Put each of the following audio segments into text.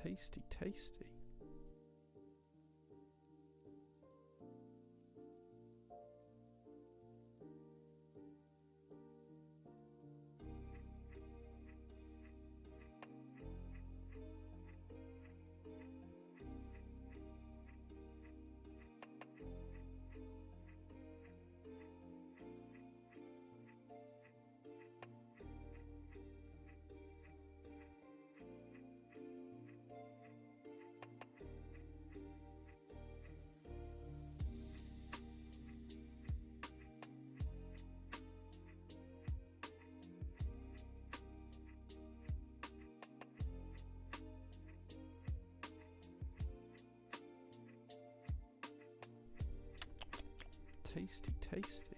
Tasty, tasty. Tasty, tasty.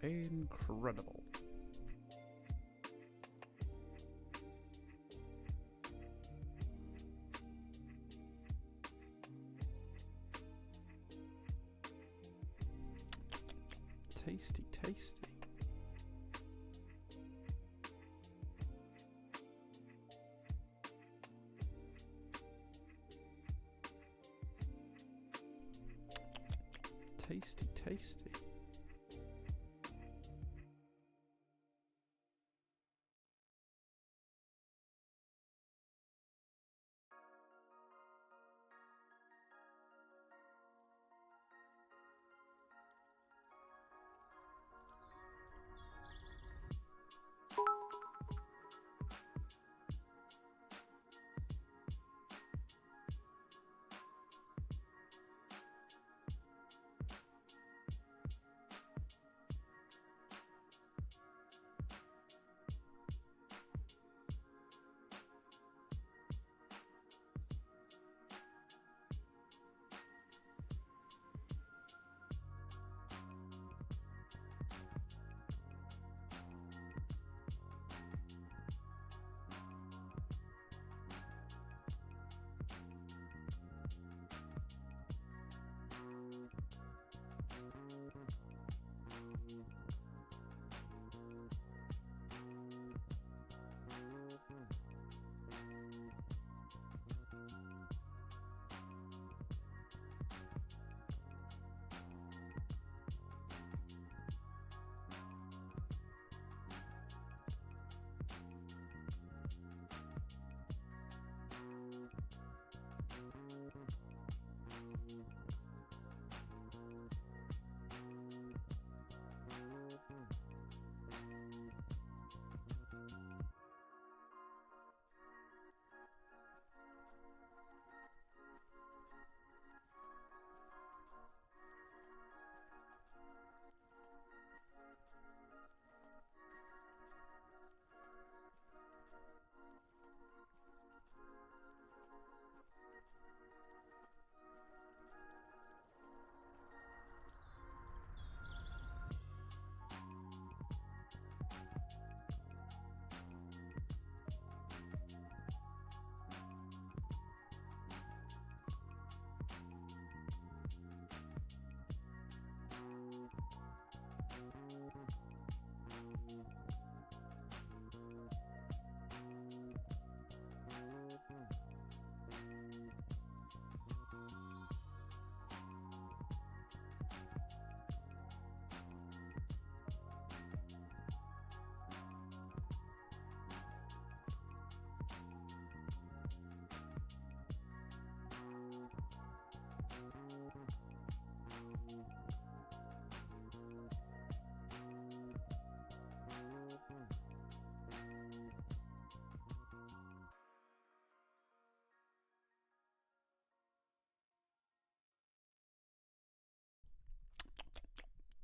Incredible. Tasty, tasty. Tasty, tasty.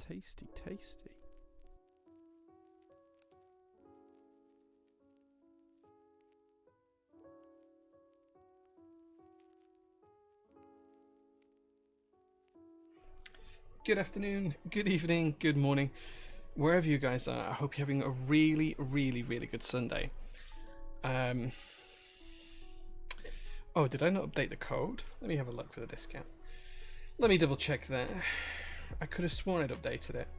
Tasty, tasty. Good afternoon, good evening, good morning, wherever you guys are. I hope you're having a really, really, really good Sunday. Oh, did I not update the code? Let me have a look for the discount. Let me double check that. I could have sworn I'd updated it.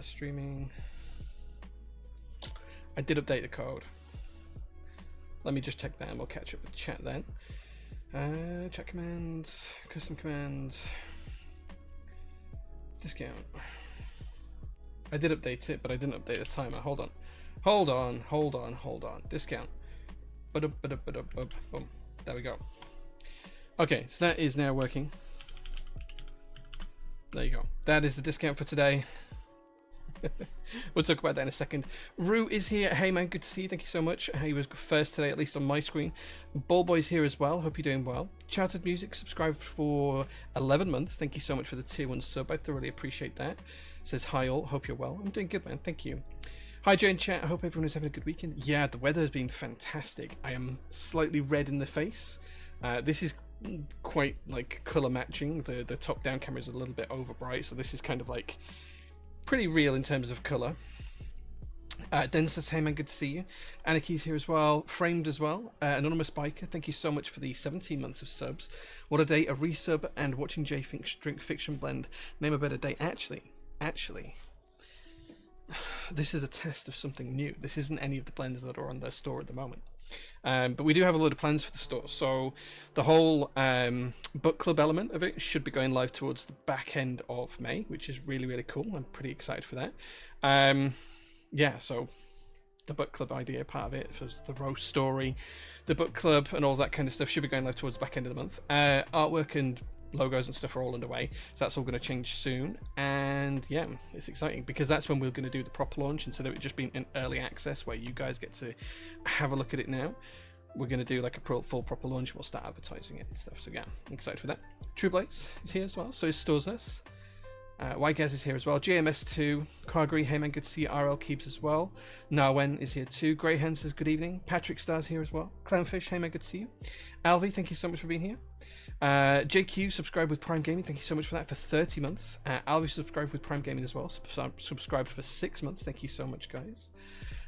Streaming. I did update the code. Let me just check that and we'll catch up with chat then. Chat commands, custom commands. Discount. I did update it, but I didn't update the timer. Hold on. Discount. Boom. There we go. Okay, so that is now working. There you go. That is the discount for today. We'll talk about that in a second. Rue is here. Hey man, good to see you. Thank you so much. He was first today, at least on my screen. Ballboy's here as well. Hope you're doing well. Chartered Music subscribed for 11 months. Thank you so much for the tier 1 sub. I thoroughly appreciate that. Says hi all. Hope you're well. I'm doing good, man. Thank you. Hi Joe in chat. I hope everyone is having a good weekend. Yeah, the weather has been fantastic. I am slightly red in the face. This is quite like color matching. The top down camera is a little bit over bright, so this is kind of like pretty real in terms of colour. Dennis says, hey man, good to see you. Anaki's here as well. Framed as well. Anonymous Biker, thank you so much for the 17 months of subs. What a day, a resub and watching Jay drink Fiction Blend. Name a better day. Actually, this is a test of something new. This isn't any of the blends that are on their store at the moment. But we do have a load of plans for the store. So the whole book club element of it should be going live towards the back end of May, which is really, really cool. I'm pretty excited for that. Yeah, so the book club idea part of it, the roast story, the book club and all that kind of stuff should be going live towards the back end of the month. Artwork and logos and stuff are all underway, so that's all going to change soon. And yeah, it's exciting because that's when we're going to do the proper launch instead of it just being in early access where you guys get to have a look at it now. We're going to do like a full proper launch. We'll start advertising it and stuff, so yeah, I'm excited for that. True Blaze is here as well, so is Storesness. Ygaz is here as well. JMS2, Cargri, hey man, good to see you. RL Keeps as well. Narwen is here too. Greyhound says good evening. Patrick Star's here as well. Clownfish, hey man, good to see you. Alvi, thank you so much for being here. JQ subscribed with Prime Gaming, thank you so much for that, for 30 months. Alvi subscribed with Prime Gaming as well, subscribed for 6 months, thank you so much guys.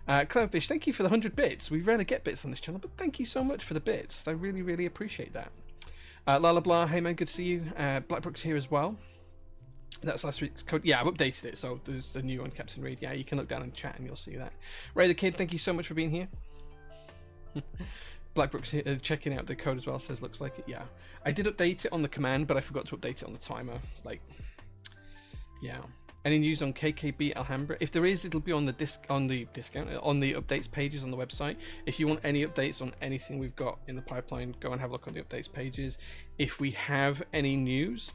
Clownfish, thank you for the 100 bits. We rarely get bits on this channel, but thank you so much for the bits. I really, really appreciate that. Lala Blah, hey man, good to see you. Blackbrook's here as well. That's last week's code. Yeah, I've updated it, so there's a new one, Captain Reed. Yeah, you can look down in the chat and you'll see that. Ray the Kid, thank you so much for being here. Blackbrook's here, checking out the code as well, says looks like it. Yeah, I did update it on the command, but I forgot to update it on the timer. Like, yeah. Any news on KKB Alhambra? If there is, it'll be on the updates pages on the website. If you want any updates on anything we've got in the pipeline, go and have a look on the updates pages. If we have any news,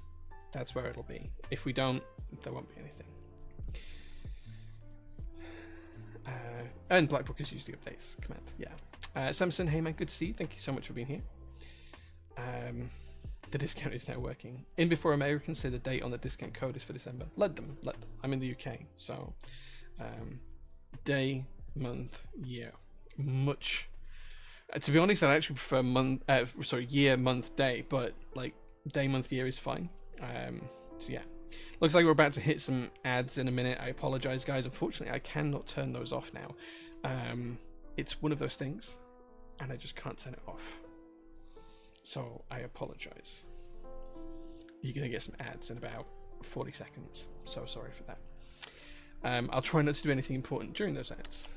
that's where it'll be. If we don't, there won't be anything. And Blackbrook is usually updates command. Yeah. Samson, hey man, good to see you. Thank you so much for being here. The discount is now working. In before Americans say the date on the discount code is for December. Let them. I'm in the UK, so day, month, year. Much. To be honest, I actually prefer year, month, day, but like day, month, year is fine. So yeah, looks like we're about to hit some ads in a minute. I apologize guys, unfortunately I cannot turn those off now. It's one of those things and I just can't turn it off, so I apologize. You're gonna get some ads in about 40 seconds, so sorry for that. I'll try not to do anything important during those ads.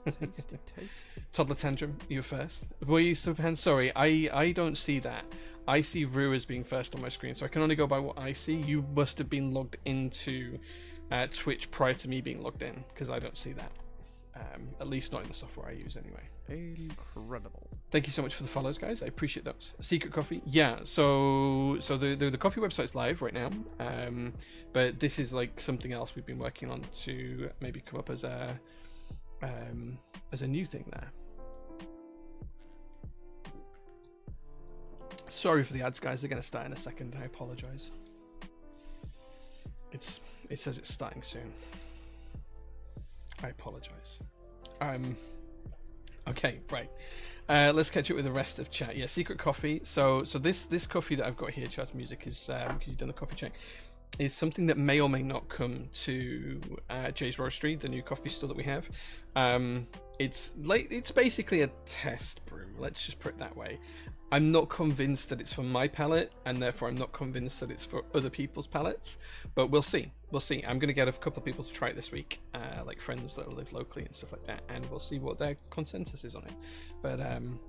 Tasty, tasty. Toddler Tantrum, you were first. Were you Superhan? Sorry, I don't see that. I see Rue as being first on my screen, so I can only go by what I see. You must have been logged into Twitch prior to me being logged in, because I don't see that. At least not in the software I use anyway. Incredible. Thank you so much for the follows, guys. I appreciate those. Secret Coffee, yeah. So the coffee website's live right now, but this is like something else we've been working on to maybe come up as a new thing there. Sorry for the ads, guys. They're going to start in a second. I apologize. It says it's starting soon. I apologize. Okay, right. Let's catch up with the rest of chat. Yeah, Secret Coffee. So this coffee that I've got here, Chat Music, is because you've done the coffee check, is something that may or may not come to Jay's Roastery, the new coffee store that we have. It's basically a test brew. Let's just put it that way. I'm not convinced that it's for my palate, and therefore I'm not convinced that it's for other people's palates. But we'll see. We'll see. I'm going to get a couple of people to try it this week, like friends that live locally and stuff like that, and we'll see what their consensus is on it. But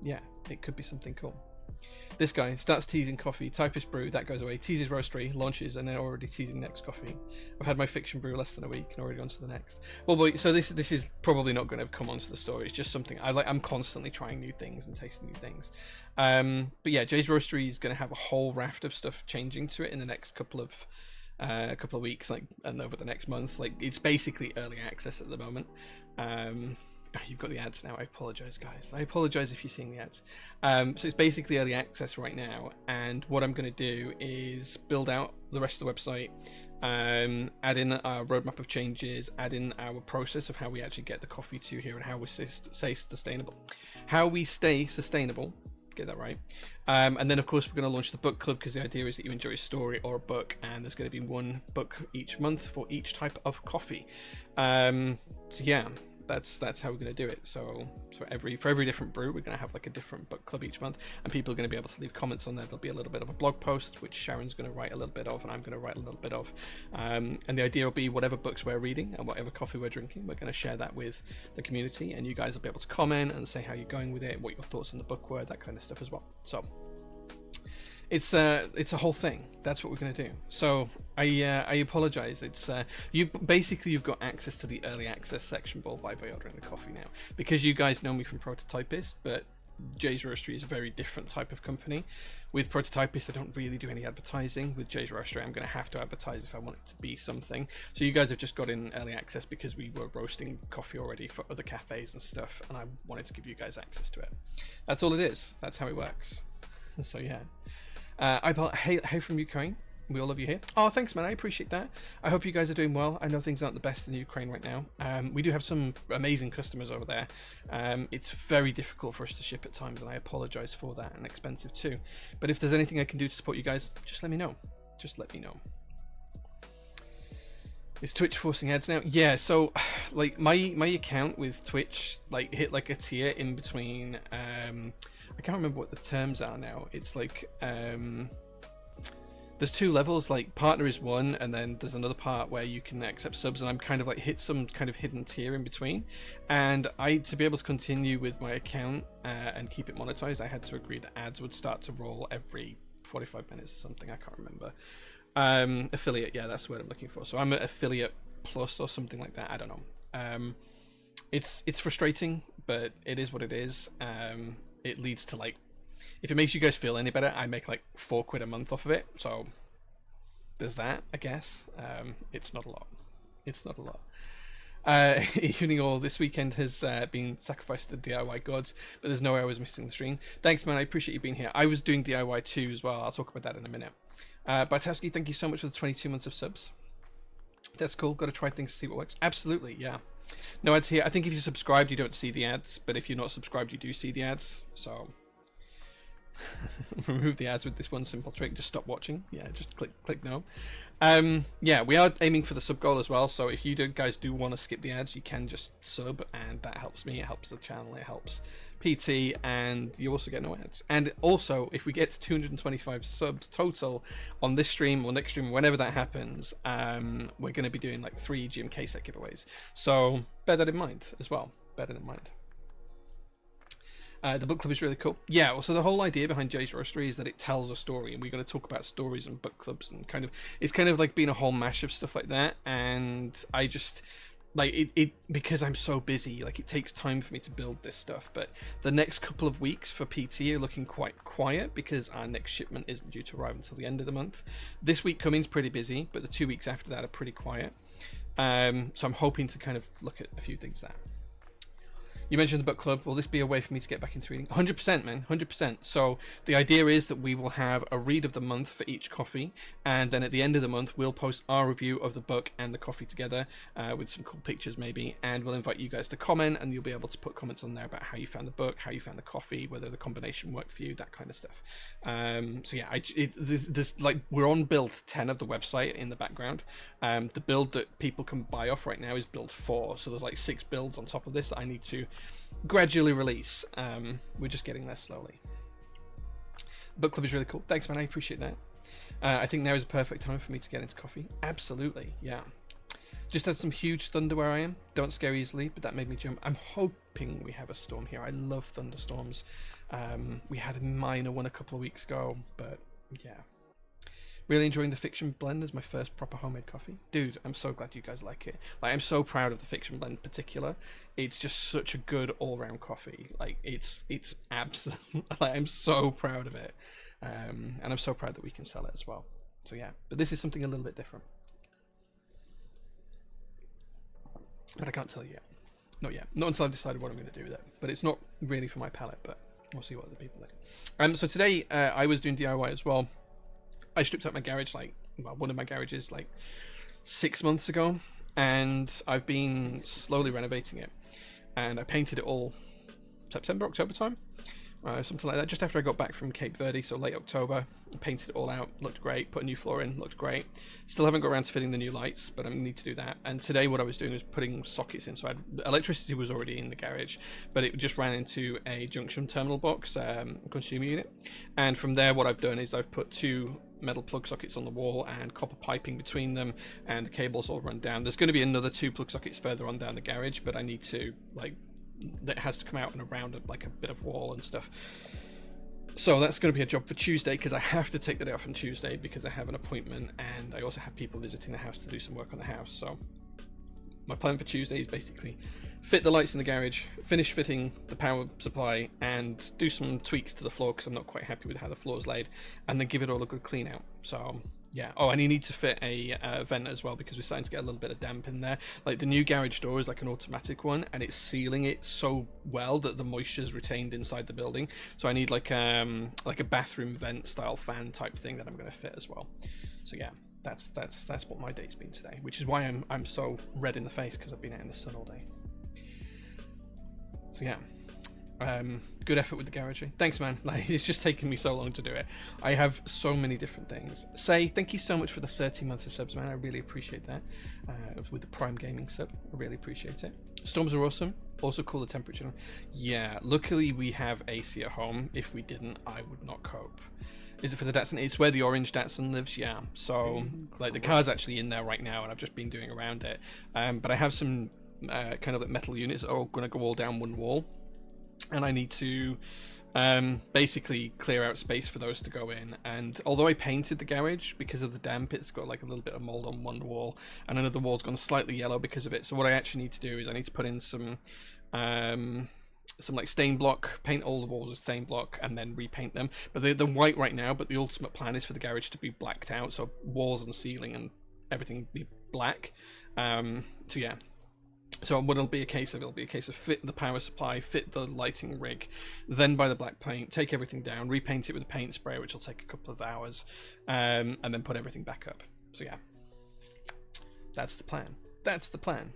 yeah, it could be something cool. This guy starts teasing coffee, typist brew, that goes away, teases roastery, launches, and then already teasing next coffee. I've had my fiction brew less than a week and already on to the next. Well, boy, so this is probably not going to come onto the store. It's just something I like. I'm constantly trying new things and tasting new things. But yeah, Jay's Roastery is going to have a whole raft of stuff changing to it in the next couple of weeks, like, and over the next month. Like, it's basically early access at the moment. You've got the ads now. I apologize, guys. I apologize if you're seeing the ads. So it's basically early access right now, and what I'm going to do is build out the rest of the website, add in our roadmap of changes, add in our process of how we actually get the coffee to here and how we stay sustainable. Get that right. And then of course we're going to launch the book club, because the idea is that you enjoy a story or a book, and there's going to be one book each month for each type of coffee. So yeah, that's how we're going to do it. So for every different brew, we're going to have like a different book club each month, and people are going to be able to leave comments on there. There'll be a little bit of a blog post, which Sharon's going to write a little bit of, and I'm going to write a little bit of. And the idea will be whatever books we're reading and whatever coffee we're drinking, we're going to share that with the community, and you guys will be able to comment and say how you're going with it, what your thoughts on the book were, that kind of stuff as well. So it's a whole thing. That's what we're going to do. So I apologize. It's you've got access to the early access section by ordering the coffee now, because you guys know me from Prototypist, but Jay's Roastery is a very different type of company. With Prototypist, I don't really do any advertising. With Jay's Roastery, I'm going to have to advertise if I want it to be something. So you guys have just got in early access because we were roasting coffee already for other cafes and stuff, and I wanted to give you guys access to it. That's all it is. That's how it works. So yeah. Hey from Ukraine. We all love you here. Oh, thanks, man. I appreciate that. I hope you guys are doing well. I know things aren't the best in Ukraine right now. We do have some amazing customers over there. It's very difficult for us to ship at times, and I apologize for that, and expensive too. But if there's anything I can do to support you guys, just let me know. Just let me know. Is Twitch forcing ads now? Yeah, so like my account with Twitch like hit like a tier in between. I can't remember what the terms are now. It's like there's two levels, like partner is one, and then there's another part where you can accept subs, and I'm kind of like hit some kind of hidden tier in between. And to be able to continue with my account and keep it monetized, I had to agree that ads would start to roll every 45 minutes or something. I can't remember. Affiliate, yeah, that's the word I'm looking for. So I'm at affiliate plus or something like that. I don't know. It's frustrating, but it is what it is. It leads to, like, if it makes you guys feel any better, I make like £4 a month off of it. So there's that, I guess. It's not a lot. It's not a lot. Evening all this weekend has been sacrificed to the DIY gods, but there's no way I was missing the stream. Thanks, man. I appreciate you being here. I was doing DIY too as well. I'll talk about that in a minute. Batowski, thank you so much for the 22 months of subs. That's cool. Got to try things to see what works. Absolutely, yeah. No ads here. I think if you're subscribed, you don't see the ads, but if you're not subscribed, you do see the ads. So remove the ads with this one simple trick. Just stop watching. Yeah, just click no. Yeah, we are aiming for the sub goal as well. So if you guys do want to skip the ads, you can just sub, and that helps me. It helps the channel. It helps PT, and you also get no ads. And also, if we get to 225 subs total on this stream or next stream, whenever that happens, we're going to be doing like 3 GMK set giveaways. So bear that in mind as well. Bear that in mind. The book club is really cool. Yeah, well, so the whole idea behind Jay's Roastery is that it tells a story, and we're going to talk about stories and book clubs, and it's kind of like being a whole mash of stuff like that. And I just like it because I'm so busy, like it takes time for me to build this stuff. But the next couple of weeks for PT are looking quite quiet because our next shipment isn't due to arrive until the end of the month. This week coming's pretty busy, but the 2 weeks after that are pretty quiet. So I'm hoping to kind of look at a few things there. You mentioned the book club. Will this be a way for me to get back into reading? 100%, man. 100%. So the idea is that we will have a read of the month for each coffee, and then at the end of the month, we'll post our review of the book and the coffee together with some cool pictures maybe, and we'll invite you guys to comment, and you'll be able to put comments on there about how you found the book, how you found the coffee, whether the combination worked for you, that kind of stuff. So yeah, there's like, we're on build 10 of the website in the background. The build that people can buy off right now is build 4, so there's like 6 builds on top of this that I need to gradually release. We're just getting there slowly. Book club is really cool. Thanks, man. I appreciate that. I think now is a perfect time for me to get into coffee. Absolutely, yeah. Just had some huge thunder where I am. Don't scare easily, but that made me jump. I'm hoping we have a storm here. I love thunderstorms. We had a minor one a couple of weeks ago, but yeah. Really enjoying the Fiction Blend as my first proper homemade coffee. Dude, I'm so glad you guys like it. Like, I'm so proud of the Fiction Blend in particular. It's just such a good all-round coffee. Like, it's absolute. Like, I'm so proud of it. And I'm so proud that we can sell it as well. So yeah, but this is something a little bit different. But I can't tell you yet. Not yet. Not until I've decided what I'm going to do with it. But it's not really for my palate, but we'll see what other people think. So today, I was doing DIY as well. I stripped out my garage, one of my garages, 6 months ago, and I've been slowly renovating it. And I painted it all September, October time, something like that, just after I got back from Cape Verde, so late October. I painted it all out, looked great, put a new floor in, looked great. Still haven't got around to fitting the new lights, but I need to do that. And today what I was doing was putting sockets in, so electricity was already in the garage, but it just ran into a junction terminal box, consumer unit. And from there what I've done is I've put 2 metal plug sockets on the wall and copper piping between them, and the cables all run down. There's going to be another 2 plug sockets further on down the garage, but I need to, that has to come out and around a bit of wall and stuff. So that's going to be a job for Tuesday, because I have to take the day off on Tuesday because I have an appointment, and I also have people visiting the house to do some work on the house. So my plan for Tuesday is basically fit the lights in the garage, finish fitting the power supply, and do some tweaks to the floor because I'm not quite happy with how the floor's laid, and then give it all a good clean out. So yeah. Oh, and you need to fit a vent as well, because we're starting to get a little bit of damp in there. Like, the new garage door is like an automatic one, and it's sealing it so well that the moisture is retained inside the building. So I need like a bathroom vent style fan type thing that I'm going to fit as well. So yeah, that's what my day's been today, which is why I'm so red in the face, because I've been out in the sun all day. So yeah. Good effort with the garage. Thanks, man. It's just taken me so long to do it. I have so many different things. Thank you so much for the 30 months of subs, man. I really appreciate that. With the Prime Gaming sub, I really appreciate it. Storms are awesome. Also cool the temperature. Yeah, luckily we have AC at home. If we didn't, I would not cope. Is it for the Datsun? It's where the orange Datsun lives, yeah. So, the car's actually in there right now, and I've just been doing around it. But I have some kind of metal units that are going to go all down one wall. And I need to basically clear out space for those to go in. And although I painted the garage, because of the damp, it's got like a little bit of mold on one wall, and another wall's gone slightly yellow because of it. So what I actually need to do is I need to put in some like stain block, paint all the walls with stain block, and then repaint them. But they're white right now, but the ultimate plan is for the garage to be blacked out, so walls and ceiling and everything be black. So yeah. So what it'll be a case of fit the power supply, fit the lighting rig, then buy the black paint, take everything down, repaint it with a paint spray, which will take a couple of hours, and then put everything back up. So yeah, that's the plan.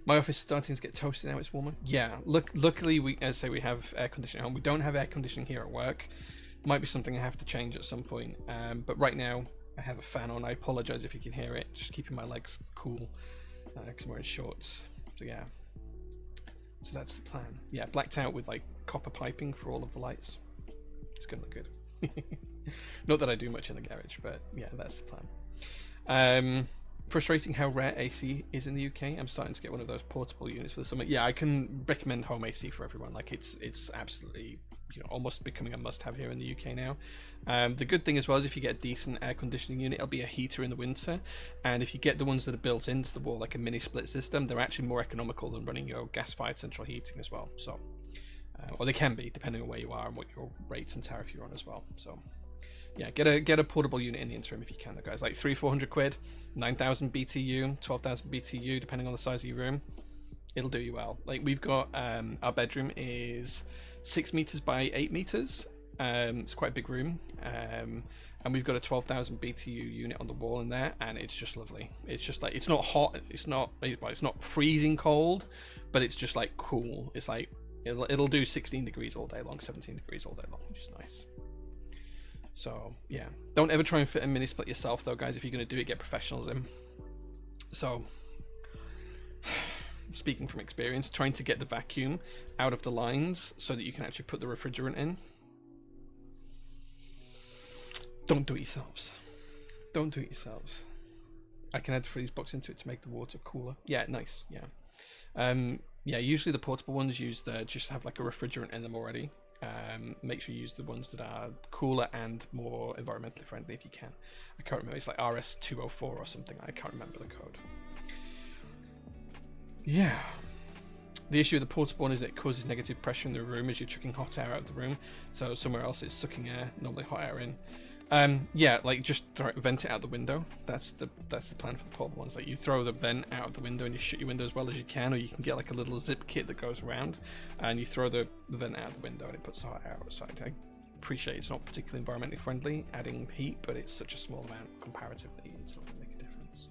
My office is starting to get toasty now. It's warmer. Yeah, luckily we have air conditioning at home. We don't have air conditioning here at work. Might be something I have to change at some point. But right now I have a fan on. I apologize if you can hear it. Just keeping my legs cool. Because I'm wearing shorts. So yeah. So that's the plan. Yeah, blacked out with like copper piping for all of the lights. It's gonna look good. Not that I do much in the garage, but yeah, that's the plan. Frustrating how rare AC is in the UK. I'm starting to get one of those portable units for the summer. Yeah, I can recommend home AC for everyone. Like, it's absolutely, almost becoming a must-have here in the UK now. The good thing as well is if you get a decent air conditioning unit, it'll be a heater in the winter, and if you get the ones that are built into the wall, like a mini split system, they're actually more economical than running your gas-fired central heating as well. So, or they can be, depending on where you are and what your rates and tariff you're on as well. So yeah, get a portable unit in the interim if you can, though, guys. Like 300-400 quid, 9,000 BTU, 12,000 BTU, depending on the size of your room. It'll do you well. Like, we've got our bedroom is 6 meters by 8 meters. It's quite a big room, and we've got a 12,000 BTU unit on the wall in there, and it's just lovely. It's just like, it's not hot, it's not freezing cold, but it's just like cool. It's like it'll do 16 degrees all day long, 17 degrees all day long, which is nice. So yeah, don't ever try and fit a mini split yourself though, guys. If you're going to do it, get professionals in. So speaking from experience, trying to get the vacuum out of the lines so that you can actually put the refrigerant in. Don't do it yourselves. Don't do it yourselves. I can add the freeze box into it to make the water cooler. Yeah, nice. Yeah. Yeah, usually the portable ones just have like a refrigerant in them already. Make sure you use the ones that are cooler and more environmentally friendly if you can. I can't remember. It's like RS204 or something. I can't remember the code. Yeah. The issue with the portable one is it causes negative pressure in the room as you're chucking hot air out of the room. So somewhere else it's sucking air, normally hot air in. Yeah, like just vent it out the window. That's the plan for the portable ones. Like, you throw the vent out of the window and you shut your window as well as you can, or you can get like a little zip kit that goes around, and you throw the vent out the window and it puts the hot air outside. I appreciate it's not particularly environmentally friendly, adding heat, but it's such a small amount comparatively. It's not going to make a difference.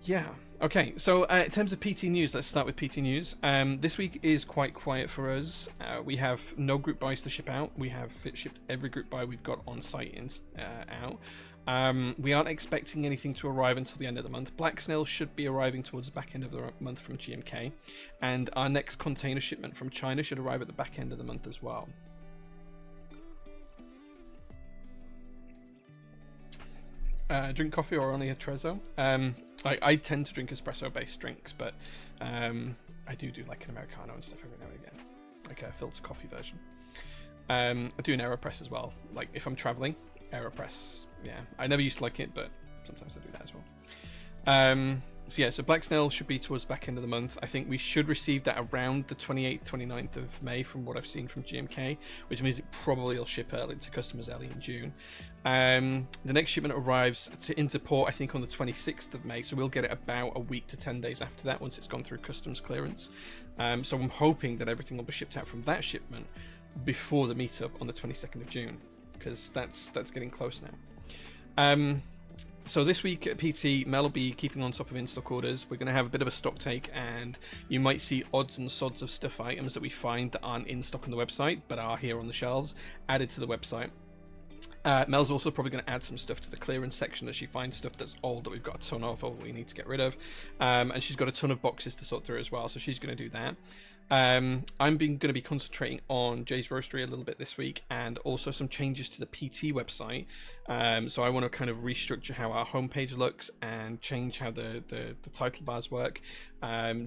Yeah. Okay, so in terms of PT news, let's start with PT news. This week is quite quiet for us. We have no group buys to ship out. We have shipped every group buy we've got on site out. We aren't expecting anything to arrive until the end of the month. Black Snail should be arriving towards the back end of the month from GMK, and our next container shipment from China should arrive at the back end of the month as well. Drink coffee or only a Trezzo? I tend to drink espresso-based drinks, but I do like an Americano and stuff every now and again, like a filter coffee version. I do an AeroPress as well. Like, if I'm traveling, AeroPress. Yeah, I never used to like it, but sometimes I do that as well. So yeah, so Black Snail should be towards the back end of the month. I think we should receive that around the 28th, 29th of May from what I've seen from GMK, which means it probably will ship early to customers early in June. The next shipment arrives into port, I think, on the 26th of May, so we'll get it about a week to 10 days after that once it's gone through customs clearance. So I'm hoping that everything will be shipped out from that shipment before the meetup on the 22nd of June, because that's getting close now. So this week at PT, Mel will be keeping on top of in-stock orders. We're going to have a bit of a stock take, and you might see odds and sods of stuff items that we find that aren't in stock on the website but are here on the shelves added to the website. Mel's also probably going to add some stuff to the clearance section as she finds stuff that's old that we've got a ton of or we need to get rid of, and she's got a ton of boxes to sort through as well, so she's going to do that. I'm going to be concentrating on Jay's Roastery a little bit this week, and also some changes to the PT website. So I want to kind of restructure how our homepage looks and change how the title bars work,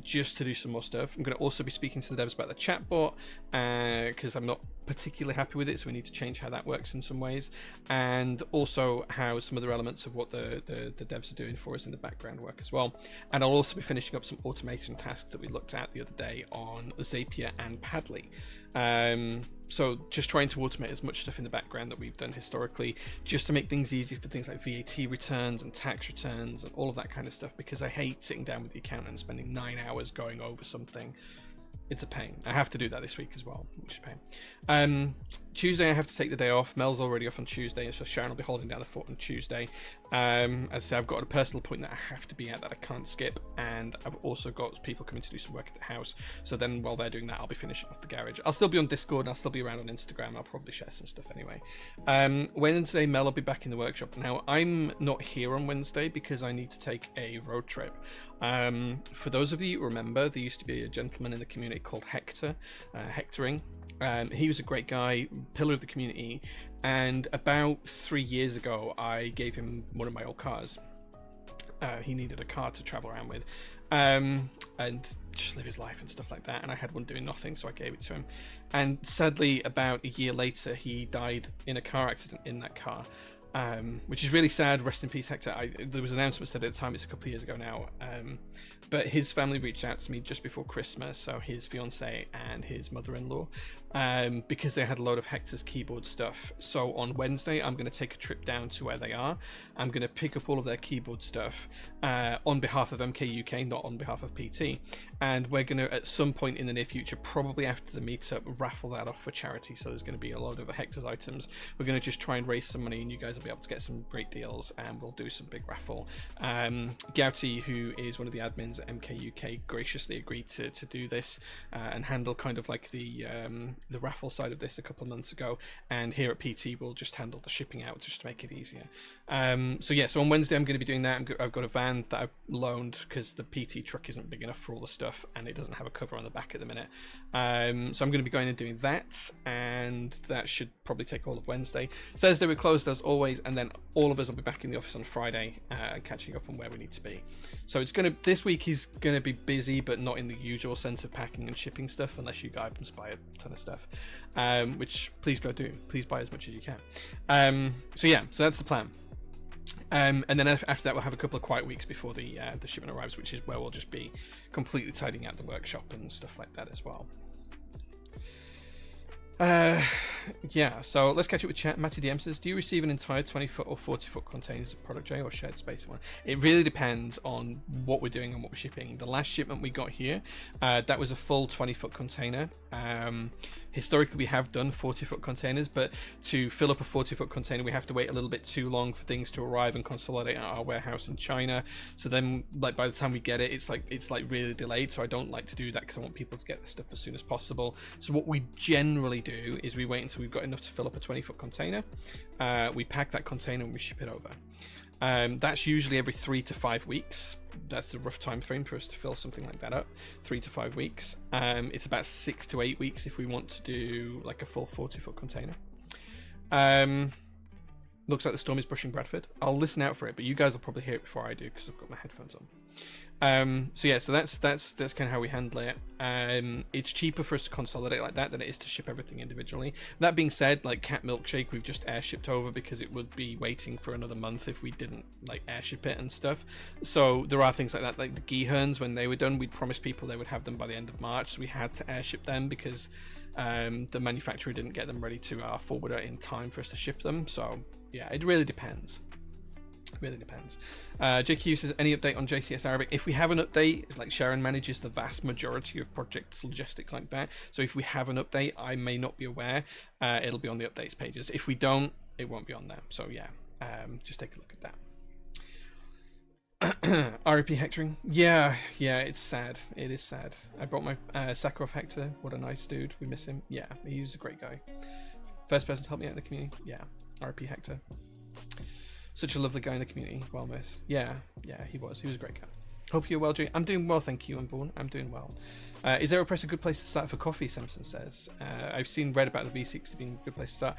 just to do some more stuff. I'm going to also be speaking to the devs about the chatbot, because I'm not particularly happy with it, so we need to change how that works in some ways, and also how some other elements of what the devs are doing for us in the background work as well. And I'll also be finishing up some automation tasks that we looked at the other day on Zapier and Padly. So just trying to automate as much stuff in the background that we've done historically, just to make things easy for things like VAT returns and tax returns and all of that kind of stuff, because I hate sitting down with the accountant and spending 9 hours going over something. It's a pain. I have to do that this week as well, which is a pain. Tuesday I have to take the day off. Mel's already off on Tuesday, so Sharon will be holding down the fort on Tuesday. As I say, I've got a personal appointment that I have to be at that I can't skip, and I've also got people coming to do some work at the house. So then while they're doing that, I'll be finishing off the garage. I'll still be on Discord, and I'll still be around on Instagram. I'll probably share some stuff anyway. Wednesday, Mel will be back in the workshop. Now, I'm not here on Wednesday because I need to take a road trip. For those of you who remember, there used to be a gentleman in the community called Hector, Hectoring. He was a great guy, pillar of the community, and about 3 years ago I gave him one of my old cars. He needed a car to travel around with and just live his life and stuff like that, and I had one doing nothing, so I gave it to him. And sadly, about a year later, he died in a car accident in that car. which is really sad. Rest in peace, Hector. There was an announcement said at the time, it's a couple of years ago now, but his family reached out to me just before Christmas, so his fiance and his mother-in-law, because they had a load of Hector's keyboard stuff. So on Wednesday, I'm going to take a trip down to where they are. I'm going to pick up all of their keyboard stuff on behalf of MKUK, not on behalf of PT, and we're going to, at some point in the near future, probably after the meetup, raffle that off for charity. So there's going to be a load of Hector's items. We're going to just try and raise some money, and you guys will be able to get some great deals, and we'll do some big raffle. Gouty, who is one of the admins at MKUK, graciously agreed to do this and handle kind of like the raffle side of this a couple of months ago, and here at PT we'll just handle the shipping out just to make it easier. So on Wednesday I'm going to be doing that. I've got a van that I've loaned because the PT truck isn't big enough for all the stuff, and it doesn't have a cover on the back at the minute. So I'm going to be going and doing that, and that should probably take all of Wednesday. Thursday we're closed as always, and then all of us will be back in the office on Friday, catching up on where we need to be. So this week is going to be busy, but not in the usual sense of packing and shipping stuff, unless you guys buy a ton of stuff, which please go do. Please buy as much as you can. So that's the plan. And then after that we'll have a couple of quiet weeks before the shipment arrives, which is where we'll just be completely tidying out the workshop and stuff like that as well. So let's catch up with chat. Matty DM says, do you receive an entire 20-foot or 40-foot containers of product, J, or shared space one? It really depends on what we're doing and what we're shipping. The last shipment we got here, that was a full 20-foot container. Historically we have done 40-foot containers, but to fill up a 40-foot container we have to wait a little bit too long for things to arrive and consolidate at our warehouse in China. So then, like, by the time we get it, it's like really delayed. So I don't like to do that because I want people to get the stuff as soon as possible. So what we generally do is we wait until we've got enough to fill up a 20-foot container. We pack that container and we ship it over. That's usually every 3 to 5 weeks. That's the rough time frame for us to fill something like that up. 3 to 5 weeks. It's about 6 to 8 weeks if we want to do like a full 40-foot container. Looks like the storm is brushing Bradford. I'll listen out for it, but you guys will probably hear it before I do because I've got my headphones on. So that's kind of how we handle it. It's cheaper for us to consolidate like that than it is to ship everything individually. That being said, like Cat Milkshake, we've just air shipped over because it would be waiting for another month if we didn't like air ship it and stuff. So there are things like that, like the Geeherns, when they were done, we'd promised people they would have them by the end of March, so we had to air ship them because the manufacturer didn't get them ready to our forwarder in time for us to ship them. So yeah, it really depends. Really depends. JQ says, any update on JCS Arabic? If we have an update, like Sharon manages the vast majority of project logistics like that, so if we have an update, I may not be aware. It'll be on the updates pages. If we don't, it won't be on there. So yeah, just take a look at that. RIP hectoring. Yeah, it's sad. It is sad. I brought my Sakharov Hector. What a nice dude. We miss him. Yeah, he was a great guy. First person to help me out in the community. Yeah, RIP Hector. Such a lovely guy in the community. Well missed. Yeah, he was. He was a great guy. Hope you're well, Jay. I'm doing well, thank you, Unborn. I'm doing well. Is AeroPress a good place to start for coffee? Samson says. I've read about the V60 being a good place to start.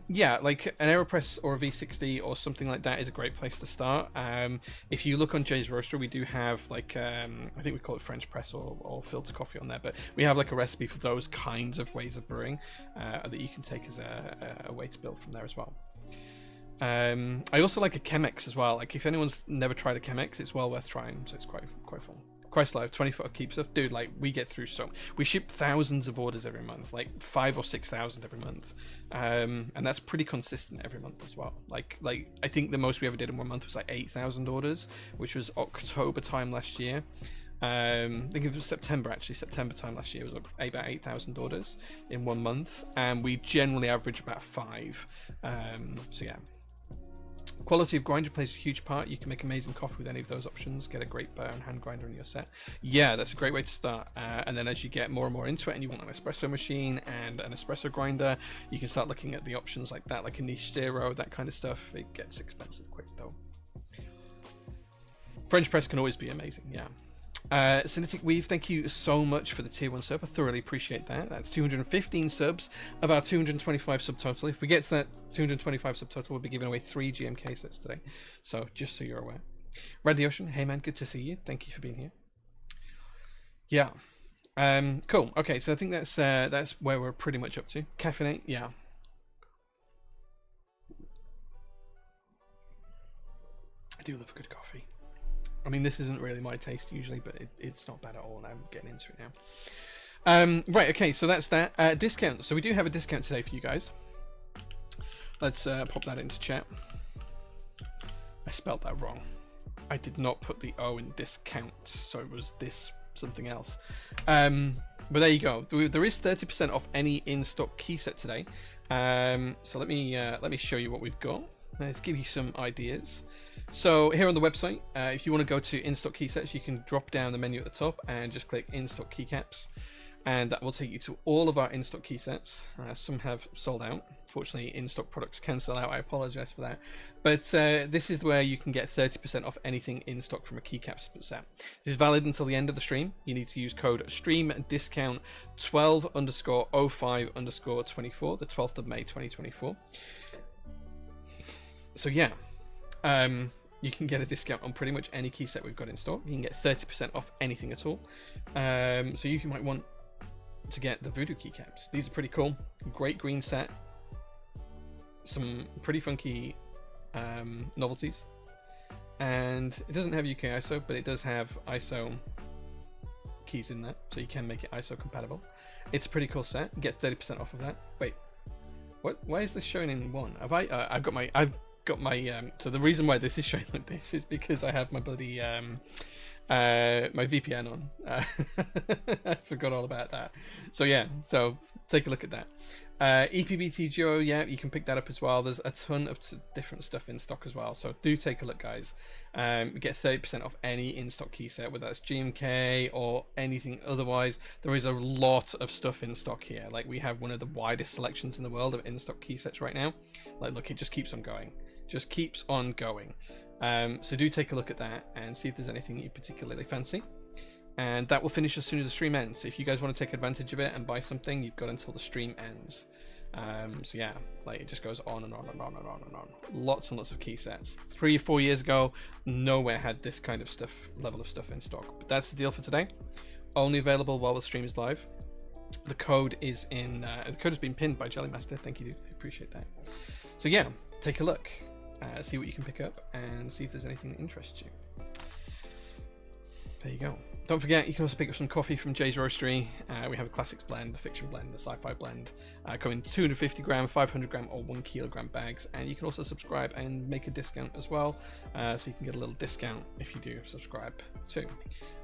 Yeah, like an AeroPress or a V60 or something like that is a great place to start. If you look on Jay's Roaster, we do have like I think we call it French press or filter coffee on there, but we have like a recipe for those kinds of ways of brewing that you can take as a way to build from there as well. I also like a Chemex as well. Like if anyone's never tried a Chemex, it's well worth trying. So it's quite fun. Chrysler 20-foot keep stuff, dude. Like we get through we ship thousands of orders every month, like 5,000 or 6,000 every month, and that's pretty consistent every month as well. Like I think the most we ever did in 1 month was like 8,000 orders, which was October time last year. I think it was September time last year was about 8,000 orders in 1 month, and we generally average about 5. So yeah. Quality of grinder plays a huge part. You can make amazing coffee with any of those options. Get a great burr and hand grinder in your set. Yeah, that's a great way to start. And then as you get more and more into it and you want an espresso machine and an espresso grinder, you can start looking at the options like that, like a niche zero, that kind of stuff. It gets expensive quick though. French press can always be amazing, yeah. Synetic Weave, thank you so much for the tier 1 sub. I thoroughly appreciate that. That's 215 subs of our 225 subtotal. If we get to that 225 subtotal, we'll be giving away 3 GMK sets today. So just so you're aware. Red the Ocean, hey man, good to see you. Thank you for being here. Yeah. Cool. Okay, so I think that's where we're pretty much up to. Caffeinate, yeah. do love a good coffee. I mean, this isn't really my taste usually, but it's not bad at all, and I'm getting into it now. Right, okay, so that's that. Discount. So we do have a discount today for you guys. Let's pop that into chat. I spelled that wrong. I did not put the O in discount, so it was this something else. But there you go. There is 30% off any in-stock key set today. So let me show you what we've got. Let's give you some ideas. So here on the website, if you want to go to in-stock key sets, you can drop down the menu at the top and just click in-stock keycaps, and that will take you to all of our in-stock key sets. Some have sold out. Fortunately, in-stock products can sell out. I apologize for that. But this is where you can get 30% off anything in stock from a keycaps set. This is valid until the end of the stream. You need to use code STREAMDISCOUNT 12_05_24, the 12th of May 2024. So yeah, you can get a discount on pretty much any key set we've got in stock. You can get 30% off anything at all. So you might want to get the Voodoo keycaps. These are pretty cool. Great green set. Some pretty funky novelties. And it doesn't have UK ISO, but it does have ISO keys in there, so you can make it ISO compatible. It's a pretty cool set. You get 30% off of that. Wait, what? Why is this showing in one? I've got my so the reason why this is showing like this is because I have my bloody my VPN on. I forgot all about that. So yeah, so take a look at that. EPBTGO, yeah, you can pick that up as well. There's a ton of different stuff in stock as well, so do take a look, guys. You get 30% off any in-stock key set, whether that's GMK or anything otherwise. There is a lot of stuff in stock here. Like, we have one of the widest selections in the world of in-stock key sets right now. Like, look, it just keeps on going. Just keeps on going. So do take a look at that and see if there's anything you particularly fancy. And that will finish as soon as the stream ends. So if you guys want to take advantage of it and buy something, you've got until the stream ends. So yeah, like, it just goes on and on and on and on and on. Lots and lots of key sets. 3 or 4 years ago, nowhere had this kind of stuff, level of stuff in stock. But that's the deal for today. Only available while the stream is live. The code is in. The code has been pinned by Jellymaster. Thank you, dude. I appreciate that. So yeah, take a look, see what you can pick up, and see if there's anything that interests you. There you go. Don't forget, you can also pick up some coffee from Jay's Roastery. We have a classics blend, the fiction blend, the sci-fi blend, coming in 250 gram, 500 gram, or 1 kilogram bags. And you can also subscribe and make a discount as well, so you can get a little discount if you do subscribe too.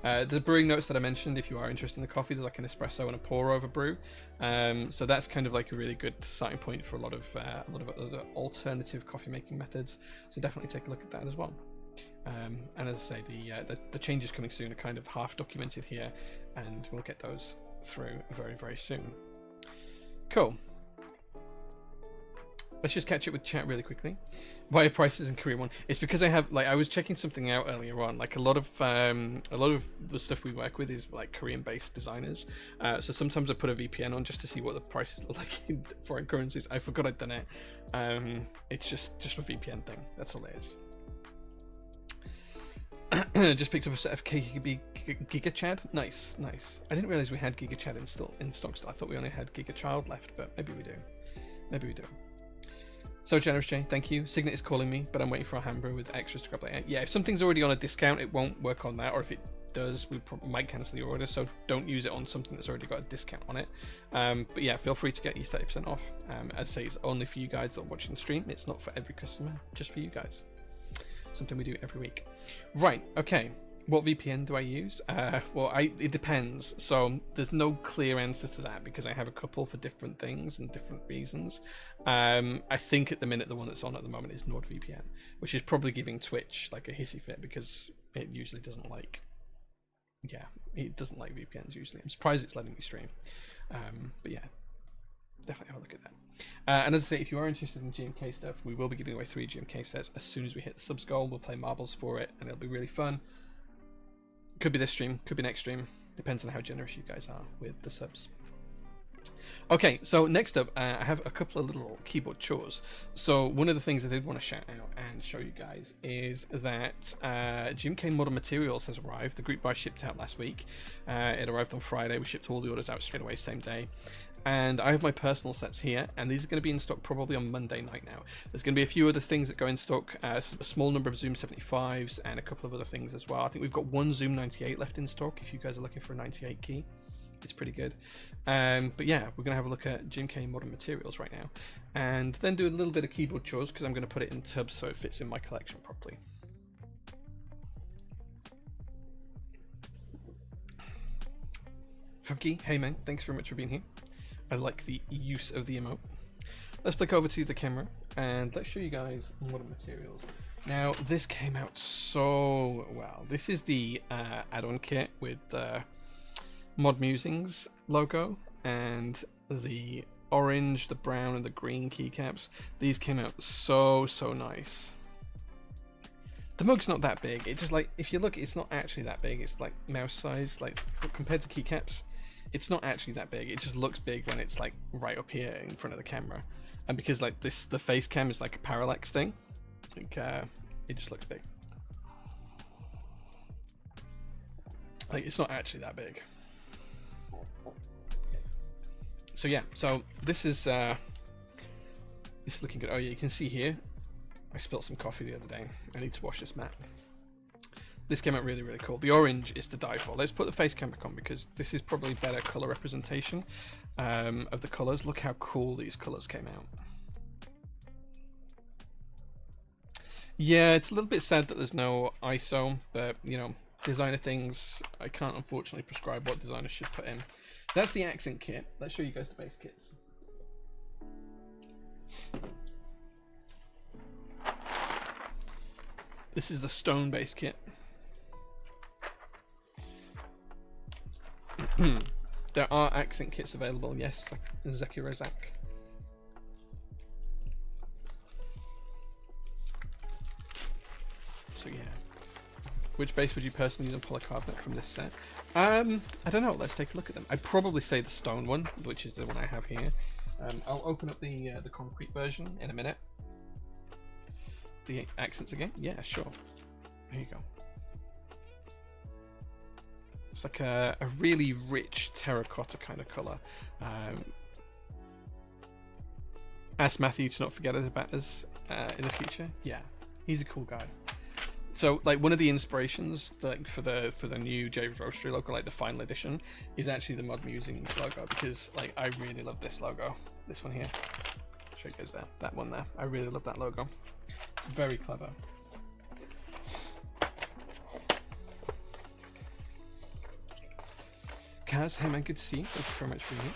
The brewing notes that I mentioned, if you are interested in the coffee, there's like an espresso and a pour-over brew. So that's kind of like a really good starting point for a lot of other alternative coffee making methods. So definitely take a look at that as well. And as I say, the changes coming soon are kind of half documented here, and we'll get those through very, very soon. Cool. Let's just catch up with chat really quickly. Why are prices in Korea one? It's because I was checking something out earlier on. Like, a lot of the stuff we work with is like Korean-based designers. So sometimes I put a VPN on just to see what the prices look like in foreign currencies. I forgot I'd done it. It's just a VPN thing. That's all it is. Just picked up a set of GigaChad. Nice. I didn't realize we had GigaChad in stock still. I thought we only had GigaChild left, but maybe we do. So generous, Jay. Thank you. Signet is calling me, but I'm waiting for a handbrew with extras to grab later. Yeah, if something's already on a discount, it won't work on that, or if it does, we might cancel your order. So don't use it on something that's already got a discount on it. But yeah, feel free to get your 30% off. As I say, it's only for you guys that are watching the stream. It's not for every customer, just for you guys. Something we do every week. Right, okay. What VPN do I use? It depends. So there's no clear answer to that because I have a couple for different things and different reasons. I think at the minute the one that's on at the moment is NordVPN, which is probably giving Twitch like a hissy fit because it usually doesn't like. Yeah, it doesn't like VPNs usually. I'm surprised it's letting me stream. But yeah, definitely have a look at that. And as I say, if you are interested in GMK stuff, we will be giving away 3 GMK sets as soon as we hit the subs goal. We'll play marbles for it, and it'll be really fun. Could be this stream, could be next stream. Depends on how generous you guys are with the subs. Okay, so next up, I have a couple of little keyboard chores. So one of the things I did want to shout out and show you guys is that GMK Modern Materials has arrived. The group buy shipped out last week. It arrived on Friday. We shipped all the orders out straight away, same day. and I have my personal sets here, and these are going to be in stock probably on Monday night now. There's going to be a few other things that go in stock, a small number of Zoom 75s and a couple of other things as well. I think we've got one Zoom 98 left in stock if you guys are looking for a 98 key. It's pretty good. But yeah, we're going to have a look at Jim Kane Modern Materials right now, and then do a little bit of keyboard chores because I'm going to put it in tubs so it fits in my collection properly. Funky, hey man, thanks very much for being here. I like the use of the emote. Let's flick over to the camera and let's show you guys Modern Materials. Now, this came out so well. This is the add-on kit with the Mod Musings logo and the orange, the brown, and the green keycaps. These came out so nice. The mug's not that big. It just, like, if you look, it's not actually that big. It's like mouse size, like compared to keycaps. It's not actually that big. It just looks big when it's like right up here in front of the camera, and because like this, the face cam is like a parallax thing. Like it just looks big. Like it's not actually that big. So yeah, so this is looking good. Oh yeah, you can see here. I spilled some coffee the other day. I need to wash this mat. This came out really cool. The orange is to die for. Let's put the face cam back on because this is probably better color representation of the colors. Look how cool these colors came out. Yeah, it's a little bit sad that there's no ISO, but you know, designer things, I can't unfortunately prescribe what designers should put in. That's the accent kit. Let's show you guys the base kits. This is the stone base kit. There are accent kits available, yes, Zeki Razak. So yeah, which base would you personally use on polycarbonate from this set? I don't know. Let's take a look at them. I'd probably say the stone one, which is the one I have here. I'll open up the concrete version in a minute. The accents again? Yeah, sure. There you go. It's like a really rich terracotta kind of colour. Ask Matthew to not forget about us in the future. Yeah, he's a cool guy. So, like, one of the inspirations, like, for the new James Roastery logo, like the final edition, is actually the Mod Musings logo, because like I really love this logo. This one here. Show you guys there. That one there. I really love that logo. It's very clever. Kaz, hey man, good to see you. Thank you very much for being here.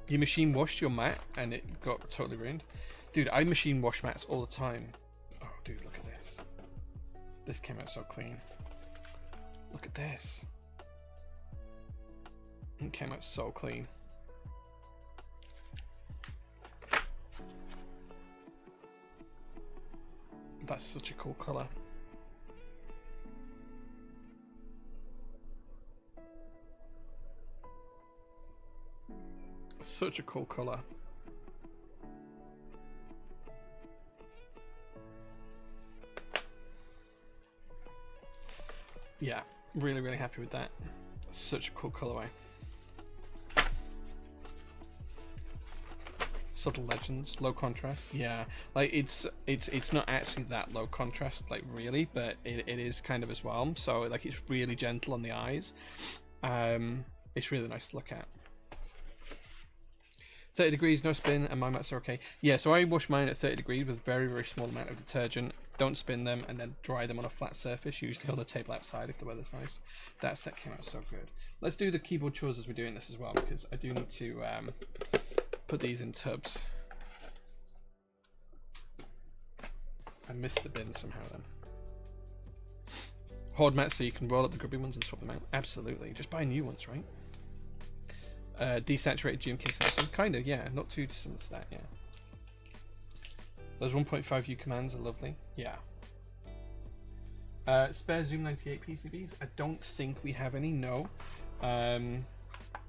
You machine washed your mat and it got totally ruined. Dude, I machine wash mats all the time. Oh, dude, look at this. This came out so clean. Look at this. It came out so clean. That's such a cool color. Such a cool color. Yeah, really happy with that. Such a cool colorway. Subtle legends, low contrast. Yeah, like it's not actually that low contrast, like really, but it is kind of as well. So like it's really gentle on the eyes. It's really nice to look at. 30 degrees, no spin, and my mats are okay. Yeah, so I wash mine at 30 degrees with very small amount of detergent. Don't spin them, and then dry them on a flat surface, usually on the table outside if the weather's nice. That set came out so good. Let's do the keyboard chores as we're doing this as well, because I do need to put these in tubs. I missed the bin somehow then. Horde mats so you can roll up the grubby ones and swap them out. Absolutely, just buy new ones, right? Desaturated GMK system, kind of, yeah, not too dissimilar to that, yeah. Those 1.5U commands are lovely, yeah. Spare Zoom 98 PCBs? I don't think we have any, no.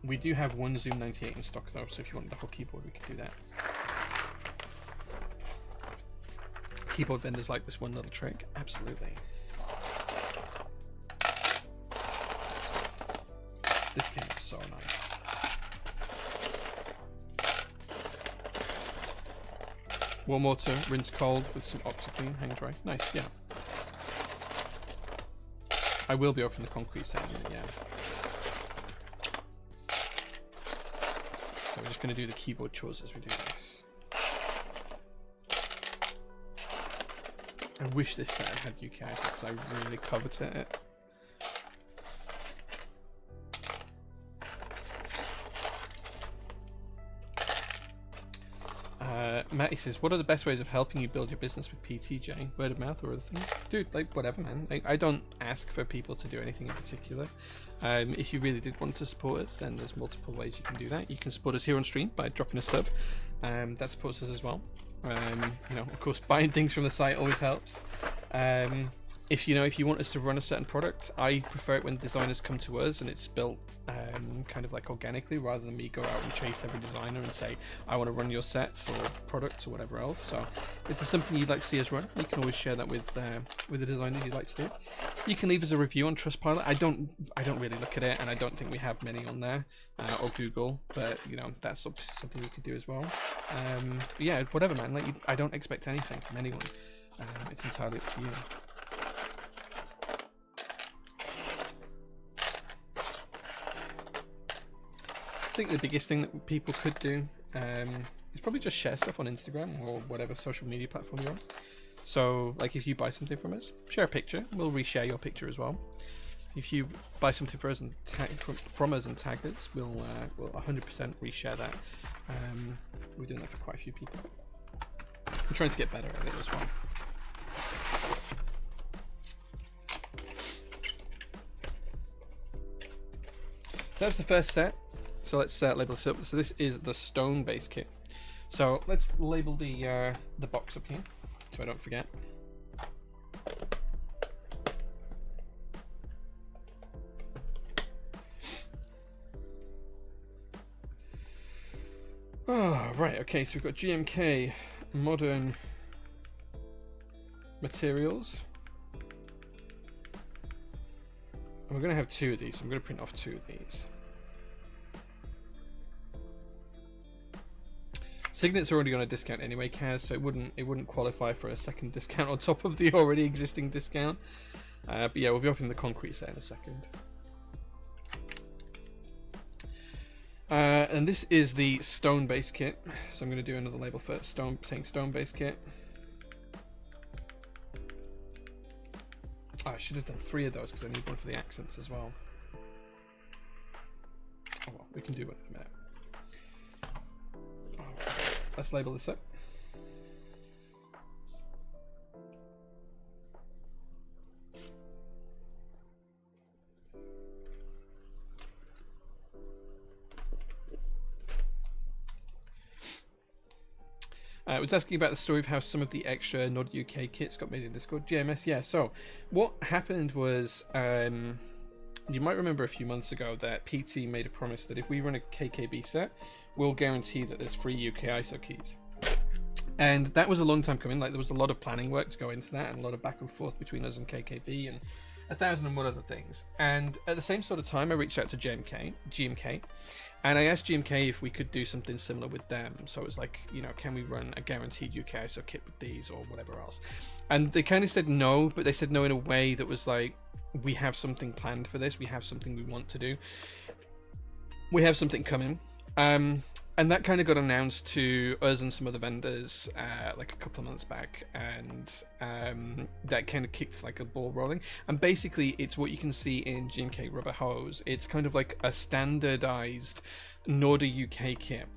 We do have one Zoom 98 in stock though, so if you wanted the whole keyboard, we could do that. Keyboard vendors like this one little trick, absolutely. This came out so nice. Warm water, rinse cold with some OxiClean, hang dry. Nice, yeah. I will be opening the concrete set in a minute, yeah. So we're just going to do the keyboard chores as we do this. I wish this set had UK ISO because I really coveted it. Matty says, what are the best ways of helping you build your business with PTJ? Word of mouth or other things? Dude, like, whatever, man. Like, I don't ask for people to do anything in particular. If you really did want to support us, then there's multiple ways you can do that. You can support us here on stream by dropping a sub. That supports us as well. You know, of course, buying things from the site always helps. If you want us to run a certain product, I prefer it when designers come to us and it's built kind of like organically, rather than me go out and chase every designer and say I want to run your sets or products or whatever else. So if there's something you'd like to see us run, you can always share that with the designers you'd like to do. You can leave us a review on Trustpilot. I don't really look at it, and I don't think we have many on there, or Google, but you know, that's something we could do as well. But yeah, whatever, man. Like, I don't expect anything from anyone. It's entirely up to you. I think the biggest thing that people could do is probably just share stuff on Instagram or whatever social media platform you're on. So, like, if you buy something from us, share a picture. We'll reshare your picture as well. If you buy something for us and from us and tag us, we'll 100% reshare that. We're doing that for quite a few people. We're trying to get better at it as well. That's the first set. So let's label this up. So this is the stone base kit. So let's label the box up here, so I don't forget. Oh, right. Okay. So we've got GMK modern materials. And we're going to have two of these. So I'm going to print off two of these. Signet's already on a discount anyway, Kaz, so it wouldn't qualify for a second discount on top of the already existing discount. But yeah, we'll be opening the concrete set in a second. And this is the stone base kit. So I'm going to do another label first. Stone base kit. Oh, I should have done 3 of those because I need one for the accents as well. Oh well, we can do it in a minute. Let's label this up. I was asking about the story of how some of the extra Nord UK kits got made in Discord. GMS, yeah. So what happened was, you might remember a few months ago that PT made a promise that if we run a KKB set, we'll guarantee that there's free UK ISO keys. And that was a long time coming. Like, there was a lot of planning work to go into that, and a lot of back and forth between us and KKB, and 1,001 other things. And at the same sort of time, I reached out to GMK, and I asked GMK if we could do something similar with them. So it was like, you know, can we run a guaranteed UK ISO kit with these or whatever else? And they kind of said no, but they said no in a way that was like, we have something planned for this. We have something we want to do. We have something coming. And that kind of got announced to us and some other vendors like a couple of months back, and that kind of kicked like a ball rolling. And basically, it's what you can see in GMK Rubber Hose. It's kind of like a standardized Norda UK kit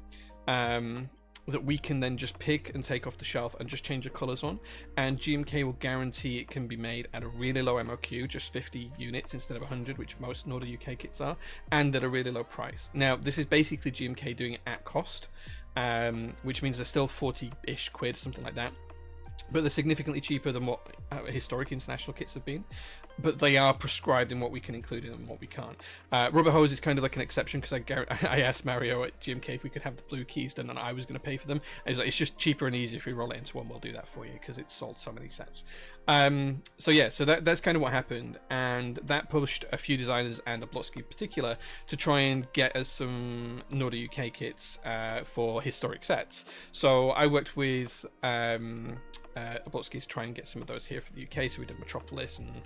that we can then just pick and take off the shelf and just change the colors on, and GMK will guarantee it can be made at a really low MOQ, just 50 units instead of 100, which most Norda UK kits are, and at a really low price. Now, this is basically GMK doing it at cost, which means they're still 40-ish quid, something like that. but they're significantly cheaper than what historic international kits have been. But they are prescribed in what we can include in them and what we can't. Rubber Hose is kind of like an exception because I asked Mario at GMK if we could have the blue keys done, and I was going to pay for them. And he's like, it's just cheaper and easier if we roll it into one. We'll do that for you because it's sold so many sets. So yeah, so that's kind of what happened, and that pushed a few designers and Oblotsky in particular to try and get us some Nordic UK kits for historic sets. So I worked with Oblotsky to try and get some of those here for the UK. So we did Metropolis and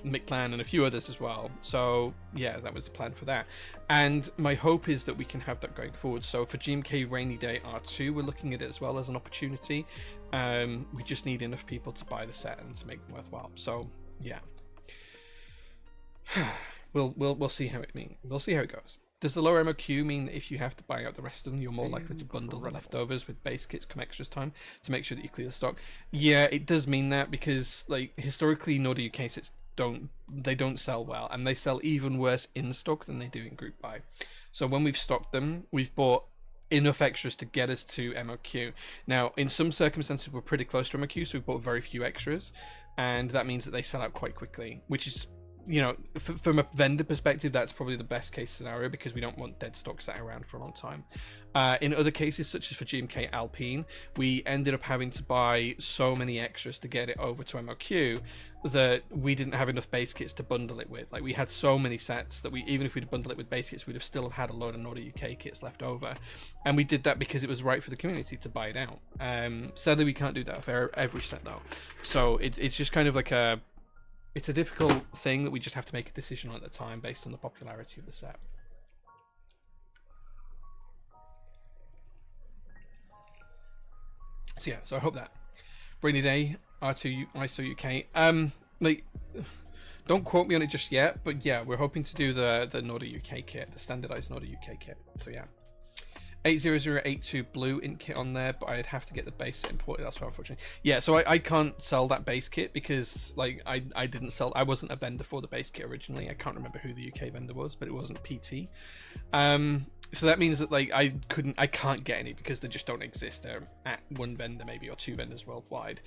Mictlan and a few others as well. So yeah, that was the plan for that, and my hope is that we can have that going forward. So for GMK Rainy Day R2, we're looking at it as well as an opportunity. We just need enough people to buy the set and to make them worthwhile. So yeah, we'll see how we'll see how it goes. Does the lower MOQ mean that if you have to buy out the rest of them, you're more likely to bundle the leftovers with base kits come extras time to make sure that you clear the stock? Yeah, it does mean that, because like historically Nordic UK sets don't sell well, and they sell even worse in stock than they do in group buy. So when we've stocked them, we've bought enough extras to get us to MOQ. Now, in some circumstances, we're pretty close to MOQ, so we've bought very few extras, and that means that they sell out quite quickly, which is, from a vendor perspective, that's probably the best case scenario, because we don't want dead stock sat around for a long time. In other cases, such as for GMK Alpine, we ended up having to buy so many extras to get it over to MOQ that we didn't have enough base kits to bundle it with. Like, we had so many sets that even if we'd bundled it with base kits, we'd have still have had a load of Nordic UK kits left over. And we did that because it was right for the community to buy it out. Sadly, we can't do that for every set though. So it's just kind of like it's a difficult thing that we just have to make a decision on at the time based on the popularity of the set. So yeah, so I hope that. Rainy Day, R2 ISO UK. Like, don't quote me on it just yet, but yeah, we're hoping to do the Nordic UK kit, the standardized Nordic UK kit. So yeah. 80082 blue int kit on there, but I'd have to get the base set imported elsewhere, unfortunately. Yeah, so I can't sell that base kit because like I wasn't a vendor for the base kit originally. I can't remember who the UK vendor was, but it wasn't PT. So that means that like I can't get any because they just don't exist. They're at one vendor maybe, or two vendors worldwide.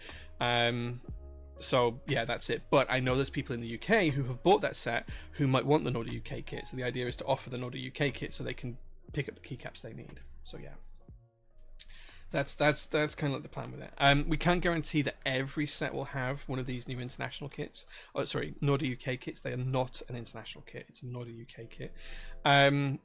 So yeah, that's it. But I know there's people in the UK who have bought that set who might want the Nordic UK kit. So the idea is to offer the Nordic UK kit so they can pick up the keycaps they need. So yeah, that's kind of like the plan with it. We can't guarantee that every set will have one of these new international kits. Oh, sorry, Nordic UK kits. They are not an international kit. It's a Nordic UK kit.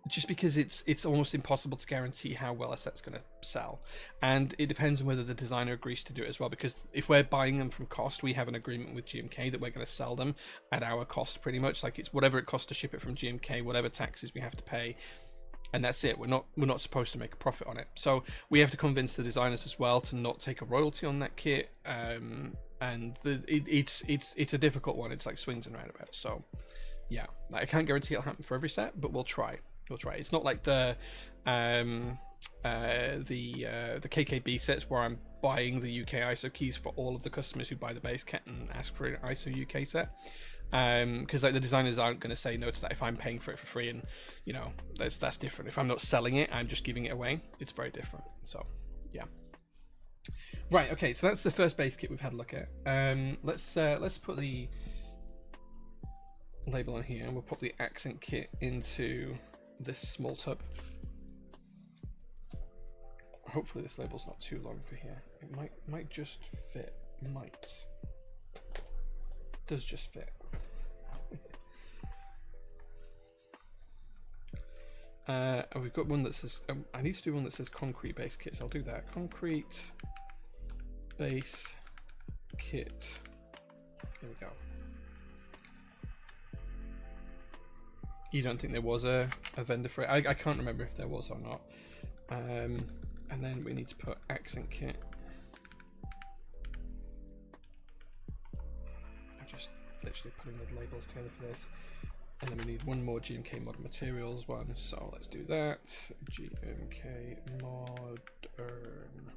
Just because it's almost impossible to guarantee how well a set's going to sell, and it depends on whether the designer agrees to do it as well. Because if we're buying them from cost, we have an agreement with GMK that we're going to sell them at our cost, pretty much. Like, it's whatever it costs to ship it from GMK, whatever taxes we have to pay. And that's it. We're not supposed to make a profit on it. So we have to convince the designers as well to not take a royalty on that kit. And it's a difficult one. It's like swings and roundabouts. So yeah, I can't guarantee it'll happen for every set, but we'll try. It's not like the KKB sets where I'm buying the UK ISO keys for all of the customers who buy the base kit and ask for an ISO UK set. Because like the designers aren't going to say no to that if I'm paying for it for free, and that's different. If I'm not selling it, I'm just giving it away. It's very different. So yeah. Right. Okay. So that's the first base kit we've had a look at. Let's put the label on here, and we'll pop the accent kit into this small tub. Hopefully this label's not too long for here. It might just fit. Does just fit. We've got one that says I need to do one that says concrete base kit, so I'll do that. Concrete base kit. Here we go. You don't think there was a vendor for it? I can't remember if there was or not. And then we need to put accent kit. I'm just literally putting the labels together for this. And then we need one more GMK Modern Materials one, so let's do that. GMK Modern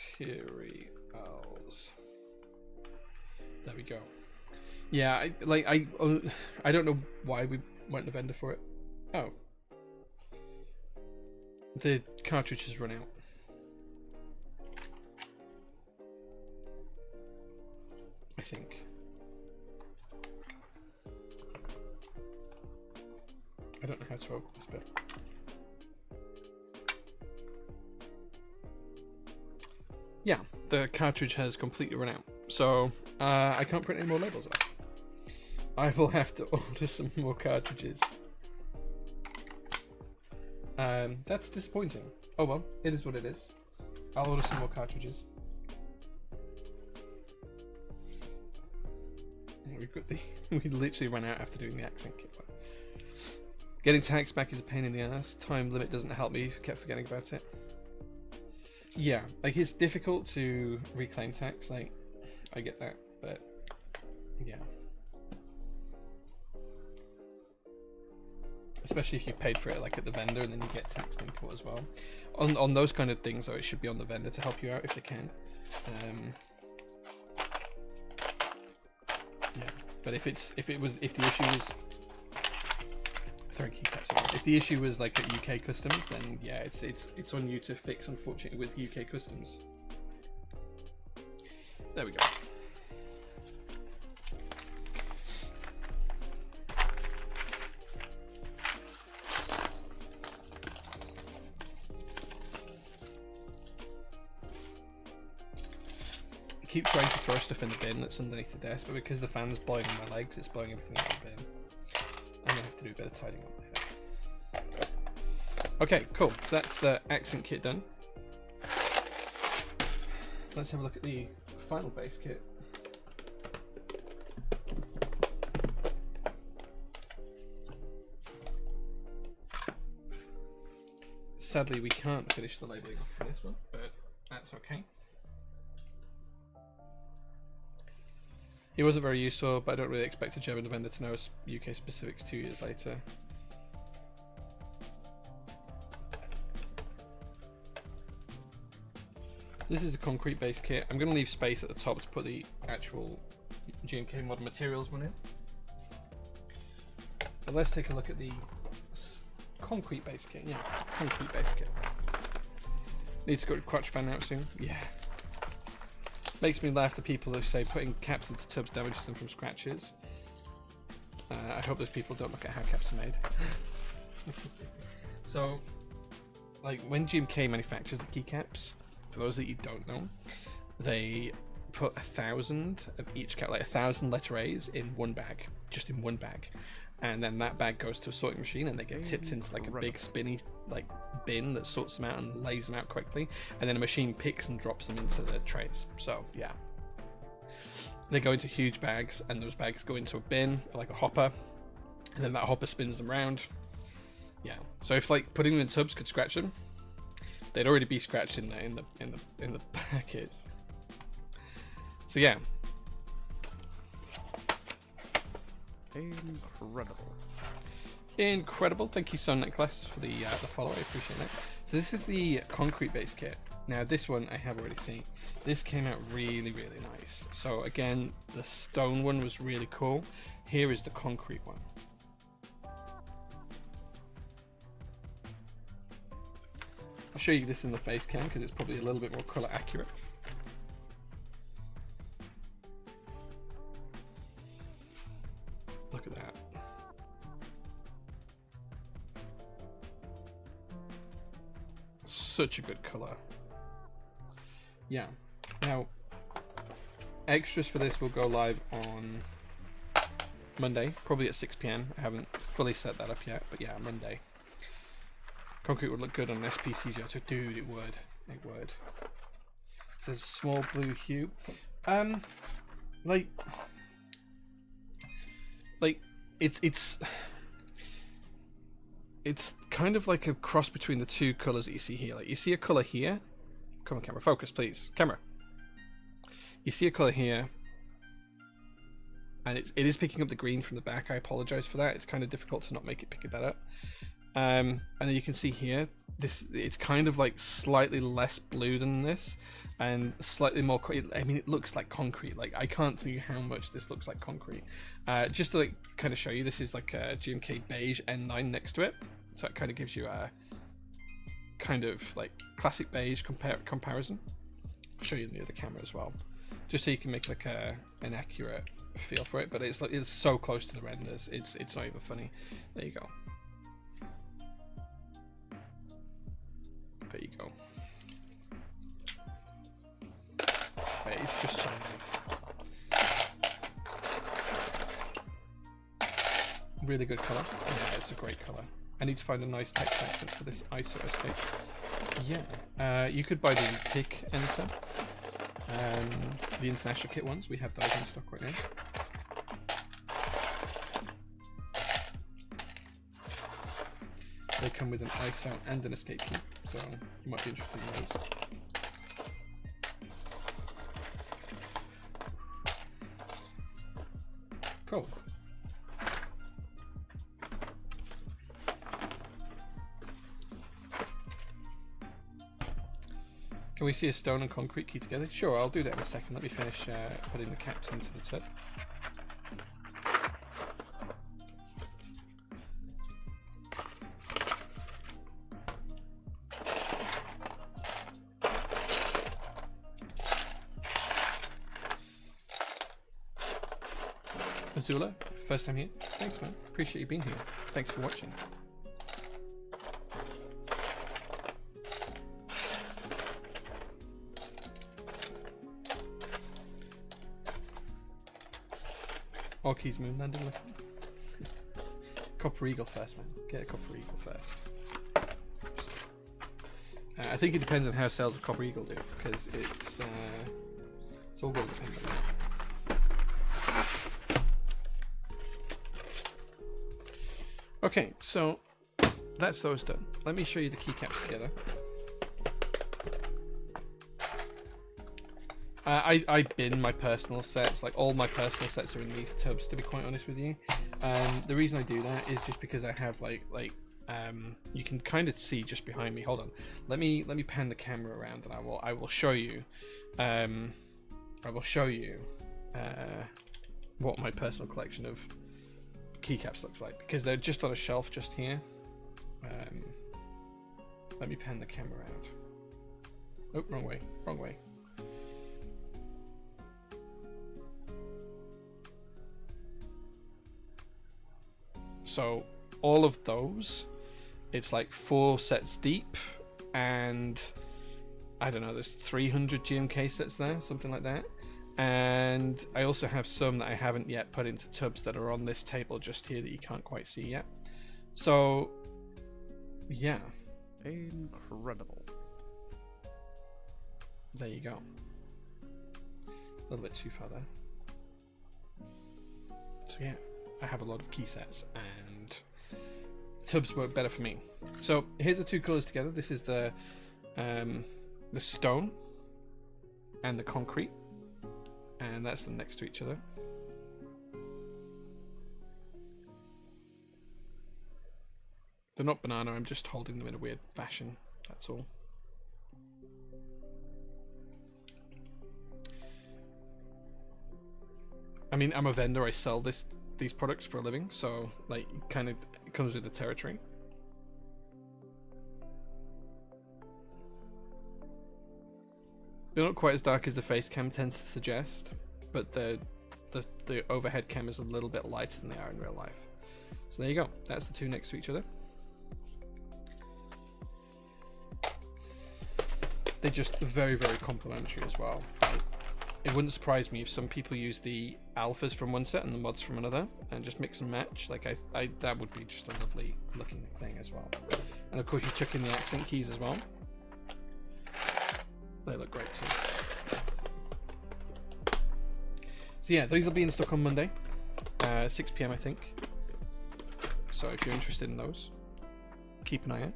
Materials. There we go. Yeah, I don't know why we went to vendor for it. Oh, the cartridge has run out. think. I don't know how to open this bit. Yeah, the cartridge has completely run out, so I can't print any more labels off. I will have to order some more cartridges. That's disappointing. Oh well, it is what it is. I'll order some more cartridges. We've got the we literally ran out after doing the accent kit one. Getting tax back is a pain in the ass. Time limit doesn't help me. Kept forgetting about it. Yeah, like it's difficult to reclaim tax. Like, I get that, but yeah. Especially if you've paid for it like at the vendor and then you get taxed import as well. On those kind of things though, it should be on the vendor to help you out if they can. Yeah, but if the issue was throwing keycaps away. If the issue was like at UK customs, then yeah, it's on you to fix, unfortunately, with UK customs. There we go. I keep trying to throw stuff in the bin that's underneath the desk, but because the fan's blowing on my legs, it's blowing everything out of the bin. I'm gonna have to do a bit of tidying up later. Okay, cool. So that's the accent kit done. Let's have a look at the final base kit. Sadly, we can't finish the labeling for this one, but that's okay. He wasn't very useful, but I don't really expect a German vendor to know UK specifics 2 years later. This is a concrete base kit. I'm going to leave space at the top to put the actual GMK Modern Materials one in. But let's take a look at the concrete base kit. Yeah, concrete base kit. Needs to go to crotch fan out soon. Yeah. Makes me laugh, the people who say putting caps into tubs damages them from scratches. I hope those people don't look at how caps are made. So, like when GMK manufactures the keycaps, for those that you don't know, they put 1,000 of each cap, like 1,000 letter A's in one bag, just in one bag. And then that bag goes to a sorting machine and they get tipped into like a big spinny like bin that sorts them out and lays them out quickly, and then a machine picks and drops them into the trays. So yeah, they go into huge bags and those bags go into a bin like a hopper, and then that hopper spins them around. Yeah, so if like putting them in tubs could scratch them, they'd already be scratched in the packets. So yeah. Incredible. Incredible. Thank you, Son Necklace, for the follow. I appreciate that. So this is the concrete base kit. Now this one I have already seen. This came out really, really nice. So again, the stone one was really cool. Here is the concrete one. I'll show you this in the face cam because it's probably a little bit more color accurate. Look at that. Such a good color. Yeah. Now, extras for this will go live on Monday, probably at 6 PM. I haven't fully set that up yet, but yeah, Monday. Concrete would look good on an SPCJ, dude, it would. It would. There's a small blue hue. Like it's kind of like a cross between the two colors that you see here. Like you see a color here. Come on, camera, focus, please. Camera. You see a color here, and it is picking up the green from the back. I apologize for that. It's kind of difficult to not make it pick that up. And then you can see here, it's kind of like slightly less blue than this, and slightly more. I mean, it looks like concrete. Like I can't see how much this looks like concrete. Just to like kind of show you, this is like a GMK beige N9 next to it, so it kind of gives you a kind of like classic beige comparison. I'll show you in the other camera as well. just so you can make like an accurate feel for it. But it's like it's so close to the renders, it's not even funny. There you go. There you go. It's just so nice. Really good colour. Yeah, it's a great colour. I need to find a nice text accent for this ISO estate. Yeah, you could buy the TIC enter, the international kit ones. We have those in stock right now. They come with an ISO and an escape key, so you might be interested in those. Cool. Can we see a stone and concrete key together? Sure, I'll do that in a second. Let me finish putting the caps into the set. Azula, first time here. Thanks, man. Appreciate you being here. Thanks for watching. Orkey's moon landing. Copper Eagle first, man. Get a Copper Eagle first. I think it depends on how sales of Copper Eagle do, because it's all going to depend on that. Okay, so that's those done. Let me show you the keycaps together. I bin my personal sets. Like all my personal sets are in these tubs, to be quite honest with you. The reason I do that is just because I have like you can kind of see just behind me. Hold on, let me pan the camera around, and I will show you. I will show you what my personal collection of keycaps looks like, because they're just on a shelf just here. Let me pan the camera out. Oh, wrong way, wrong way. So all of those, it's like 4 sets deep, and I don't know, there's 300 GMK sets there, something like that. And I also have some that I haven't yet put into tubs that are on this table just here that you can't quite see yet. So yeah, incredible. There you go. A little bit too far there. So yeah, I have a lot of key sets, and tubs work better for me. So here's the two colors together. This is the stone and the concrete, and that's them next to each other. They're not banana, I'm just holding them in a weird fashion, that's all. I mean, I'm a vendor, I sell these products for a living, so like kind of it comes with the territory. They're not quite as dark as the face cam tends to suggest, but the overhead cam is a little bit lighter than they are in real life. So there you go, that's the two next to each other. They're just very, very complementary as well. It wouldn't surprise me if some people use the alphas from one set and the mods from another and just mix and match. Like I that would be just a lovely looking thing as well. And of course you chuck in the accent keys as well. They look great too. So yeah, these will be in stock on Monday, 6 PM I think. So if you're interested in those, keep an eye out.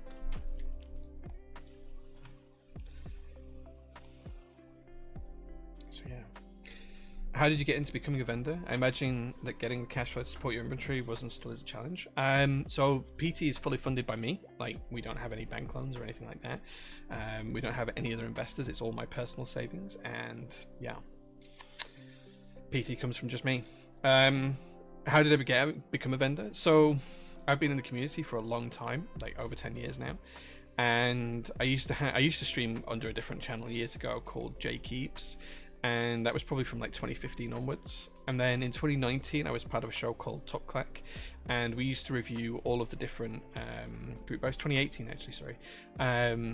So yeah. How did you get into becoming a vendor? I imagine that getting the cash flow to support your inventory wasn't still as a challenge. So PT is fully funded by me. Like, we don't have any bank loans or anything like that. We don't have any other investors. It's all my personal savings. And yeah, PT comes from just me. How did I become a vendor? So I've been in the community for a long time, like over 10 years now. And I used to stream under a different channel years ago called J Keeps. and that was probably from like 2015 onwards. And then in 2019, I was part of a show called Top Clack, and we used to review all of the different group buys. 2018, actually, sorry.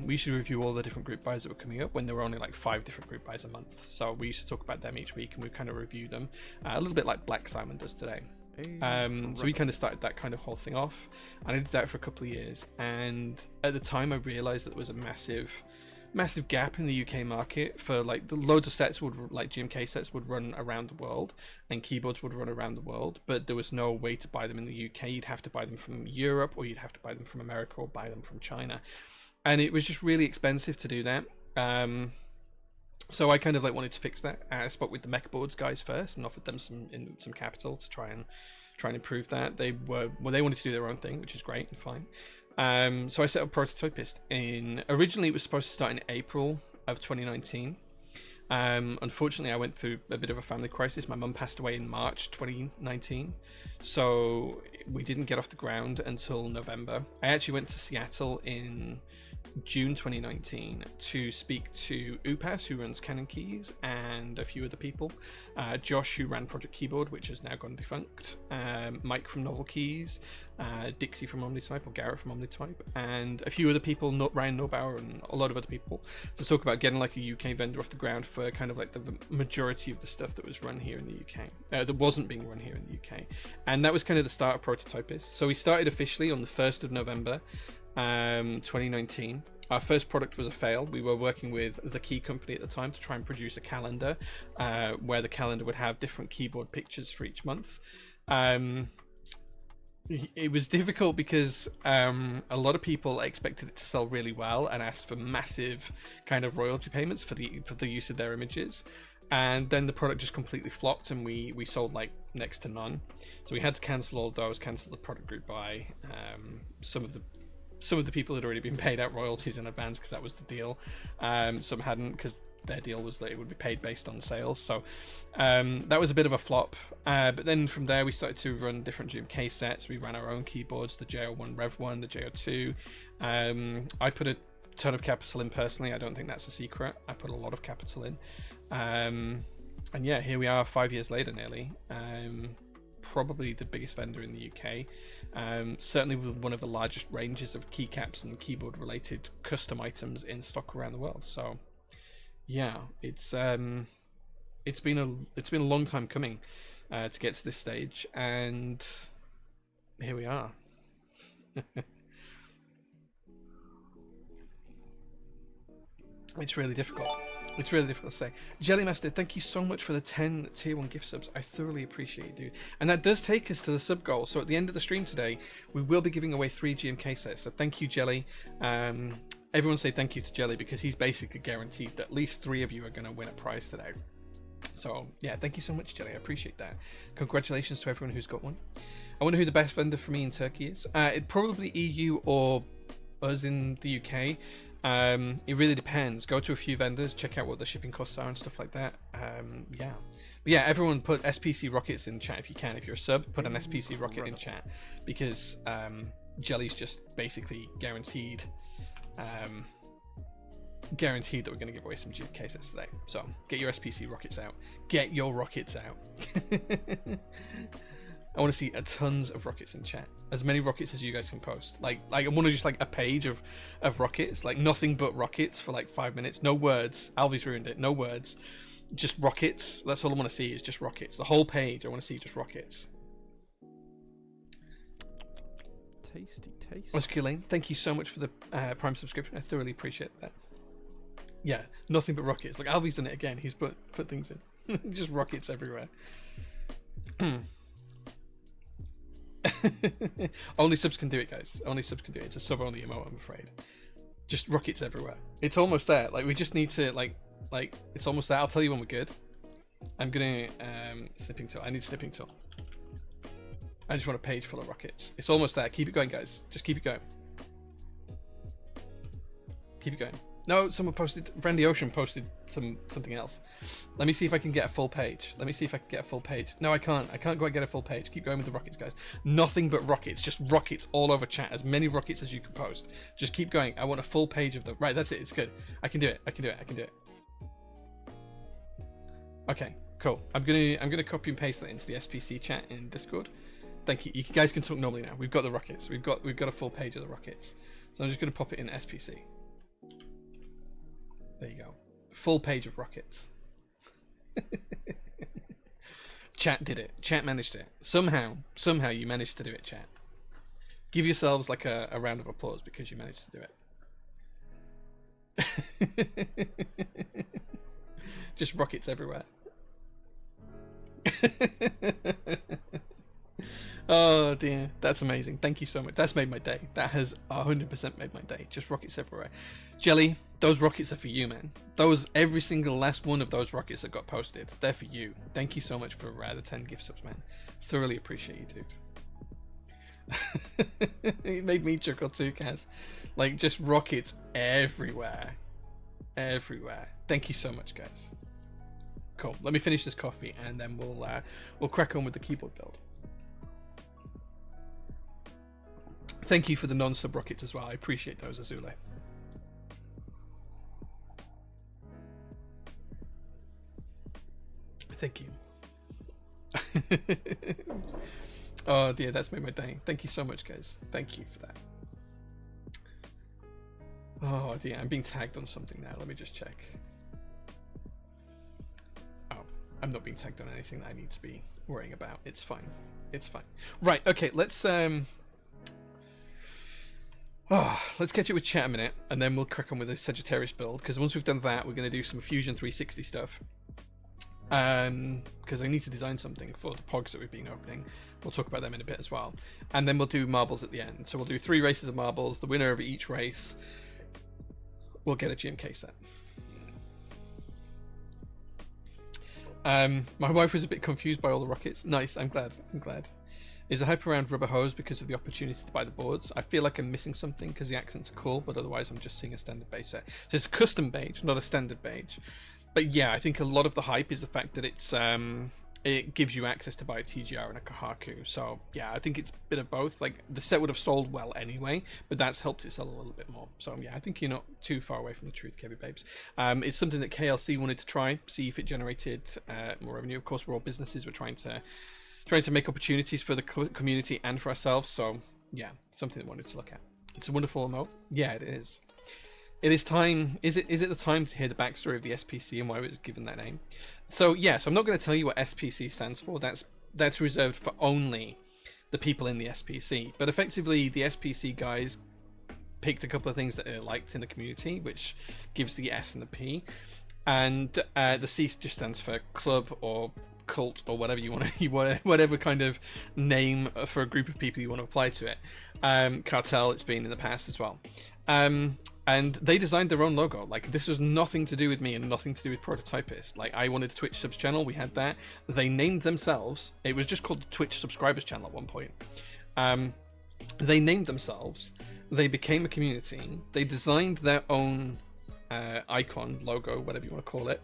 We used to review all the different group buys that were coming up when there were only like 5 different group buys a month. So we used to talk about them each week, and we kind of review them a little bit like Black Simon does today. So we kind of started that kind of whole thing off, and I did that for a couple of years. And at the time, I realized that there was a massive gap in the UK market for like the loads of sets would like GMK sets would run around the world, and keyboards would run around the world, but there was no way to buy them in the UK. You'd have to buy them from Europe, or you'd have to buy them from America, or buy them from China, and it was just really expensive to do that. So I kind of like wanted to fix that. I spoke with the MechBoards guys first and offered them some capital to try and improve that. They wanted to do their own thing, which is great and fine. So I set up Prototypist originally it was supposed to start in April of 2019. Unfortunately, I went through a bit of a family crisis. My mum passed away in March 2019, so we didn't get off the ground until November. I actually went to Seattle in June 2019 to speak to Upas, who runs Canon Keys, and a few other people. Josh, who ran Project Keyboard, which has now gone defunct. Mike from Novel Keys, Dixie from Omnitype, or Garrett from Omnitype, and a few other people, Ryan Norbauer, and a lot of other people, to talk about getting like a UK vendor off the ground for kind of like the majority of the stuff that was run here in the UK, that wasn't being run here in the UK. And that was kind of the start of Prototypist. So we started officially on the 1st of November 2019. Our first product was a fail. We were working with The Key Company at the time to try and produce a calendar where the calendar would have different keyboard pictures for each month. It was difficult because a lot of people expected it to sell really well and asked for massive kind of royalty payments for the use of their images. And then the product just completely flopped, and we sold like next to none. So we had to cancel all those, cancel the product group buy. Some of the people had already been paid out royalties in advance because that was the deal. Some hadn't, because their deal was that it would be paid based on sales. So that was a bit of a flop. But then from there, we started to run different GMK sets. We ran our own keyboards, the JO1 Rev 1, the JO2. I put a ton of capital in personally. I don't think that's a secret. I put a lot of capital in. And yeah, here we are 5 years later nearly. Probably the biggest vendor in the UK, certainly with one of the largest ranges of keycaps and keyboard related custom items in stock around the world. So yeah, it's been a long time coming to get to this stage, and here we are. It's really difficult. It's really difficult to say. Jellymaster, thank you so much for the 10 tier 1 gift subs. I thoroughly appreciate it, dude. And that does take us to the sub goal. So at the end of the stream today, we will be giving away 3 GMK sets. So thank you, Jelly. Everyone say thank you to Jelly, because he's basically guaranteed that at least 3 of you are going to win a prize today. So yeah, thank you so much, Jelly. I appreciate that. Congratulations to everyone who's got one. I wonder who the best vendor for me in Turkey is. It probably EU or us in the UK. It really depends. Go to a few vendors, check out what the shipping costs are and stuff like that. Yeah, but yeah, everyone put SPC rockets in chat if you can. If you're a sub, put an SPC rocket in chat, because Jelly's just basically guaranteed that we're going to give away some GMK sets today. So get your SPC rockets out. Get your rockets out. I want to see tons of rockets in chat. As many rockets as you guys can post. Like I want to just like a page of rockets, like nothing but rockets for like 5 minutes. No words. Alvy's ruined it. No words. Just rockets. That's all I want to see, is just rockets. The whole page, I want to see just rockets. Tasty, tasty. Oscar Lane, thank you so much for the Prime subscription. I thoroughly appreciate that. Yeah, nothing but rockets. Like Alvy's done it again. He's put things in. Just rockets everywhere. Only subs can do it, guys. Only subs can do it. It's a sub only emote, I'm afraid. Just rockets everywhere. It's almost there. Like we just need to like it's almost there. I'll tell you when we're good. I'm gonna snipping tool. I need snipping tool. I just want a page full of rockets. It's almost there. Keep it going, guys. Just keep it going. Keep it going. No, someone posted. Friendly Ocean posted something else. Let me see if I can get a full page. No, I can't. I can't go and get a full page. Keep going with the rockets, guys. Nothing but rockets. Just rockets all over chat. As many rockets as you can post. Just keep going. I want a full page of them. Right, that's it. It's good. I can do it. Okay, cool. I'm gonna copy and paste that into the SPC chat in Discord. Thank you. You guys can talk normally now. We've got the rockets. We've got a full page of the rockets. So I'm just gonna pop it in SPC. There you go. Full page of rockets. Chat did it. Chat managed it. Somehow you managed to do it, chat. Give yourselves like a round of applause because you managed to do it. Just rockets everywhere. Oh dear, that's amazing. Thank you so much. That's made my day. That has 100% made my day. Just rockets everywhere. Jelly, those rockets are for you, man. Every single last one of those rockets that got posted, they're for you. Thank you so much for the 10 gift subs, man. Thoroughly appreciate you, dude. It made me chuckle too, Kaz. Like, just rockets everywhere. Everywhere. Thank you so much, guys. Cool. Let me finish this coffee and then we'll crack on with the keyboard build. Thank you for the non-sub rockets as well. I appreciate those, Azule. Thank you. Oh dear, that's made my day. Thank you so much, guys. Thank you for that. Oh dear, I'm being tagged on something now. Let me just check. Oh, I'm not being tagged on anything that I need to be worrying about. It's fine. It's fine. Right, okay, let's catch it with chat a minute, and then we'll crack on with the Sagittarius build, because once we've done that, we're going to do some Fusion 360 stuff. Because I need to design something for the pogs that we've been opening. We'll talk about them in a bit as well. And then we'll do marbles at the end. So we'll do 3 races of marbles. The winner of each race will get a GMK set. My wife was a bit confused by all the rockets. Nice, I'm glad. Is the hype around rubber hose because of the opportunity to buy the boards? I feel like I'm missing something because the accents are cool, but otherwise I'm just seeing a standard beige set. So it's a custom beige, not a standard beige. But yeah, I think a lot of the hype is the fact that it gives you access to buy a TGR and a Kohaku. So yeah, I think it's a bit of both. Like, the set would have sold well anyway, but that's helped it sell a little bit more. So yeah, I think you're not too far away from the truth, Kevin Babes. It's something that KLC wanted to try, see if it generated more revenue. Of course, we're all businesses. We're trying to make opportunities for the community and for ourselves. So yeah, something that we wanted to look at. It's a wonderful emote. Yeah, it is. It is time. Is it the time to hear the backstory of the SPC and why it was given that name? So yeah, so I'm not going to tell you what SPC stands for. That's reserved for only the people in the SPC. But effectively, the SPC guys picked a couple of things that they liked in the community, which gives the S and the P, and the C just stands for club or cult or whatever you want, whatever kind of name for a group of people you want to apply to it. Cartel, it's been in the past as well. And they designed their own logo. Like, this was nothing to do with me and nothing to do with Prototypist. Like, I wanted a Twitch subs channel, we had that. They named themselves, it was just called the Twitch subscribers channel at one point. They named themselves, they became a community, they designed their own icon, logo, whatever you want to call it.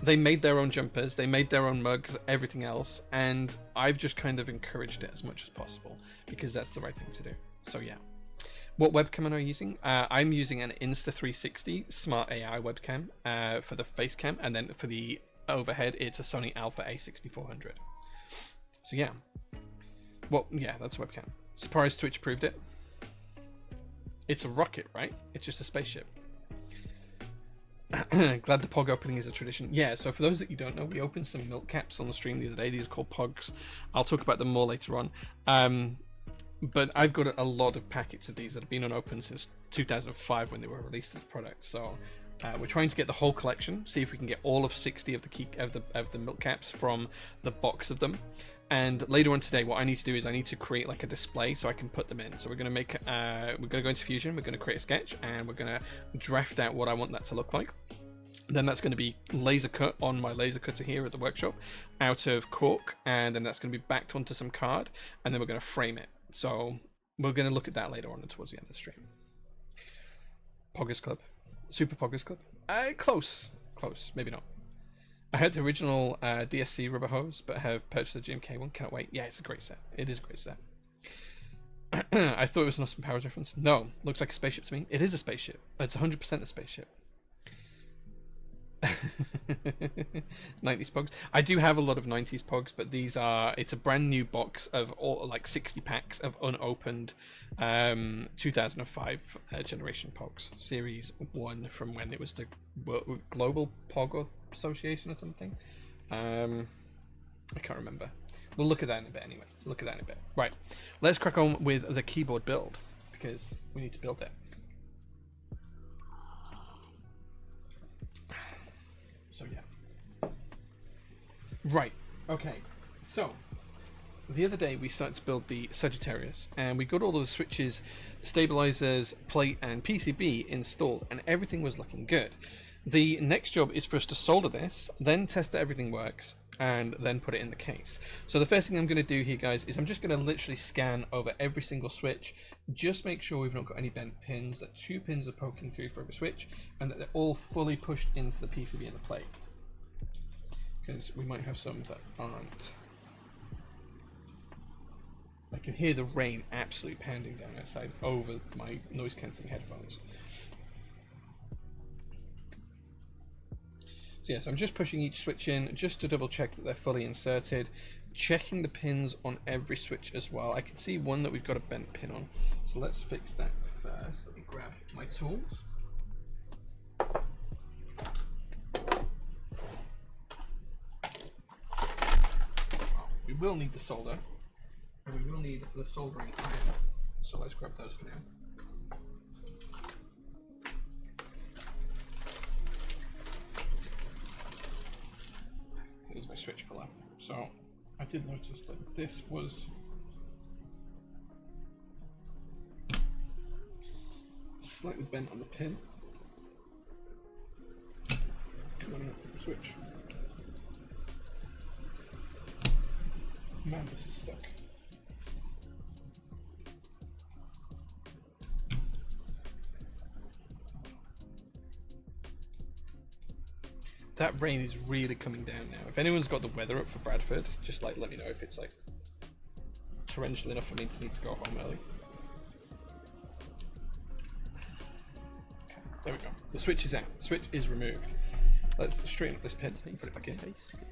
They made their own jumpers, they made their own mugs, everything else, and I've just kind of encouraged it as much as possible because that's the right thing to do. So yeah. What webcam am I using? I'm using an Insta360 Smart AI webcam for the face cam, and then for the overhead, it's a Sony Alpha A6400. So yeah. Well, yeah, that's a webcam. Surprised Twitch proved it. It's a rocket, right? It's just a spaceship. Glad the Pog opening is a tradition. Yeah, so for those that you don't know, we opened some milk caps on the stream the other day. These are called Pogs. I'll talk about them more later on. But I've got a lot of packets of these that have been unopened since 2005 when they were released as a product. So we're trying to get the whole collection, see if we can get all of 60 of the milk caps from the box of them. And later on today, what I need to do is I need to create like a display so I can put them in. So we're going to make, we're going to go into Fusion, we're going to create a sketch, and we're going to draft out what I want that to look like. Then that's going to be laser cut on my laser cutter here at the workshop out of cork, and then that's going to be backed onto some card, and then we're going to frame it. So we're going to look at that later on towards the end of the stream. Poggers Club. Super Poggers Club. Close, maybe not. I had the original DSC rubber hose, but have purchased the GMK one. Cannot wait. Yeah, it's a great set. It is a great set. I thought it was an Austin Powers reference. No, looks like a spaceship to me. It is a spaceship. It's 100% a spaceship. 90s pogs. I do have a lot of 90s pogs, but it's a brand new box of all like 60 packs of unopened 2005 generation pogs, series 1 from when it was the Global Pog Association or something. I can't remember. We'll look at that in a bit anyway. Look at that in a bit. Right, let's crack on with the keyboard build because we need to build it. So yeah. Right, okay. So, the other day we started to build the Sagittarius and we got all of the switches, stabilizers, plate and PCB installed and everything was looking good. The next job is for us to solder this, then test that everything works, and then put it in the case. So the first thing I'm going to do here, guys, is I'm just going to literally scan over every single switch, just make sure we've not got any bent pins, that 2 pins are poking through for every switch, and that they're all fully pushed into the PCB and the plate. Because we might have some that aren't. I can hear the rain absolutely pounding down outside over my noise-cancelling headphones. So yes, I'm just pushing each switch in just to double check that they're fully inserted, checking the pins on every switch as well. I can see one that we've got a bent pin on, so let's fix that first. Let me grab my tools. We will need the solder, and we will need the soldering iron, so let's grab those for now. Here's my switch puller. So I did notice that this was slightly bent on the pin. Come on, switch. Man, this is stuck. That rain is really coming down now. If anyone's got the weather up for Bradford, just like let me know if it's like torrential enough for me to need to go home early. Okay, there we go. The switch is out. The switch is removed. Let's straighten up this pin and put it back in.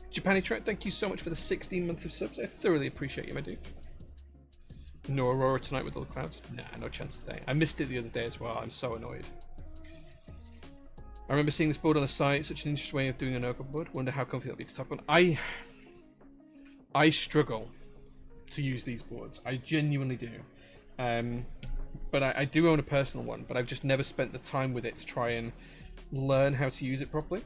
Japani Trek, thank you so much for the 16 months of subs. I thoroughly appreciate you, my dude. No Aurora tonight with all the clouds? Nah, no chance today. I missed it the other day as well. I'm so annoyed. I remember seeing this board on the site, such an interesting way of doing an Urkel board. Wonder how comfy it'll be to tap on. I struggle to use these boards. I genuinely do. But I do own a personal one, but I've just never spent the time with it to try and learn how to use it properly.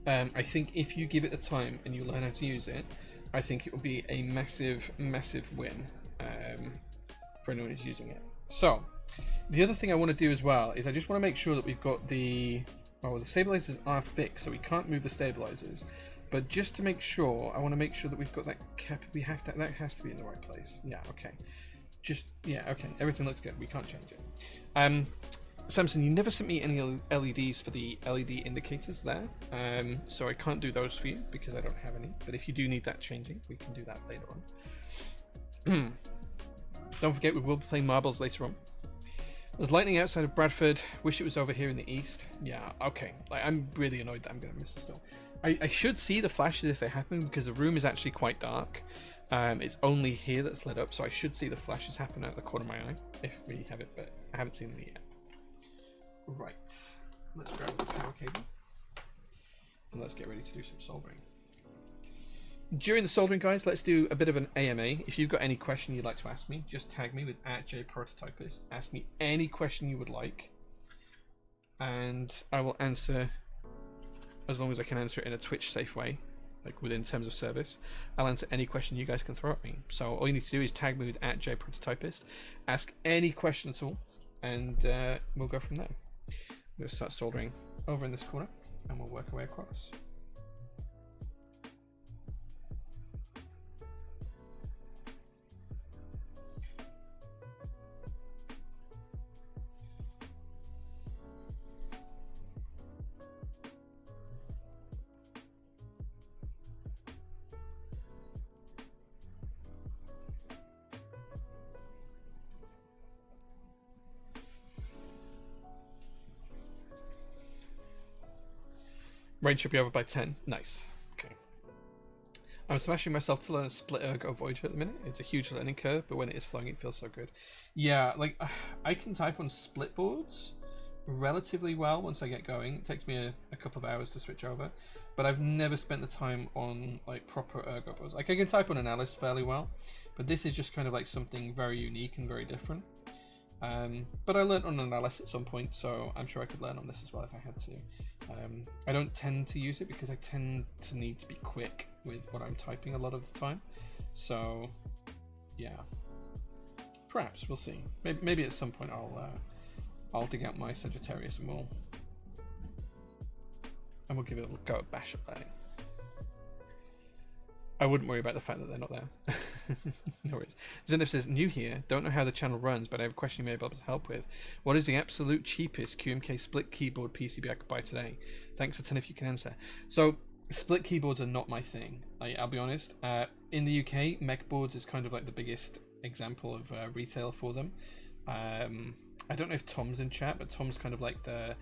I think if you give it the time and you learn how to use it, I think it will be a massive, massive win for anyone who's using it. So, the other thing I want to do as well is I just want to make sure that we've got the stabilizers are fixed, so we can't move the stabilizers. But just to make sure, I want to make sure that we've got that cap. That has to be in the right place. Yeah, okay. Okay. Everything looks good. We can't change it. Samson, you never sent me any LEDs for the LED indicators there, so I can't do those for you because I don't have any. But if you do need that changing, we can do that later on. Don't forget, we will be playing marbles later on. There's lightning outside of Bradford. Wish it was over here in the east. Yeah, okay. I'm really annoyed that I'm going to miss the storm. I should see the flashes if they happen because the room is actually quite dark. It's only here that's lit up, so I should see the flashes happen out of the corner of my eye if we have it, but I haven't seen any yet. Right, let's grab the power cable and let's get ready to do some soldering. During the soldering, guys, let's do a bit of an AMA. If you've got any question you'd like to ask me, just tag me with @JPrototypist. Ask me any question you would like, and I will answer as long as I can answer it in a Twitch safe way, like within terms of service. I'll answer any question you guys can throw at me. So all you need to do is tag me with @JPrototypist, ask any question at all, and we'll go from there. I'm going to start soldering over in this corner, and we'll work our way across. Range should be over by 10. Nice. Okay. I'm smashing myself to learn Split Ergo Voyager at the minute. It's a huge learning curve, but when it is flowing, it feels so good. Yeah, like, I can type on split boards relatively well once I get going. It takes me a couple of hours to switch over, but I've never spent the time on like proper ergo boards. Like I can type on an Alice fairly well, but this is just kind of like something very unique and very different. But I learned on an Alice at some point, so I'm sure I could learn on this as well if I had to. I don't tend to use it because I tend to need to be quick with what I'm typing a lot of the time. So yeah, perhaps we'll see. Maybe at some point I'll dig out my Sagittarius and we'll give it a go at bash at that. I wouldn't worry about the fact that they're not there. No worries. Zenith says, new here, don't know how the channel runs, but I have a question you may be able to help with. What is the absolute cheapest QMK split keyboard PCB I could buy today? Thanks a ton if you can answer. So, split keyboards are not my thing, I'll be honest. In the UK, Mechboards is kind of like the biggest example of retail for them. I don't know if Tom's in chat, but Tom's kind of like the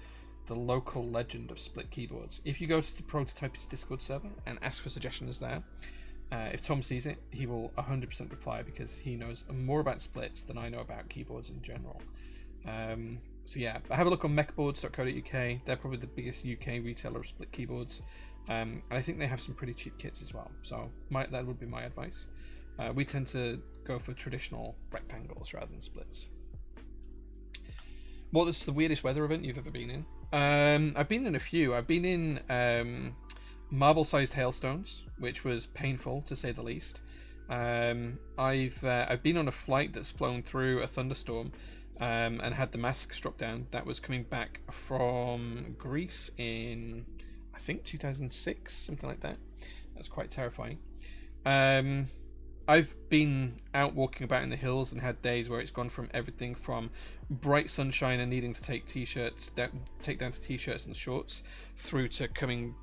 local legend of split keyboards. If you go to the Prototypist Discord server and ask for suggestions there, if Tom sees it, he will 100% reply because he knows more about splits than I know about keyboards in general. So yeah, have a look on mechboards.co.uk. They're probably the biggest UK retailer of split keyboards, and I think they have some pretty cheap kits as well. So that would be my advice. We tend to go for traditional rectangles rather than splits. What is the weirdest weather event you've ever been in? I've been in a few. I've been in marble-sized hailstones, which was painful to say the least. I've been on a flight that's flown through a thunderstorm and had the masks drop down. That was coming back from Greece in, I think, 2006, something like that. That's quite terrifying. I've been out walking about in the hills and had days where it's gone from everything from bright sunshine and needing to take down to t-shirts and shorts through to coming,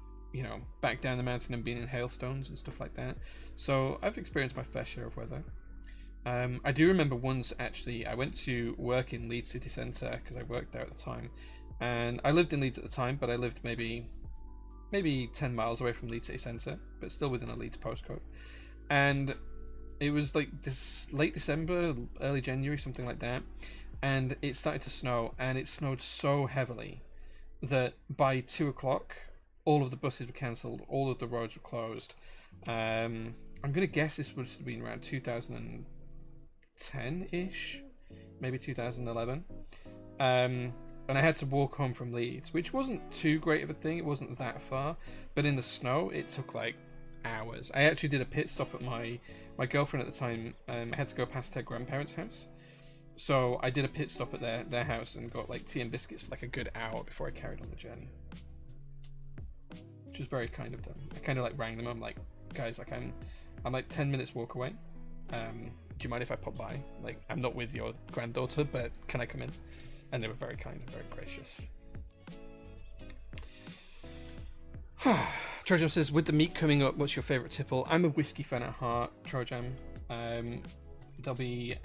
back down the mountain and being in hailstones and stuff like that. So I've experienced my fair share of weather. I do remember once actually I went to work in Leeds city centre because I worked there at the time, and I lived in Leeds at the time, but I lived maybe 10 miles away from Leeds city centre, but still within a Leeds postcode. And it was like this late December, early January, something like that, and it started to snow, and it snowed so heavily that by 2 o'clock all of the buses were cancelled, all of the roads were closed. I'm gonna guess this would have been around 2010-ish, maybe 2011. And I had to walk home from Leeds, which wasn't too great of a thing, it wasn't that far, but in the snow it took like hours. I actually did a pit stop at my girlfriend at the time. I had to go past her grandparents' house, so I did a pit stop at their house and got like tea and biscuits for like a good hour before I carried on the journey, which was very kind of them. I kind of like rang them. I'm like, guys, like I'm like 10 minutes walk away. Do you mind if I pop by? Like, I'm not with your granddaughter, but can I come in? And they were very kind and very gracious. Trojam says, with the meet coming up, what's your favourite tipple? I'm a whiskey fan at heart, Trojam. There'll be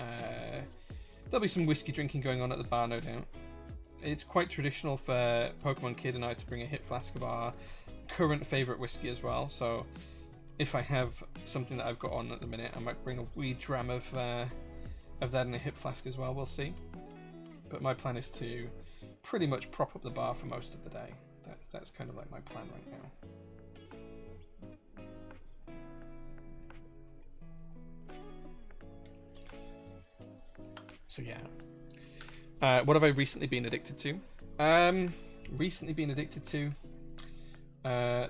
some whiskey drinking going on at the bar, no doubt. It's quite traditional for Pokemon Kid and I to bring a hip flask of our current favourite whiskey as well. So if I have something that I've got on at the minute, I might bring a wee dram of that in a hip flask as well. We'll see. But my plan is to pretty much prop up the bar for most of the day. That's kind of like my plan right now. So yeah. What have I recently been addicted to?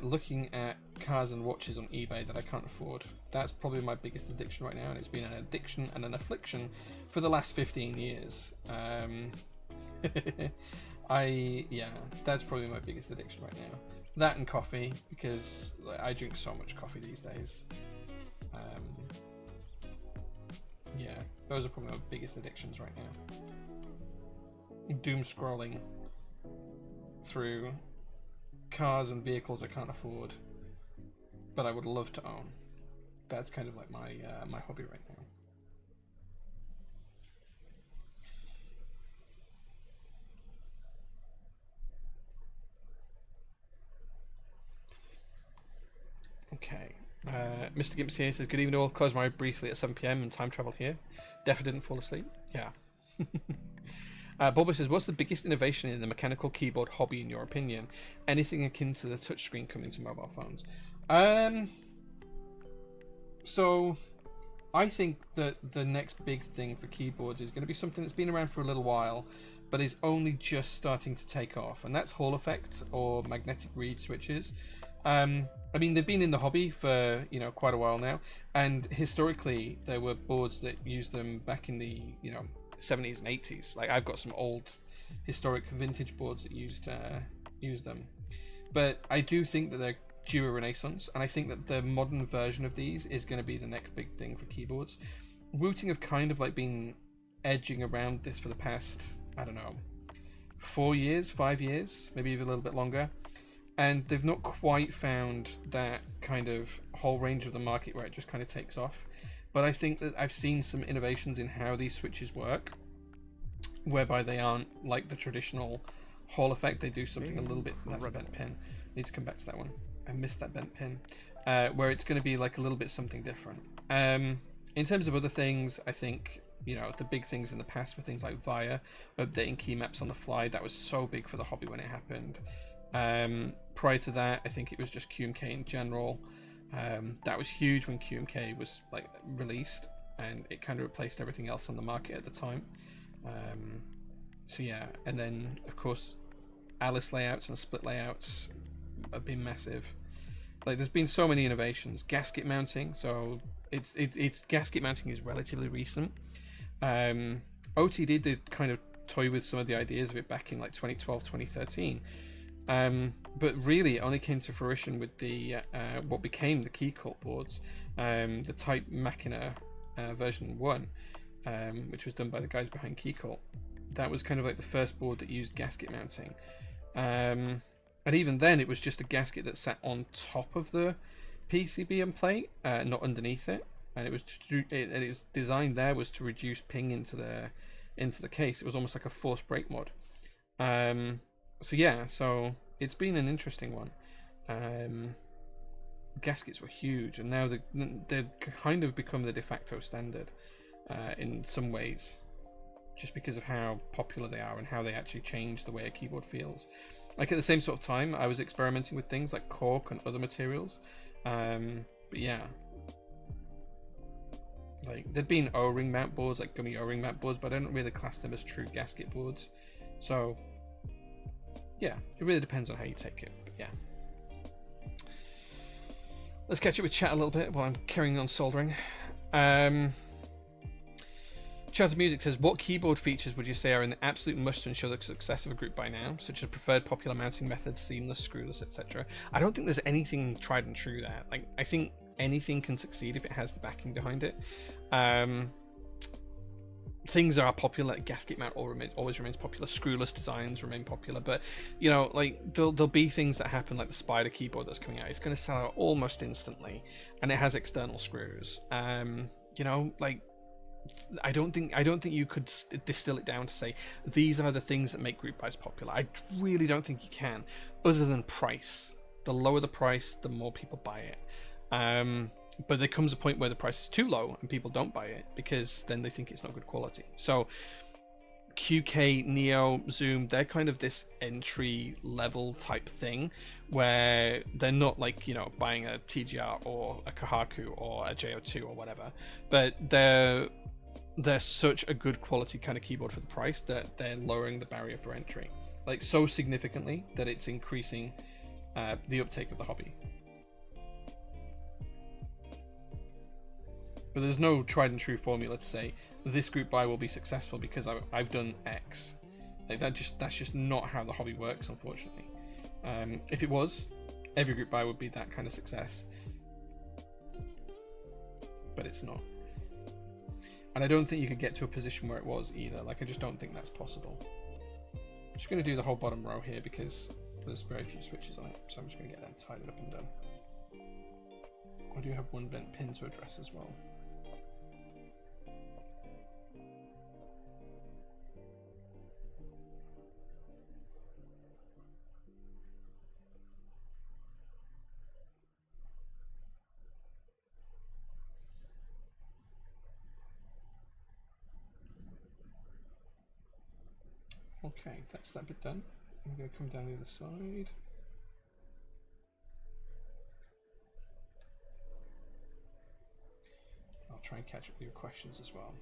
Looking at cars and watches on eBay that I can't afford. That's probably my biggest addiction right now, and it's been an addiction and an affliction for the last 15 years. That's probably my biggest addiction right now. That and coffee, because I drink so much coffee these days. Those are probably my biggest addictions right now. Doom scrolling through cars and vehicles I can't afford, but I would love to own. That's kind of like my hobby right now. Okay. Mr. Gimpsy here says, good evening all. Closed my eye briefly at 7 p.m. and time travel here. Definitely didn't fall asleep. Yeah. Bobo says, what's the biggest innovation in the mechanical keyboard hobby in your opinion? Anything akin to the touchscreen coming to mobile phones? So I think that the next big thing for keyboards is going to be something that's been around for a little while, but is only just starting to take off, and that's Hall effect or magnetic reed switches. I mean, they've been in the hobby for quite a while now, and historically there were boards that used them back in the 70s and 80s. Like I've got some old historic vintage boards that used them, but I do think that they're due a renaissance, and I think that the modern version of these is going to be the next big thing for keyboards. Wooting have kind of like been edging around this for the past, I don't know, 4 years, 5 years, maybe even a little bit longer. And they've not quite found that kind of whole range of the market where it just kind of takes off. But I think that I've seen some innovations in how these switches work, whereby they aren't like the traditional Hall effect. They do something a little bit. That's a bent pin. Need to come back to that one. I missed that bent pin. Where it's going to be like a little bit something different. In terms of other things, I think the big things in the past were things like VIA, updating key maps on the fly. That was so big for the hobby when it happened. Prior to that, I think it was just QMK in general. That was huge when QMK was like released, and it kind of replaced everything else on the market at the time. So yeah, and then of course Alice layouts and split layouts have been massive. Like there's been so many innovations. Gasket mounting, so it's gasket mounting is relatively recent. OTD did kind of toy with some of the ideas of it back in like 2012, 2013. But really it only came to fruition with the what became the Keycult boards, the Type Machina version 1, which was done by the guys behind Keycult. That was kind of like the first board that used gasket mounting, and even then it was just a gasket that sat on top of the PCB and plate, not underneath it, and it was designed there was to reduce ping into the case. It was almost like a forced break mod. So yeah, so it's been an interesting one. Gaskets were huge, and now they've kind of become the de facto standard in some ways, just because of how popular they are and how they actually change the way a keyboard feels. Like at the same sort of time, I was experimenting with things like cork and other materials. But yeah, like there'd been O-ring mount boards, like gummy O-ring mount boards, but I don't really class them as true gasket boards. So yeah, it really depends on how you take it. But yeah, let's catch up with chat a little bit while I'm carrying on soldering. Chance of Music says, what keyboard features would you say are an absolute must to ensure the success of a group by now, such as preferred popular mounting methods, seamless, screwless, etc.? I don't think there's anything tried and true there. Like, I think anything can succeed if it has the backing behind it. Things are popular. Gasket mount always remains popular. Screwless designs remain popular, but like there'll be things that happen, like the Spider keyboard that's coming out. It's going to sell out almost instantly, and it has external screws. Like I don't think you could distill it down to say these are the things that make group buys popular. I really don't think you can, other than price. The lower the price, the more people buy it. But there comes a point where the price is too low and people don't buy it because then they think it's not good quality. So QK, Neo, Zoom, they're kind of this entry level type thing where they're not like, buying a TGR or a Kohaku or a JO2 or whatever, but they're such a good quality kind of keyboard for the price that they're lowering the barrier for entry, like so significantly that it's increasing the uptake of the hobby. But there's no tried and true formula to say this group buy will be successful because I've done X. Like that's just not how the hobby works, unfortunately. If it was, every group buy would be that kind of success. But it's not. And I don't think you could get to a position where it was either. Like I just don't think that's possible. I'm just going to do the whole bottom row here because there's very few switches on it. So I'm just going to get them tidied up and done. I do have one bent pin to address as well. Okay, that's that bit done. I'm going to come down the other side. I'll try and catch up with your questions as well.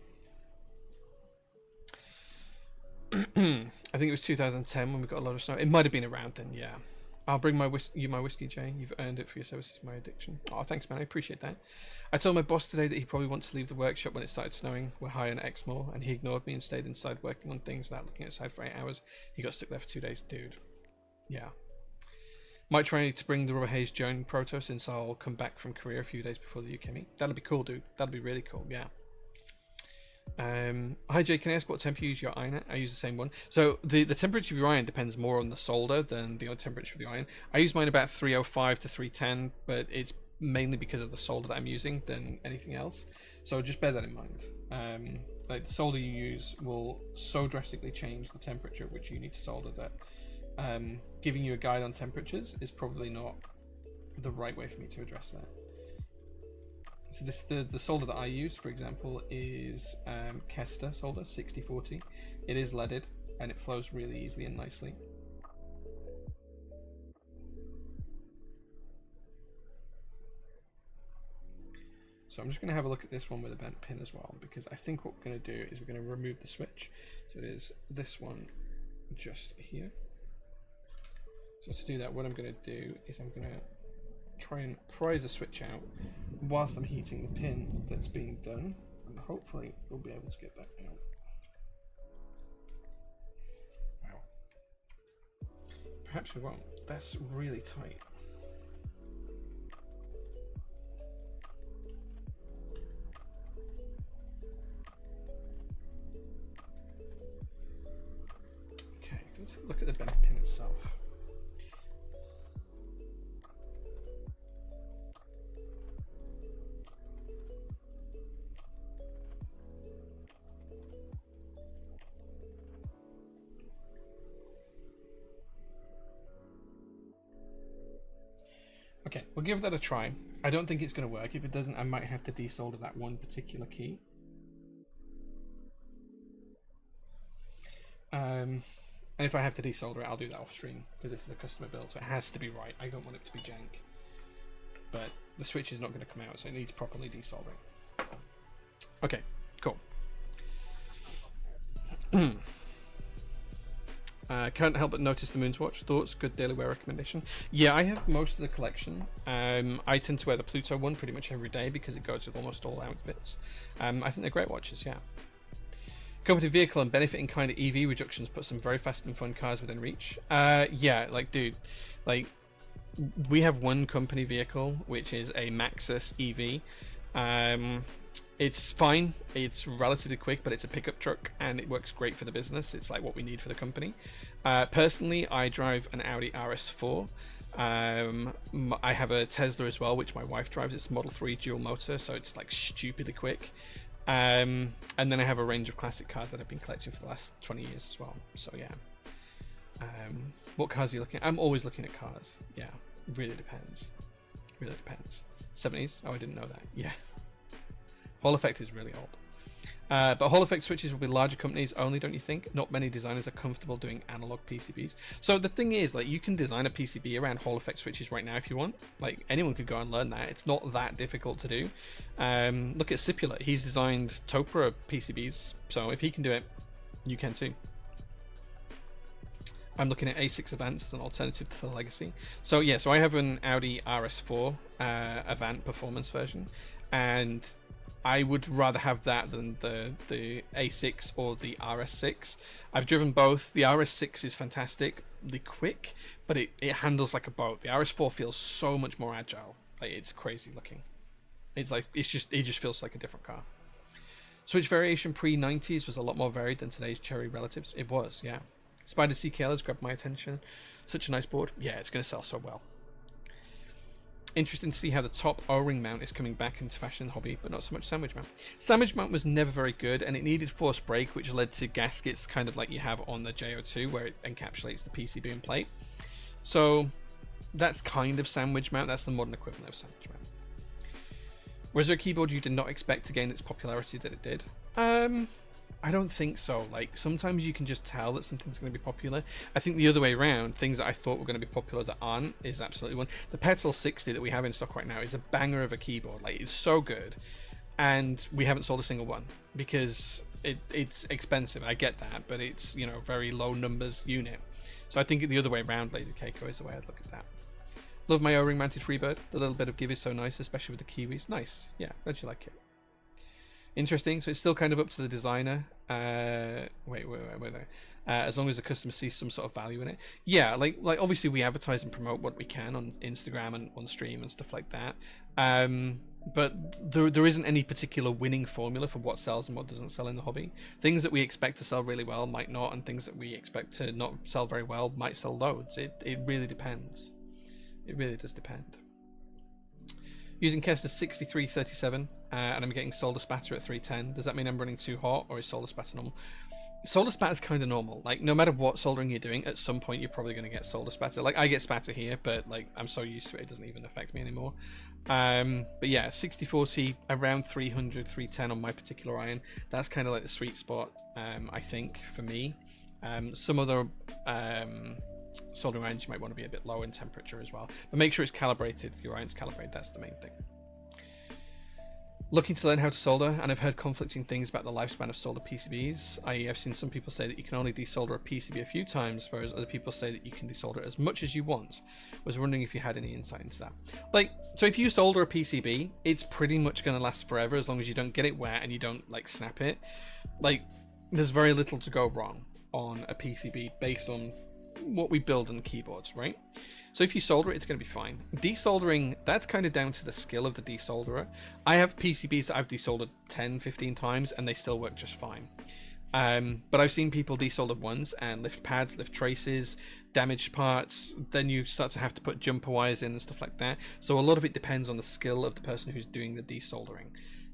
I think it was 2010 when we got a lot of snow. It might have been around then, yeah. I'll bring my whiskey, Jay. You've earned it for your services to my addiction. Oh, thanks, man. I appreciate that. I told my boss today that he probably wants to leave the workshop when it started snowing. We're high on Exmoor, and he ignored me and stayed inside working on things without looking outside for 8 hours. He got stuck there for 2 days. Dude. Yeah. Might try to bring the Rubber Haze Joan Proto since I'll come back from Korea a few days before the UK meet. That'll be cool, dude. That'll be really cool, yeah. Hi Jay, can I ask what temp you use your iron at? I use the same one. So the temperature of your iron depends more on the solder than the temperature of the iron. I use mine about 305 to 310, but it's mainly because of the solder that I'm using than anything else. So just bear that in mind. Like the solder you use will so drastically change the temperature at which you need to solder that giving you a guide on temperatures is probably not the right way for me to address that. So this the solder that I use, for example, is Kester solder 6040. It is leaded and it flows really easily and nicely. So I'm just going to have a look at this one with a bent pin as well, because I think what we're going to do is we're going to remove the switch. So it is this one just here. So to do that, what I'm going to do is I'm going to try and prise the switch out whilst I'm heating the pin that's being done, and hopefully we'll be able to get that out. Wow. Perhaps we won't. That's really tight. Okay, let's have a look at the bent pin itself. Okay, we'll give that a try. I don't think it's going to work. If it doesn't, I might have to desolder that one particular key. And if I have to desolder it, I'll do that off stream, because this is a customer build, so it has to be right. I don't want it to be jank. But the switch is not going to come out, so it needs properly desoldering. Okay, cool. Can't help but notice the Moon's Watch. Thoughts? Good daily wear recommendation. Yeah, I have most of the collection. I tend to wear the Pluto one pretty much every day because it goes with almost all outfits. I think they're great watches, yeah. Company vehicle and benefiting kind of EV reductions put some very fast and fun cars within reach. Yeah, like, dude, like, we have one company vehicle, which is a Maxus EV. It's fine, it's relatively quick, but it's a pickup truck and it works great for the business. It's like what we need for the company. Personally, I drive an Audi RS4. I have a Tesla as well, which my wife drives. It's Model 3 dual motor, so it's like stupidly quick. And then I have a range of classic cars that I've been collecting for the last 20 years as well. So yeah. What cars are you looking at? I'm always looking at cars. Yeah, really depends. Really depends. 70s? Oh, I didn't know that. Yeah. Hall Effect is really old. But Hall Effect switches will be larger companies only, don't you think? Not many designers are comfortable doing analog PCBs. So the thing is, like, you can design a PCB around Hall Effect switches right now if you want. Like, anyone could go and learn that. It's not that difficult to do. Look at Sipula. He's designed Topra PCBs. So if he can do it, you can too. I'm looking at A6 Avant as an alternative to the Legacy. So yeah, so I have an Audi RS4 Avant performance version, and I would rather have that than the A6 or the RS6. I've driven both. The RS6 is fantastically quick, but it handles like a boat. The RS4 feels so much more agile. Like, it's crazy looking. It's like it just feels like a different car. Switch variation pre-90s was a lot more varied than today's Cherry relatives. It was, yeah. Spider CKL has grabbed my attention. Such a nice board. Yeah, it's going to sell so well. Interesting to see how the top O-ring mount is coming back into fashion in the hobby, but not so much sandwich mount. Sandwich mount was never very good, and it needed forced break, which led to gaskets kind of like you have on the JO2, where it encapsulates the PCB and plate. So that's kind of sandwich mount. That's the modern equivalent of sandwich mount. Was there a keyboard you did not expect to gain its popularity that it did? I don't think so. Like, sometimes you can just tell that something's going to be popular. I think the other way around, things that I thought were going to be popular that aren't, is absolutely one. The Petal 60 that we have in stock right now is a banger of a keyboard. Like, it's so good. And we haven't sold a single one because it's expensive. I get that, but it's, you know, very low numbers unit. So I think the other way around, Laser Keiko, is the way I'd look at that. Love my O-ring mounted Freebird. The little bit of give is so nice, especially with the Kiwis. Nice. Yeah, glad you like it. Interesting. So it's still kind of up to the designer. Wait. As long as the customer sees some sort of value in it. Yeah, like obviously we advertise and promote what we can on Instagram and on stream and stuff like that. But there isn't any particular winning formula for what sells and what doesn't sell in the hobby. Things that we expect to sell really well might not, and things that we expect to not sell very well might sell loads. It really depends. It really does depend. Using Kester 6337, and I'm getting Solder Spatter at 310. Does that mean I'm running too hot, or is Solder Spatter normal? Solder Spatter is kind of normal. Like, no matter what soldering you're doing, at some point you're probably going to get Solder Spatter. Like, I get spatter here, but like I'm so used to it, it doesn't even affect me anymore. But yeah, 6040, around 300, 310 on my particular iron. That's kind of like the sweet spot, I think, for me. Some other soldering irons, you might want to be a bit low in temperature as well, but make sure it's calibrated. Your iron's calibrated, that's the main thing. Looking to learn how to solder, and I've heard conflicting things about the lifespan of solder PCBs. I've seen some people say that you can only desolder a PCB a few times, whereas other people say that you can desolder it as much as you want. Was wondering if you had any insight into that. Like, so if you solder a PCB, it's pretty much going to last forever as long as you don't get it wet and you don't like snap it. Like, there's very little to go wrong on a PCB based on what we build on keyboards, right? So if you solder it, it's going to be fine. Desoldering, that's kind of down to the skill of the desolderer. I have PCBs that I've desoldered 10, 15 times and they still work just fine. But I've seen people desolder once and lift pads, lift traces, damaged parts. Then you start to have to put jumper wires in and stuff like that. So a lot of it depends on the skill of the person who's doing the desoldering.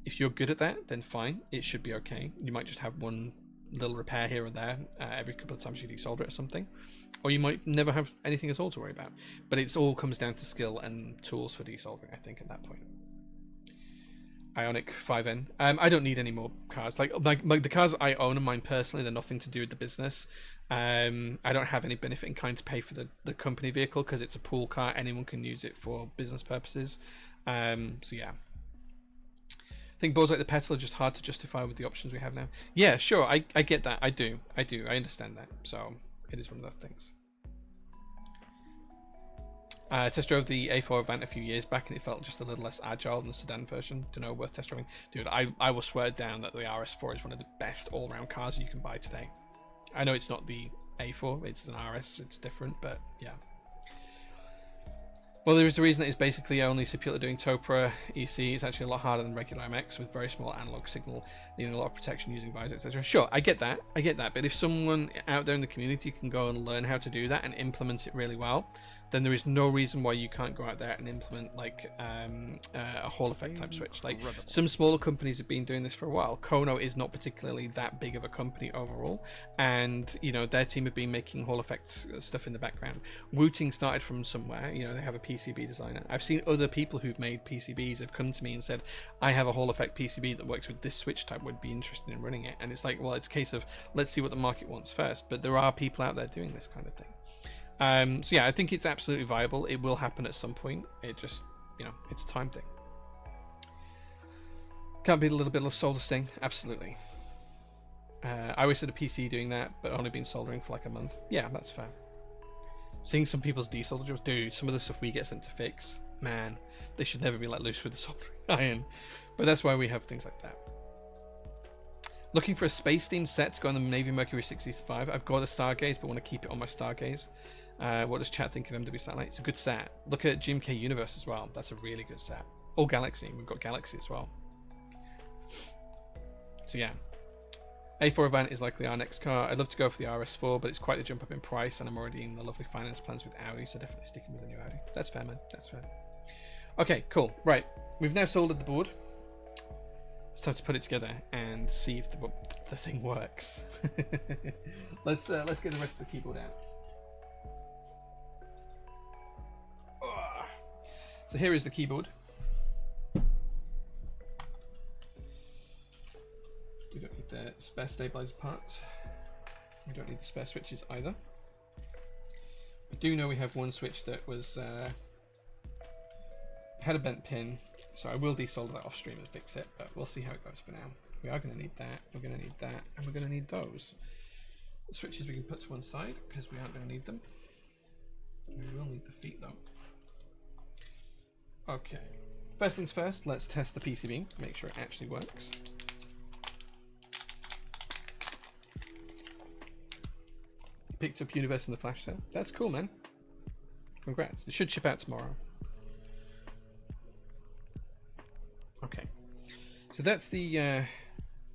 If you're good at that, then fine, it should be okay. You might just have one little repair here or there every couple of times you desolder it or something, or you might never have anything at all to worry about. But it all comes down to skill and tools for desoldering, I think, at that point. Ionic 5N. I don't need any more cars. Like the cars I own are mine personally. They're nothing to do with the business. I don't have any benefit in kind to pay for the company vehicle because it's a pool car. Anyone can use it for business purposes. So yeah. I think boards like the Petal are just hard to justify with the options we have now. Yeah, sure, I get that. I do. I understand that. So it is one of those things. I test drove the A4 Avant a few years back and it felt just a little less agile than the sedan version. Don't know, worth test driving. Dude, I will swear down that the RS4 is one of the best all-round cars you can buy today. I know it's not the A4, it's an RS, it's different, but yeah. Well, there is the reason that it's basically only Ciputa doing Topra EC. It's actually a lot harder than regular MX with very small analog signal, needing a lot of protection using visors, etc. Sure, I get that. But if someone out there in the community can go and learn how to do that and implement it really well, then there is no reason why you can't go out there and implement like a Hall effect type switch. Like some smaller companies have been doing this for a while. Kono is not particularly that big of a company overall, and you know their team have been making Hall effect stuff in the background. Wooting started from somewhere. You know, they have a PCB designer. I've seen other people who've made PCBs have come to me and said, I have a Hall effect PCB that works with this switch type, would be interested in running it. And it's like, well, it's a case of let's see what the market wants first. But there are people out there doing this kind of thing. So yeah, I think it's absolutely viable. It will happen at some point. It just, you know, it's a time thing. Can't beat a little bit of solder sting. Absolutely. I always had a PC doing that, but only been soldering for like a month. Yeah, that's fair. Seeing some people's desolder jobs, dude, some of the stuff we get sent to fix, man, they should never be let loose with the soldering iron. But that's why we have things like that. Looking for a space themed set to go on the Navy Mercury 65. I've got a Stargaze, but want to keep it on my Stargaze. What does chat think of MW Satellite? It's a good set. Look at GMK Universe as well. That's a really good set. Or Galaxy. We've got Galaxy as well. So yeah. A4 Avant is likely our next car. I'd love to go for the RS4, but it's quite the jump up in price, and I'm already in the lovely finance plans with Audi, so definitely sticking with the new Audi. That's fair, man. That's fair. Okay, cool. Right. We've now soldered the board. It's time to put it together and see if the thing works. Let's get the rest of the keyboard out. So here is the keyboard. We don't need the spare stabilizer parts. We don't need the spare switches either. I do know we have one switch that was had a bent pin, so I will desolder that off stream and fix it, but we'll see how it goes for now. We are going to need that, we're going to need that, and we're going to need those. The switches we can put to one side, because we aren't going to need them. We will need the feet though. Okay, first things first, let's test the PCB, make sure it actually works. Picked up Universe in the Flash sale. That's cool, man. Congrats. It should ship out tomorrow. Okay. So that's the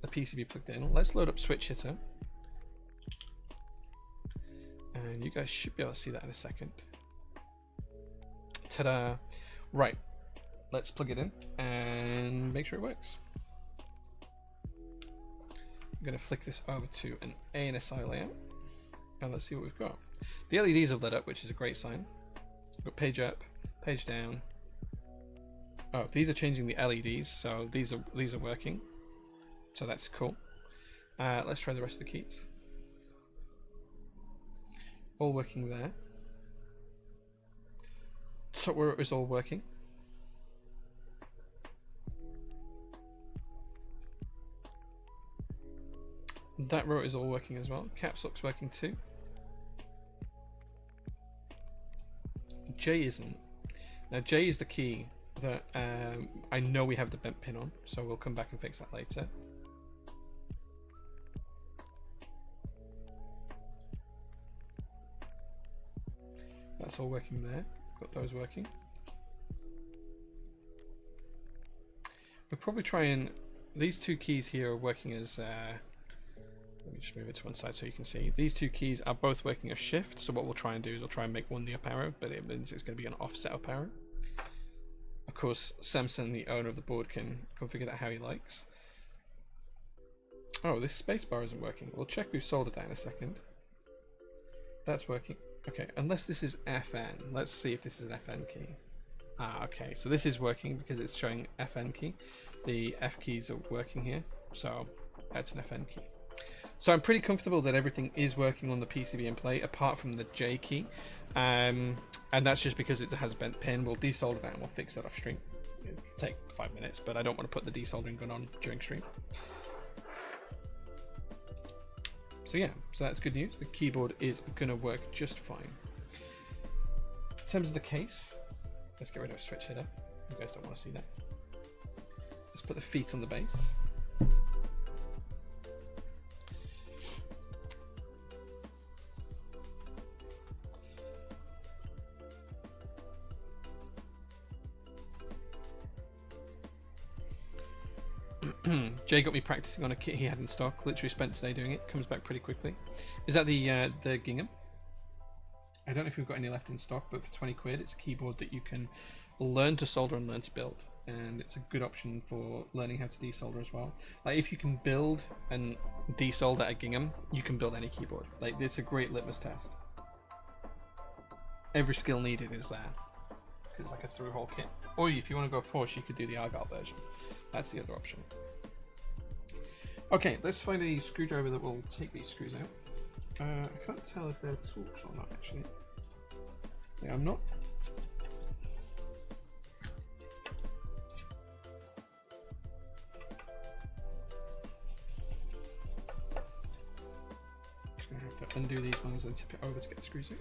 PCB plugged in. Let's load up Switch Hitter. And you guys should be able to see that in a second. Ta-da. Right. Let's plug it in and make sure it works. I'm going to flick this over to an ANSI layout. And let's see what we've got. The LEDs have lit up, which is a great sign. We've got page up, page down. Oh, these are changing the LEDs, so these are working. So that's cool. Let's try the rest of the keys. All working there. Top row is all working. That row is all working as well. Caps lock's working too. J isn't. Now J is the key that I know we have the bent pin on, so we'll come back and fix that later. That's all working there. Got those working. We'll probably try and... These two keys here are working as... let me just move it to one side so you can see. These two keys are both working as shift, so what we'll try and do is we'll try and make one the up arrow, but it means it's going to be an offset up arrow. Of course, Samson, the owner of the board, can configure that how he likes. Oh, this spacebar isn't working. We'll check we've soldered that in a second. That's working. Okay, unless this is FN. Let's see if this is an FN key. Ah, okay, so this is working because it's showing FN key. The F keys are working here, so that's an FN key. So I'm pretty comfortable that everything is working on the PCB in play, apart from the J key. And that's just because it has a bent pin. We'll desolder that and we'll fix that off stream. It'll take 5 minutes, but I don't want to put the desoldering gun on during stream. So yeah, so that's good news. The keyboard is going to work just fine. In terms of the case, let's get rid of Switch Hitter. You guys don't want to see that. Let's put the feet on the base. Jay got me practicing on a kit he had in stock. Literally spent today doing it. Comes back pretty quickly. Is that the Gingham? I don't know if we've got any left in stock, but for 20 quid, it's a keyboard that you can learn to solder and learn to build. And it's a good option for learning how to desolder as well. Like if you can build and desolder a Gingham, you can build any keyboard. Like it's a great litmus test. Every skill needed is there. It's like a through-hole kit. Or if you want to go Porsche, you could do the Argyle version. That's the other option. Okay, let's find a screwdriver that will take these screws out. I can't tell if they're Torx or not, actually. They are not. Just gonna have to undo these ones and tip it over to get the screws out.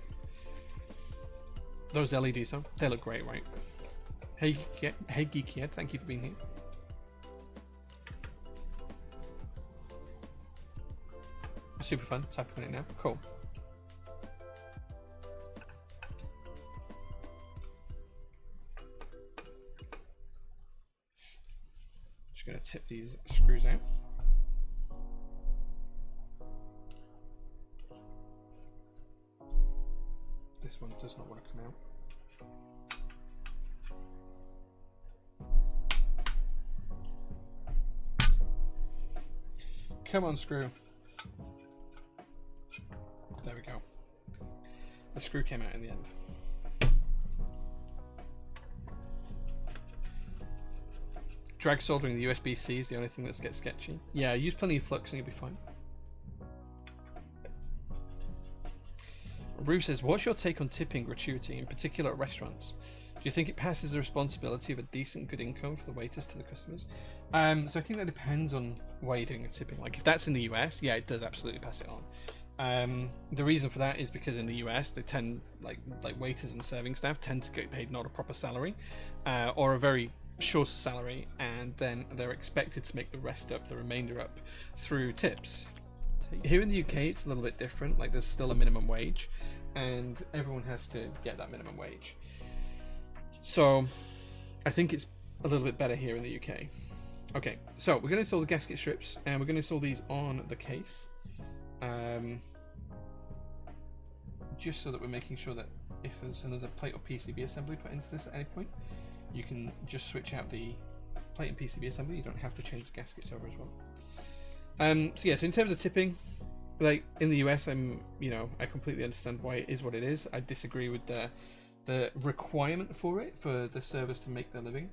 Those LEDs, though, they look great, right? Hey Geeky Ed, thank you for being here. Super fun, tapping on it now. Cool. Just going to tip these screws out. This one does not want to come out. Come on, screw. There we go. The screw came out in the end. Drag soldering the USB-C is the only thing that gets sketchy. Yeah, use plenty of flux and you'll be fine. Rue says, what's your take on tipping gratuity, in particular at restaurants? Do you think it passes the responsibility of a decent, good income for the waiters to the customers? So I think that depends on why you're doing the tipping. Like if that's in the US, yeah, it does absolutely pass it on. The reason for that is because in the US, they tend, like waiters and serving staff tend to get paid not a proper salary, or a very shorter salary, and then they're expected to make the remainder up through tips. Here in the UK, it's a little bit different. Like there's still a minimum wage, and everyone has to get that minimum wage. So I think it's a little bit better here in the UK. Okay, so we're going to install the gasket strips, and we're going to install these on the case. Just so that we're making sure that if there's another plate or PCB assembly put into this at any point, you can just switch out the plate and PCB assembly. You don't have to change the gaskets over as well. So in terms of tipping, like in the US, I completely understand why it is what it is. I disagree with the requirement for it, for the servers to make their living.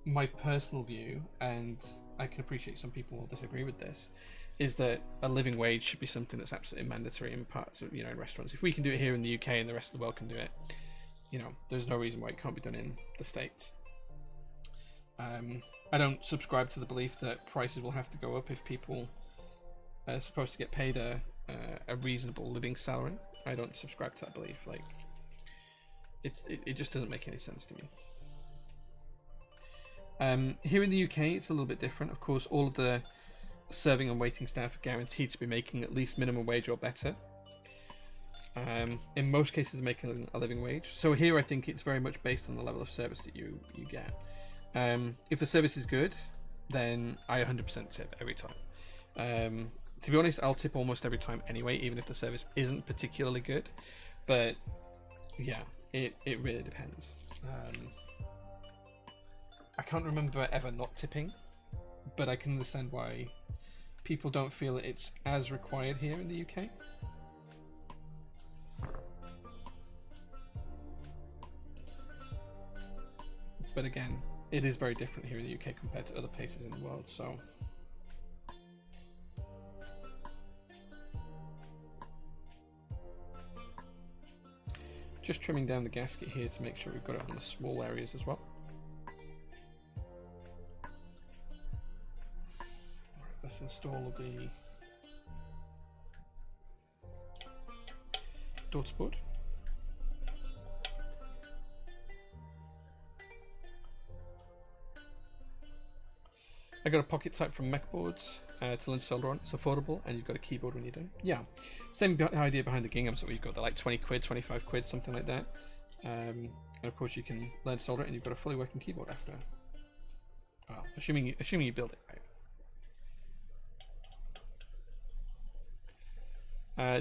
My personal view, and I can appreciate some people will disagree with this, is that a living wage should be something that's absolutely mandatory in parts of, in restaurants. If we can do it here in the UK and the rest of the world can do it, there's no reason why it can't be done in the States. I don't subscribe to the belief that prices will have to go up if people are supposed to get paid a reasonable living salary. I don't subscribe to that belief. Like, it just doesn't make any sense to me. Here in the UK, it's a little bit different. Of course, all of the serving and waiting staff are guaranteed to be making at least minimum wage or better. In most cases, making a living wage. So here, I think it's very much based on the level of service that you get. If the service is good, then I 100% tip every time. To be honest, I'll tip almost every time anyway, even if the service isn't particularly good. But yeah, it really depends. I can't remember ever not tipping, but I can understand why people don't feel that it's as required here in the UK. But again, it is very different here in the UK compared to other places in the world, so... Just trimming down the gasket here to make sure we've got it on the small areas as well. Right, let's install the daughter board. I got a pocket type from MechBoards to learn to solder on. It's affordable, and you've got a keyboard when you're done. Yeah, same idea behind the gingham. So you've got like 20 quid, 25 quid, something like that. And of course, you can learn to solder it, and you've got a fully working keyboard after. Well, assuming you build it right.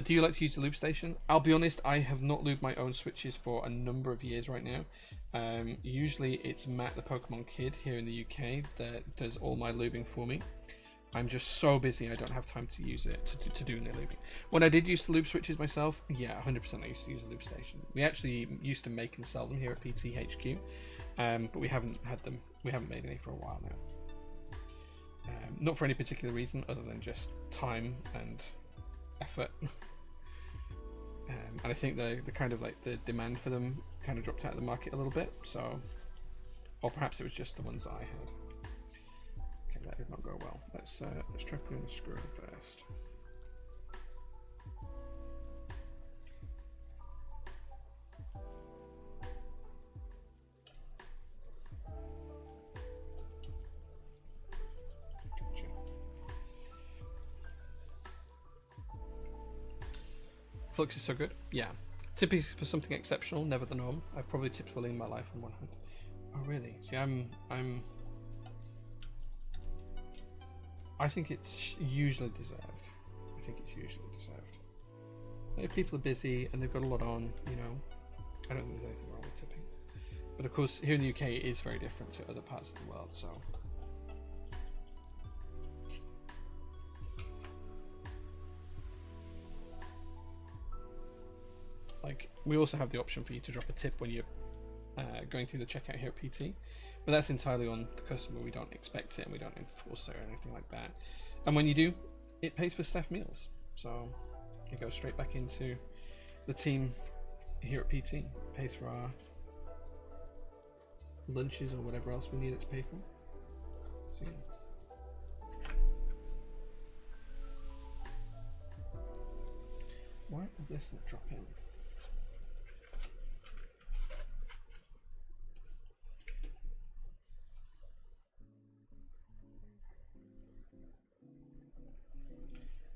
Do you like to use the lube station? I'll be honest, I have not lubed my own switches for a number of years right now. Usually it's Matt the Pokemon Kid here in the UK that does all my lubing for me. I'm just so busy I don't have time to use it to do any lubing. When I did use the lube switches myself, yeah, 100% I used to use a lube station. We actually used to make and sell them here at PTHQ, but we haven't made any for a while now. Not for any particular reason other than just time and effort. And I think the kind of like the demand for them kind of dropped out of the market a little bit, so, or perhaps it was just the ones that I had. Okay, that did not go well. Let's try putting the screw in first. Gotcha. Flux is so good. Yeah. Tipping for something exceptional, never the norm. I've probably tipped well in my life on one hand. Oh really? See, I think it's usually deserved. If people are busy and they've got a lot on, I don't think there's anything wrong with tipping. But of course, here in the UK, it is very different to other parts of the world, so. Like, we also have the option for you to drop a tip when you're going through the checkout here at PT, but that's entirely on the customer. We don't expect it and we don't enforce it or anything like that. And when you do, it pays for staff meals, so it goes straight back into the team here at PT pays for our lunches or whatever else we need it to pay for. So, yeah. Why will this not drop in?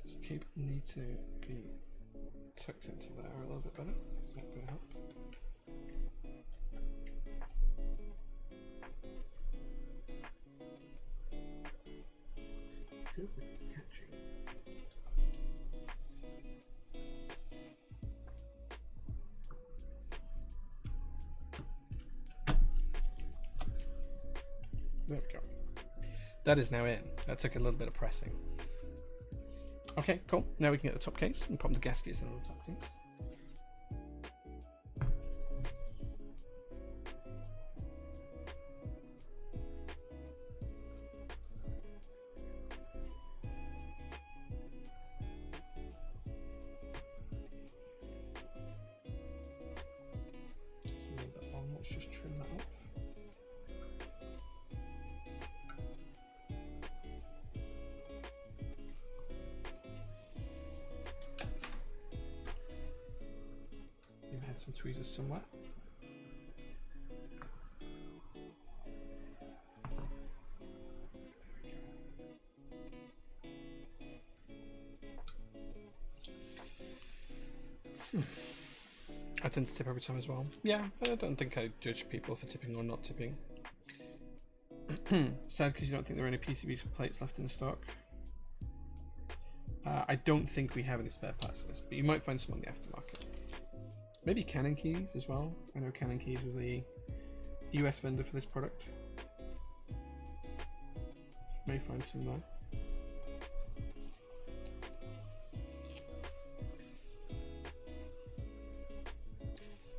Does the cable need to be tucked into there a little bit better? Is that going to help? Feels like it's catching. There we go. That is now in. That took a little bit of pressing. Okay, cool. Now we can get the top case and pop the gaskets in the top case. It's a little bit long. Let's just trim that off. Some tweezers somewhere. I tend to tip every time as well. Yeah, I don't think I judge people for tipping or not tipping. Sad because you don't think there are any PCB plates left in stock. I don't think we have any spare parts for this, but you might find some on the aftermarket. Maybe Canon Keys as well. I know Canon Keys was the US vendor for this product. You may find some there.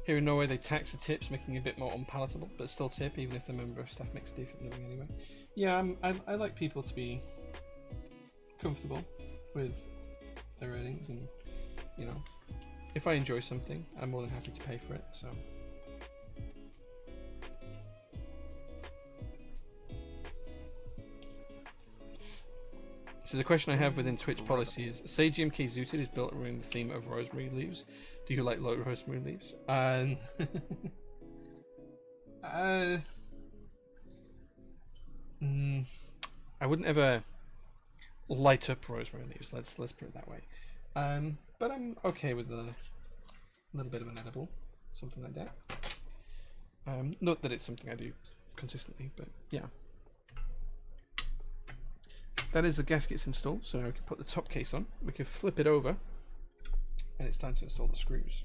Here in Norway they tax the tips, making it a bit more unpalatable, but still tip even if the member of staff makes a decent living anyway. Yeah, I like people to be comfortable with their earnings, and you know, if I enjoy something, I'm more than happy to pay for it, so. So the question I have within Twitch policy is, say GMK Zooted is built around the theme of rosemary leaves. Do you like low rosemary leaves? I wouldn't ever light up rosemary leaves, let's put it that way. But I'm okay with a little bit of an edible, something like that. Not that it's something I do consistently, but yeah. That is the gaskets installed, so now we can put the top case on. We can flip it over, and it's time to install the screws.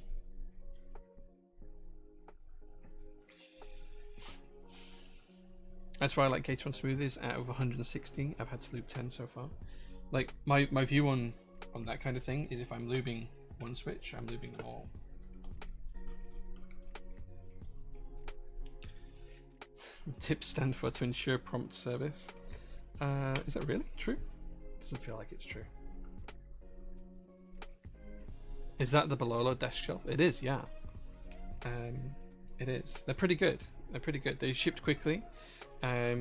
That's why I like Gateron Smoothers. Out of 160, I've had to lube 10 so far. Like, my view on that kind of thing is if I'm lubing one switch, I'm lubing them all. Tips stand for to ensure prompt service. Is that really true? Doesn't feel like it's true. Is that the Bololo desk shelf? It is, yeah. It is. They're pretty good. They're pretty good. They shipped quickly. I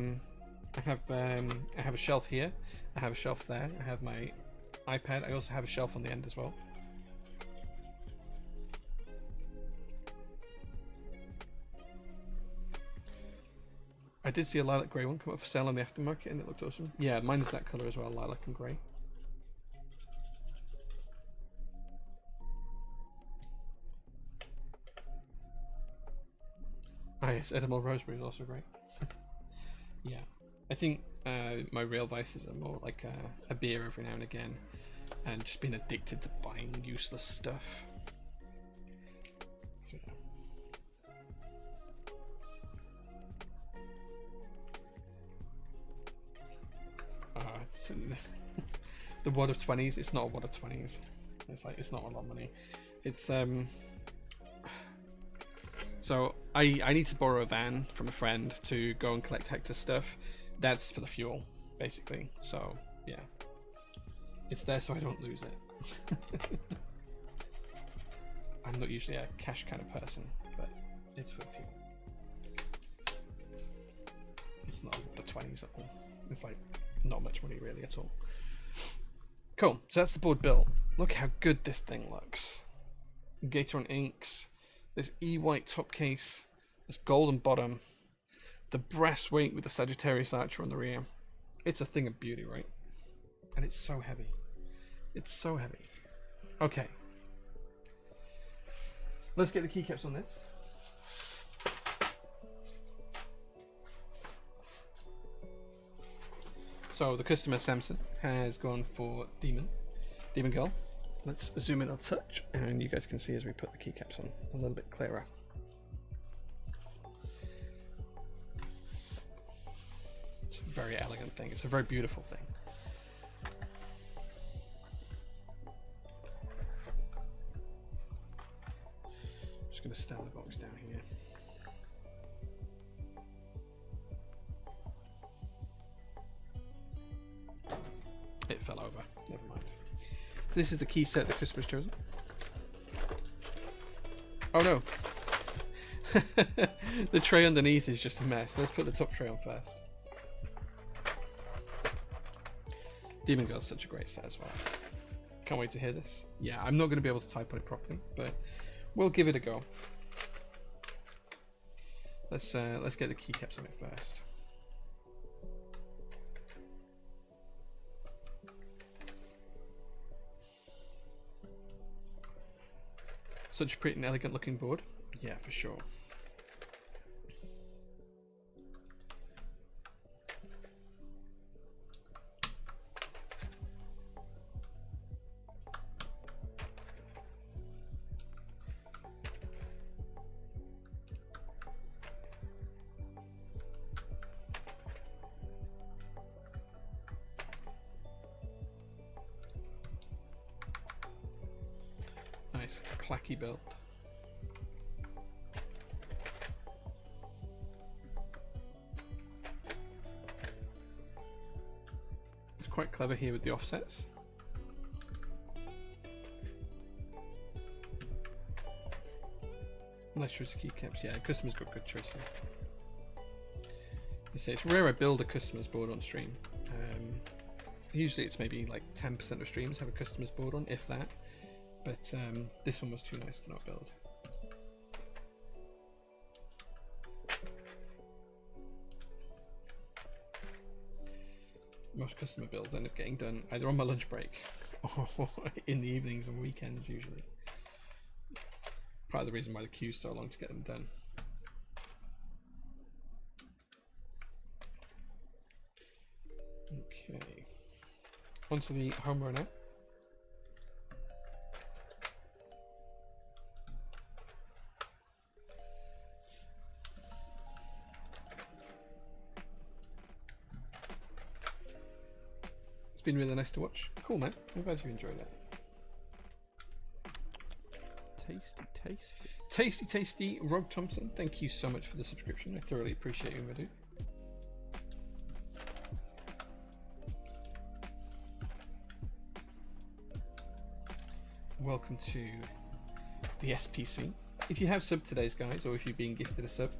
have a shelf here. I have a shelf there. I have my iPad. I also have a shelf on the end as well. I did see a lilac grey one come up for sale on the aftermarket and it looked awesome. Yeah, mine is that colour as well, lilac and grey. Ah yes, edible rosemary is also great. Yeah, I think my real vices are more like a beer every now and again and just being addicted to buying useless stuff. So yeah. The wad of 20s, it's not a wad of 20s. It's like, it's not a lot of money. It's so I need to borrow a van from a friend to go and collect Hector's stuff. That's for the fuel, basically. So yeah, it's there so I don't lose it. I'm not usually a cash kind of person, but it's for fuel. It's not the 20s at all. It's like not much money really at all. Cool, so that's the board built. Look how good this thing looks. Gateron inks, this E-white top case, this golden bottom, the brass weight with the Sagittarius Archer on the rear. It's a thing of beauty, right? And it's so heavy. It's so heavy. Okay. Let's get the keycaps on this. So the customer Samson has gone for Demon Girl. Let's zoom in a touch, and you guys can see as we put the keycaps on a little bit clearer. It's a very elegant thing. It's a very beautiful thing. I'm just going to stand the box down here. It fell over. Never mind. So this is the key set the customer's chosen. Oh no! The tray underneath is just a mess. Let's put the top tray on first. Demon Girl's such a great set as well. Can't wait to hear this. Yeah, I'm not going to be able to type on it properly, but we'll give it a go. Let's get the keycaps on it first. Such a pretty and elegant looking board. Yeah, for sure. Nice, clacky build. It's quite clever here with the offsets. Nice choice of keycaps. Yeah, customer's got good choice here. You say it's rare I build a customer's board on stream. Usually it's maybe like 10% of streams have a customer's board on, if that. But this one was too nice to not build. Most customer builds end up getting done either on my lunch break or in the evenings and weekends usually. Part of the reason why the queue's so long to get them done. Okay. Onto the home runner. It's been really nice to watch. Cool, man. I'm glad you enjoyed that. Tasty, tasty. Tasty, tasty. Rob Thompson, thank you so much for the subscription. I thoroughly appreciate you, my dude. Welcome to the SPC. If you have subbed today's guys, or if you've been gifted a sub,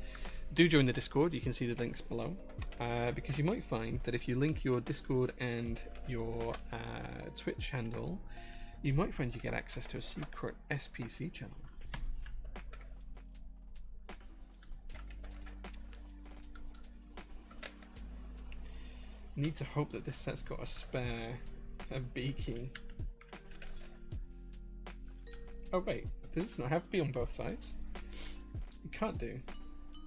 do join the Discord. You can see the links below, because you might find that if you link your Discord and your Twitch handle, you might find you get access to a secret SPC channel. Need to hope that this set's got a spare B key. Oh wait, does this not have B on both sides? It can't do.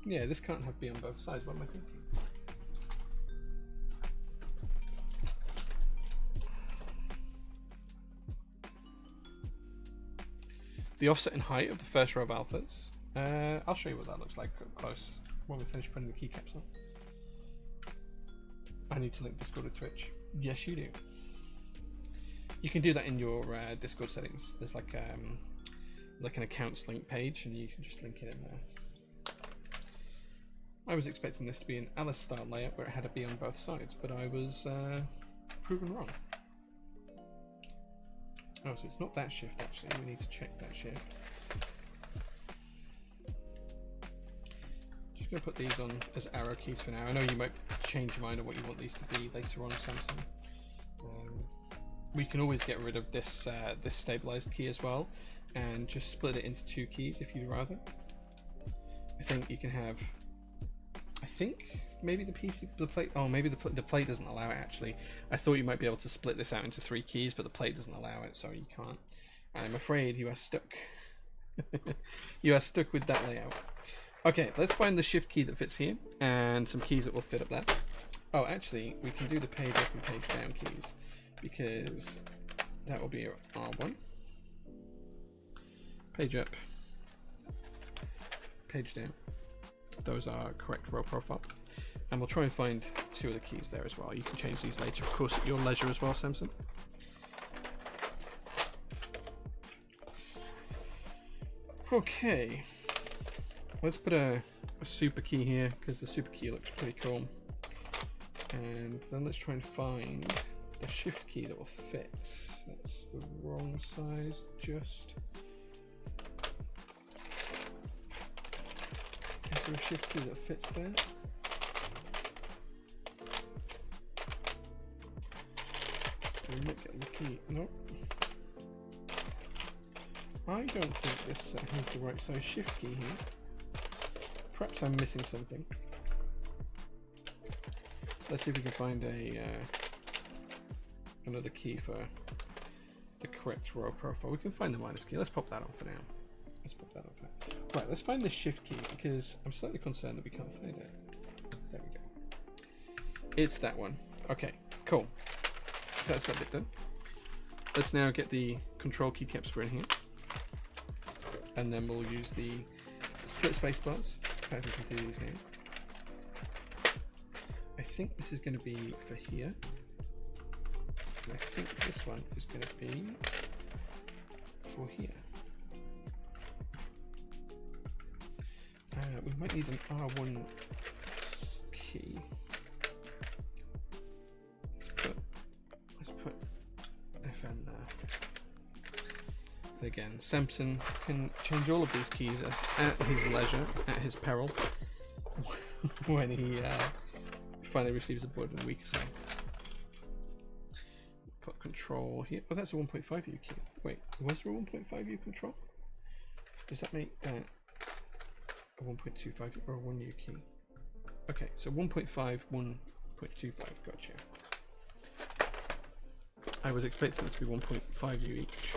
Yeah, this can't have B on both sides. What am I thinking? The offset and height of the first row of alphas. I'll show you what that looks like up close when we finish putting the keycaps on. I need to link Discord to Twitch. Yes, you do. You can do that in your Discord settings. There's like an accounts link page, and you can just link it in there. I was expecting this to be an Alice style layout where it had a B on both sides, but I was proven wrong. Oh, so it's not that shift actually. We need to check that shift. just going to put these on as arrow keys for now. I know you might change your mind on what you want these to be later on, Samson. We can always get rid of this this stabilized key as well, and just split it into 2 keys if you'd rather. I think you can have. I think maybe the plate. Oh, maybe the plate doesn't allow it actually. I thought you might be able to split this out into 3 keys, but the plate doesn't allow it, so you can't. I'm afraid you are stuck. You are stuck with that layout. Okay, let's find the shift key that fits here, and some keys that will fit up there. Oh, actually, we can do the page up and page down keys, because that will be R1. Page up, page down. Those are correct row profile. And we'll try and find 2 of the keys there as well. You can change these later, of course, at your leisure as well, Samson. Okay. Let's put a super key here, because the super key looks pretty cool. And then let's try and find the shift key that will fit. That's the wrong size, just. Is there a shift key that fits there? We might get lucky. Nope. I don't think this set has the right size shift key here. Perhaps I'm missing something. Let's see if we can find a another key for the correct row profile. We can find the minus key. Let's pop that on for now. Let's pop that on for now. Right, let's find the shift key, because I'm slightly concerned that we can't find it. There we go. It's that one. Okay, cool. So that's that bit done. Let's now get the control keycaps for in here. And then we'll use the split space bars. In fact, we can do these here. I think this is going to be for here. And I think this one is going to be for here. We might need an R1 key. Let's put FN there. Again, Samson can change all of these keys at his leisure, at his peril, when he finally receives a board in a week or so. Put control here. Oh, that's a 1.5U key. Wait, was there a 1.5U control? Does that make that a 1.25 or a 1U key? Okay, so 1.5, 1.25. Gotcha. I was expecting it to be 1.5U each.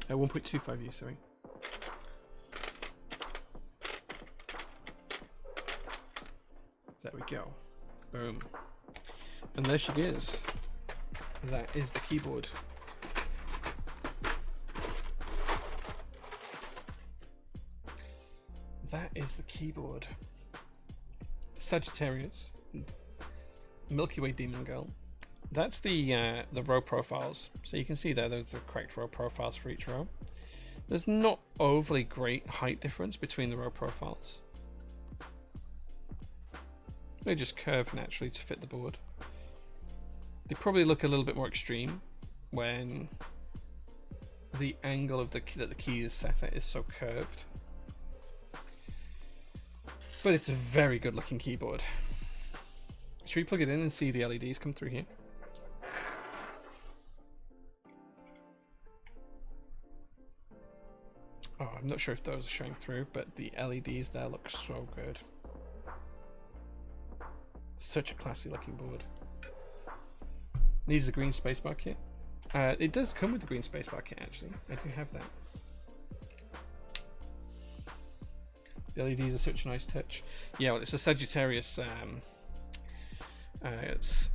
1.25U, sorry. There we go. Boom. And there she is. That is the keyboard. That is the keyboard. Sagittarius. Milky Way Demon Girl. That's the row profiles. So you can see there, there's the correct row profiles for each row. There's not overly great height difference between the row profiles. They just curve naturally to fit the board. They probably look a little bit more extreme when the angle of that the key is set at is so curved. But it's a very good looking keyboard. Should we plug it in and see the LEDs come through here? Oh, I'm not sure if those are showing through, but the LEDs there look so good. Such a classy looking board. Needs a green spacebar kit. It does come with the green spacebar kit actually. I do have that. The LEDs are such a nice touch. Yeah, well, it's a Sagittarius it's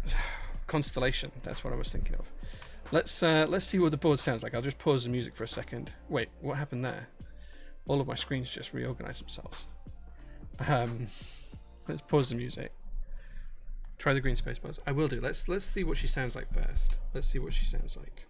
constellation. That's what I was thinking of. Let's see what the board sounds like. I'll just pause the music for a second. Wait, what happened there? All of my screens just reorganized themselves. Let's pause the music. Try the green space bars. I will do. Let's see what she sounds like first. Let's see what she sounds like.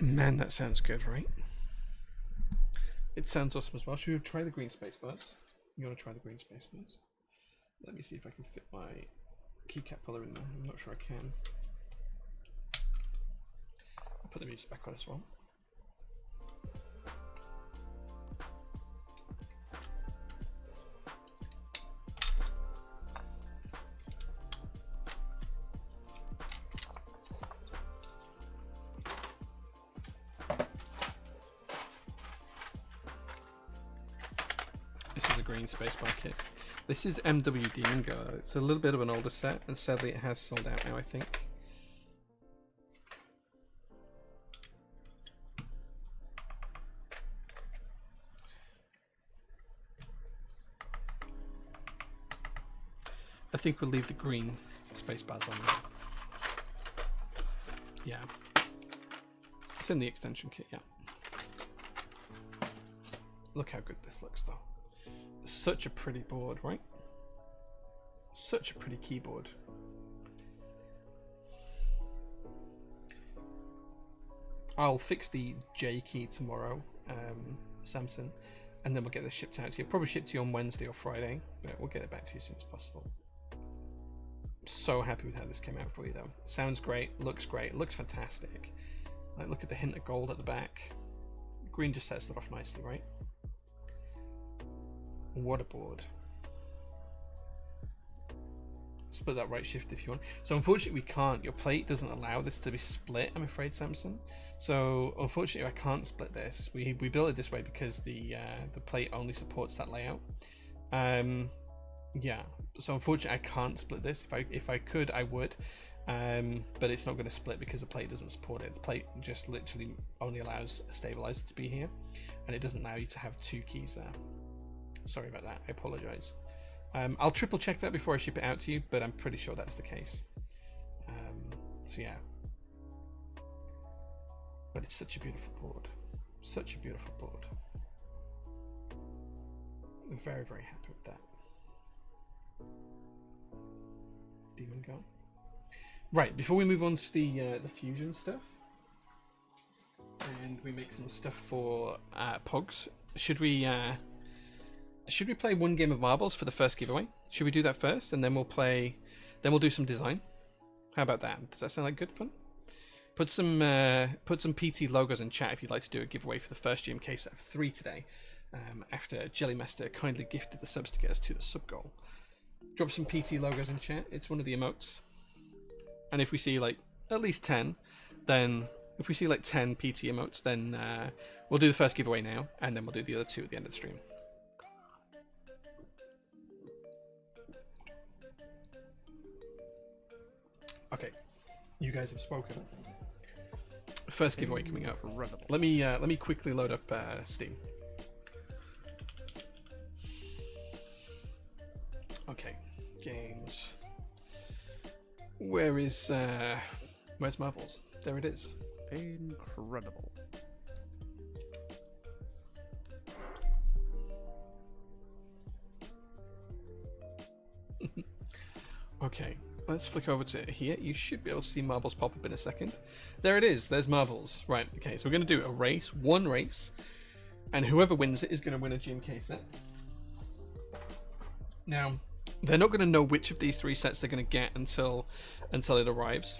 Man, that sounds good, right? It sounds awesome as well. Should we try the green space bars? You want to try the green space bars? Let me see if I can fit my keycap puller in there. I'm not sure I can. I'll put the music back on as well. Green spacebar kit. This is MW Demon Girl. It's a little bit of an older set, and sadly it has sold out now, I think. I think we'll leave the green spacebars on there. Yeah. It's in the extension kit, yeah. Look how good this looks, though. Such a pretty board, right? Such a pretty keyboard. I'll fix the J key tomorrow, Samson, and then we'll get this shipped out to you. Probably shipped to you on Wednesday or Friday, but we'll get it back to you as soon as possible. So happy with how this came out for you, though. Sounds great, looks fantastic. Like, look at the hint of gold at the back. Green just sets it off nicely, right? What a board. Split that right shift if you want. So unfortunately we can't. Your plate doesn't allow this to be split, I'm afraid, Samson. So unfortunately I can't split this. We built it this way because the plate only supports that layout. Yeah. So unfortunately I can't split this. If I could, I would. But it's not going to split because the plate doesn't support it. The plate just literally only allows a stabilizer to be here, and it doesn't allow you to have two keys there. Sorry about that, I apologize. I'll triple check that before I ship it out to you, but I'm pretty sure that's the case. So yeah. But it's such a beautiful board. Such a beautiful board. I'm very, very happy with that. Demon Girl. Right, before we move on to the fusion stuff, and we make some stuff for Pogs, should we play one game of marbles for the first giveaway? Should we do that first, and then we'll do some design? How about that? Does that sound like good fun? Put some PT logos in chat if you'd like to do a giveaway for the first GMK set of 3 today. After Jellymaster kindly gifted the subs to get us to the sub goal. Drop some PT logos in chat. It's one of the emotes. And if we see like at least 10, then if we see like 10 PT emotes, then we'll do the first giveaway now, and then we'll do the other 2 at the end of the stream. Okay, you guys have spoken. First giveaway coming up. Let me quickly load up Steam. Okay, games. Where's Marvels? There it is. Incredible. Okay, let's flick over to here. You should be able to see Marbles pop up in a second. There it is. There's Marbles. Right, okay, so we're going to do a race, one race, and whoever wins it is going to win a GMK set. Now, they're not going to know which of these 3 sets they're going to get until it arrives.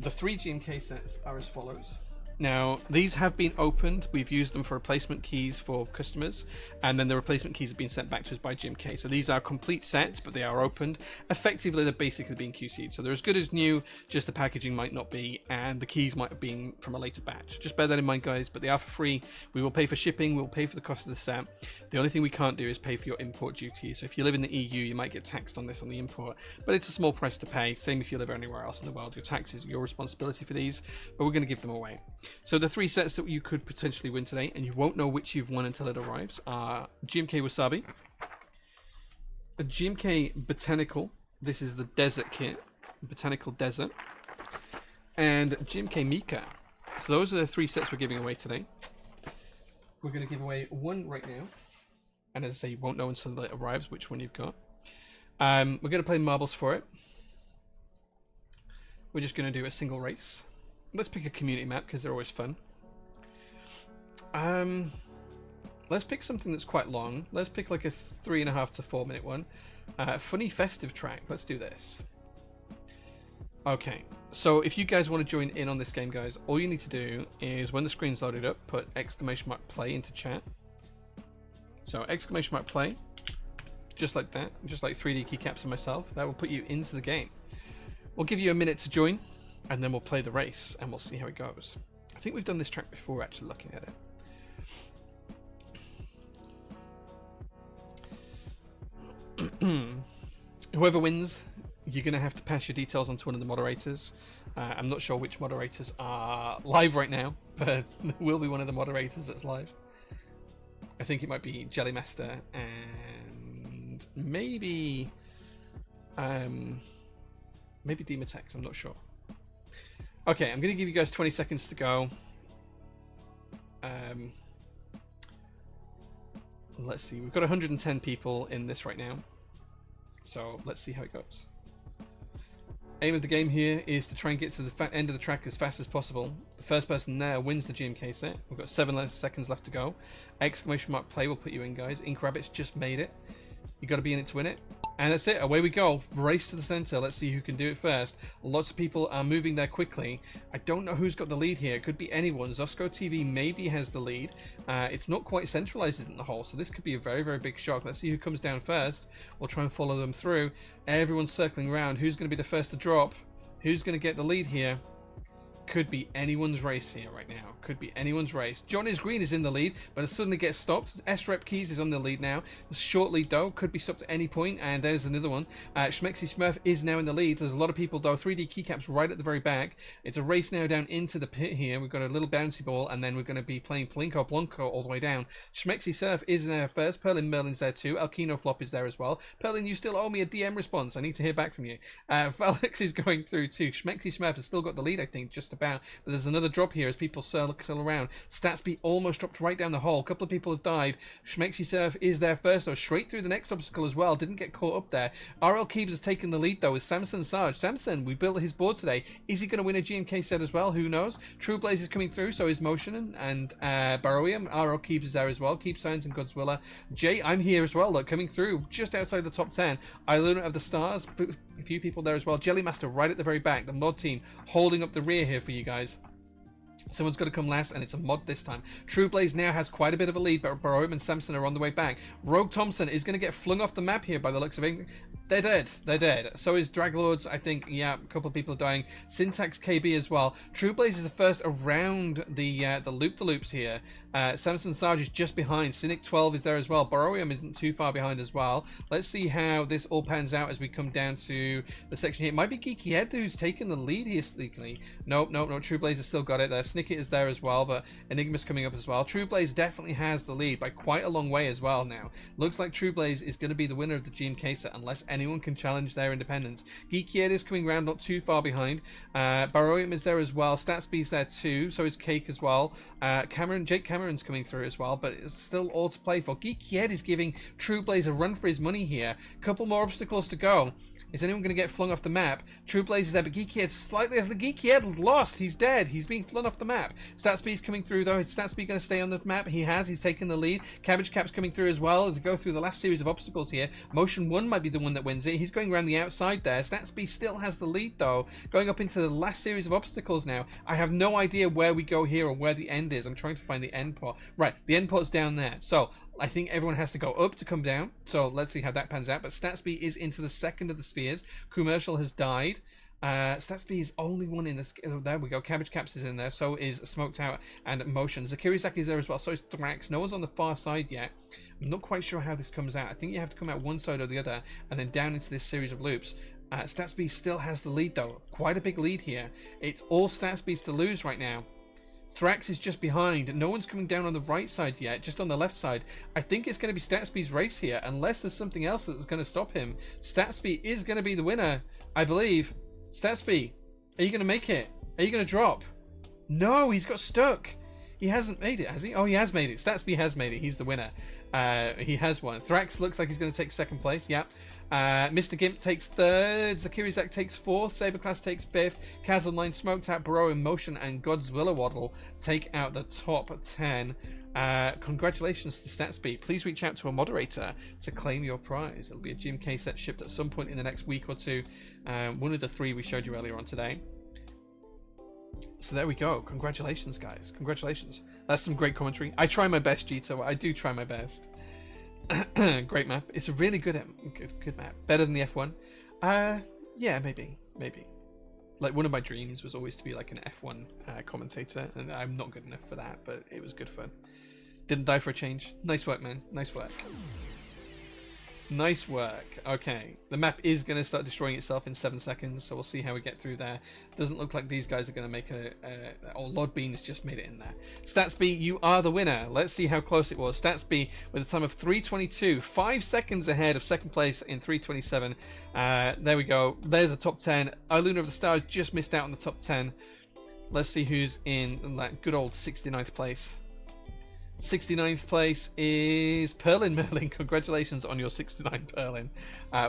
The 3 GMK sets are as follows. Now, these have been opened. We've used them for replacement keys for customers, and then the replacement keys have been sent back to us by GMK. So these are complete sets, but they are opened. Effectively, they're basically being QC'd. So they're as good as new, just the packaging might not be, and the keys might have been from a later batch. Just bear that in mind, guys, but they are for free. We will pay for shipping, we'll pay for the cost of the set. The only thing we can't do is pay for your import duty. So if you live in the EU, you might get taxed on this on the import, but it's a small price to pay. Same if you live anywhere else in the world. Your taxes are your responsibility for these, but we're going to give them away. So the 3 sets that you could potentially win today, and you won't know which you've won until it arrives, are GMK Wasabi, a GMK Botanical, this is the Desert kit, Botanical Desert, and GMK Mika. So those are the 3 sets we're giving away today. We're going to give away one right now, and as I say, you won't know until it arrives which one you've got. We're going to play marbles for it. We're just going to do a single race. let's pick a community map because they're always fun. Let's pick something that's quite long. Let's pick like a 3.5 to 4 minute one. Funny festive track. Let's do this. Okay, so if you guys want to join in on this game, guys, all you need to do is when the screen's loaded up, put !play into chat. So !play, just like that, just like 3D Keycaps and myself. That will put you into the game. We'll give you a minute to join, and then we'll play the race, and we'll see how it goes. I think we've done this track before, actually, looking at it. Whoever wins, you're going to have to pass your details on to one of the moderators. I'm not sure which moderators are live right now, but there will be one of the moderators that's live. I think it might be Jellymaster and maybe Demotex, I'm not sure. Okay, I'm going to give you guys 20 seconds to go. Let's see, we've got 110 people in this right now. So let's see how it goes. Aim of the game here is to try and get to the end of the track as fast as possible. The first person there wins the GMK set. We've got 7 seconds left to go. !play will put you in, guys. Ink Rabbit's just made it. You got to be in it to win it. And that's it. Away we go. Race to the center. Let's see who can do it first. Lots of people are moving there quickly. I don't know who's got the lead here. It could be anyone. Zosco TV maybe has the lead. It's not quite centralized in the hole, so this could be a very, very big shock. Let's see who comes down first. We'll try and follow them through. Everyone's circling around. Who's going to be the first to drop? Who's going to get the lead here? Could be anyone's race here right now. Could be anyone's race. Johnny's Green is in the lead, but it suddenly gets stopped. S-Rep Keys is on the lead now. Short lead though, could be stopped at any point, and there's another one. Schmexy Smurf is now in the lead. There's a lot of people though. 3D Keycaps right at the very back. It's a race now down into the pit here. We've got a little bouncy ball, and then we're going to be playing Plinko Blanco all the way down. Schmexy Surf is there first. Perlin Merlin's there too. Alkino Flop is there as well. Perlin, you still owe me a DM response. I need to hear back from you. Felix is going through too. Schmexy Smurf has still got the lead, I think, just about. But there's another drop here as people circle around. Statsby almost dropped right down the hole. A couple of people have died. Schmexy Surf is there first, though, straight through the next obstacle as well. Didn't get caught up there. RL Keeps has taken the lead, though, with Samson Sarge. Samson, we built his board today. Is he going to win a GMK set as well? Who knows? True Blaze is coming through, so is Motion and Baroium. RL Keeps is there as well. Keep Science and Godzilla. Jay, I'm here as well, look, coming through just outside the top 10. Illuminate of the Stars, a few people there as well. Jellymaster right at the very back. The mod team holding up the rear here for you guys. Someone's got to come last, and it's a mod this time. True Blaze now has quite a bit of a lead, but Baroium and Samson are on the way back. Rogue Thompson is going to get flung off the map here by the looks of it. They're dead. They're dead. So is Draglords, I think. Yeah, a couple of people are dying. Syntax KB as well. True Blaze is the first around the loop-the-loops here. Samson Sarge is just behind. Cynic 12 is there as well. Baroium isn't too far behind as well. Let's see how this all pans out as we come down to the section here. It might be Geeky Head who's taken the lead here sneakily. Nope. True Blaze has still got it there. Snicket is there as well, but Enigma's coming up as well. True Blaze definitely has the lead by quite a long way as well now. Looks like True Blaze is going to be the winner of the GMK set unless anyone can challenge their independence. Geeky Head is coming around not too far behind. Baroium is there as well. Statsby's there too. So is Cake as well. Jake Cameron's coming through as well, but it's still all to play for. Geeky Head is giving True Blaze a run for his money here. Couple more obstacles to go. Is anyone going to get flung off the map? True Blaze is there, but Geeky Head slightly as the Geeky Head lost. He's dead. He's being flung off the map. Statsby's coming through though. Is Statsby going to stay on the map? He has. He's taken the lead. Cabbage Cap's coming through as well to go through the last series of obstacles here. Motion 1 might be the one that wins it. He's going around the outside there. Statsby still has the lead though. Going up into the last series of obstacles now. I have no idea where we go here or where the end is. I'm trying to find the end pot. Right, the end pot's down there. So I think everyone has to go up to come down. So let's see how that pans out. But Statsby is into the second of the spheres. Commercial has died. Statsby is only one in this. Oh, there we go. Cabbage Caps is in there. So is Smoked Out and Motion. Zakirizaki is there as well. So is Thrax. No one's on the far side yet. I'm not quite sure how this comes out. I think you have to come out one side or the other and then down into this series of loops. Statsby still has the lead though. Quite a big lead here. It's all Statsby's to lose right now. Thrax is just behind. No one's coming down on the right side yet, just on the left side. I think it's going to be Statsby's race here, unless there's something else that's going to stop him. Statsby is going to be the winner, I believe. Statsby, are you going to make it? Are you going to drop? No, he's got stuck. He hasn't made it, has he? Oh, he has made it. Statsby has made it. He's the winner. He has won. Thrax looks like he's going to take second place. Yeah. Mr. Gimp takes third. Zakirizak takes fourth. Saberclass takes fifth. Kaz9 smoked out. Burrow in motion and Godzilla Waddle take out the top 10. Congratulations to Statsby. Please reach out to a moderator to claim your prize. It'll be a GMK set shipped at some point in the next week or two. One of the 3 we showed you earlier on today. So there we go. Congratulations, guys. Congratulations. That's some great commentary. I try my best, Gito. I do try my best. Great map. It's a really good map. Better than the F1. Yeah, maybe. Like, one of my dreams was always to be like an F1 commentator, and I'm not good enough for that, but it was good fun. Didn't die for a change. Nice work, man. Nice work. Nice work. Okay, the map is going to start destroying itself in 7 seconds, so we'll see how we get through there. Doesn't look like these guys are going to make Lord Bean's just made it in there. Statsby, you are the winner. Let's see how close it was. Statsby with a time of 3:22, 5 seconds ahead of second place in 3:27. There we go. There's a top 10. Iluna of the Stars just missed out on the top 10. Let's see who's in that good old 69th place. 69th place is Perlin Merlin. Congratulations on your 69 Perlin.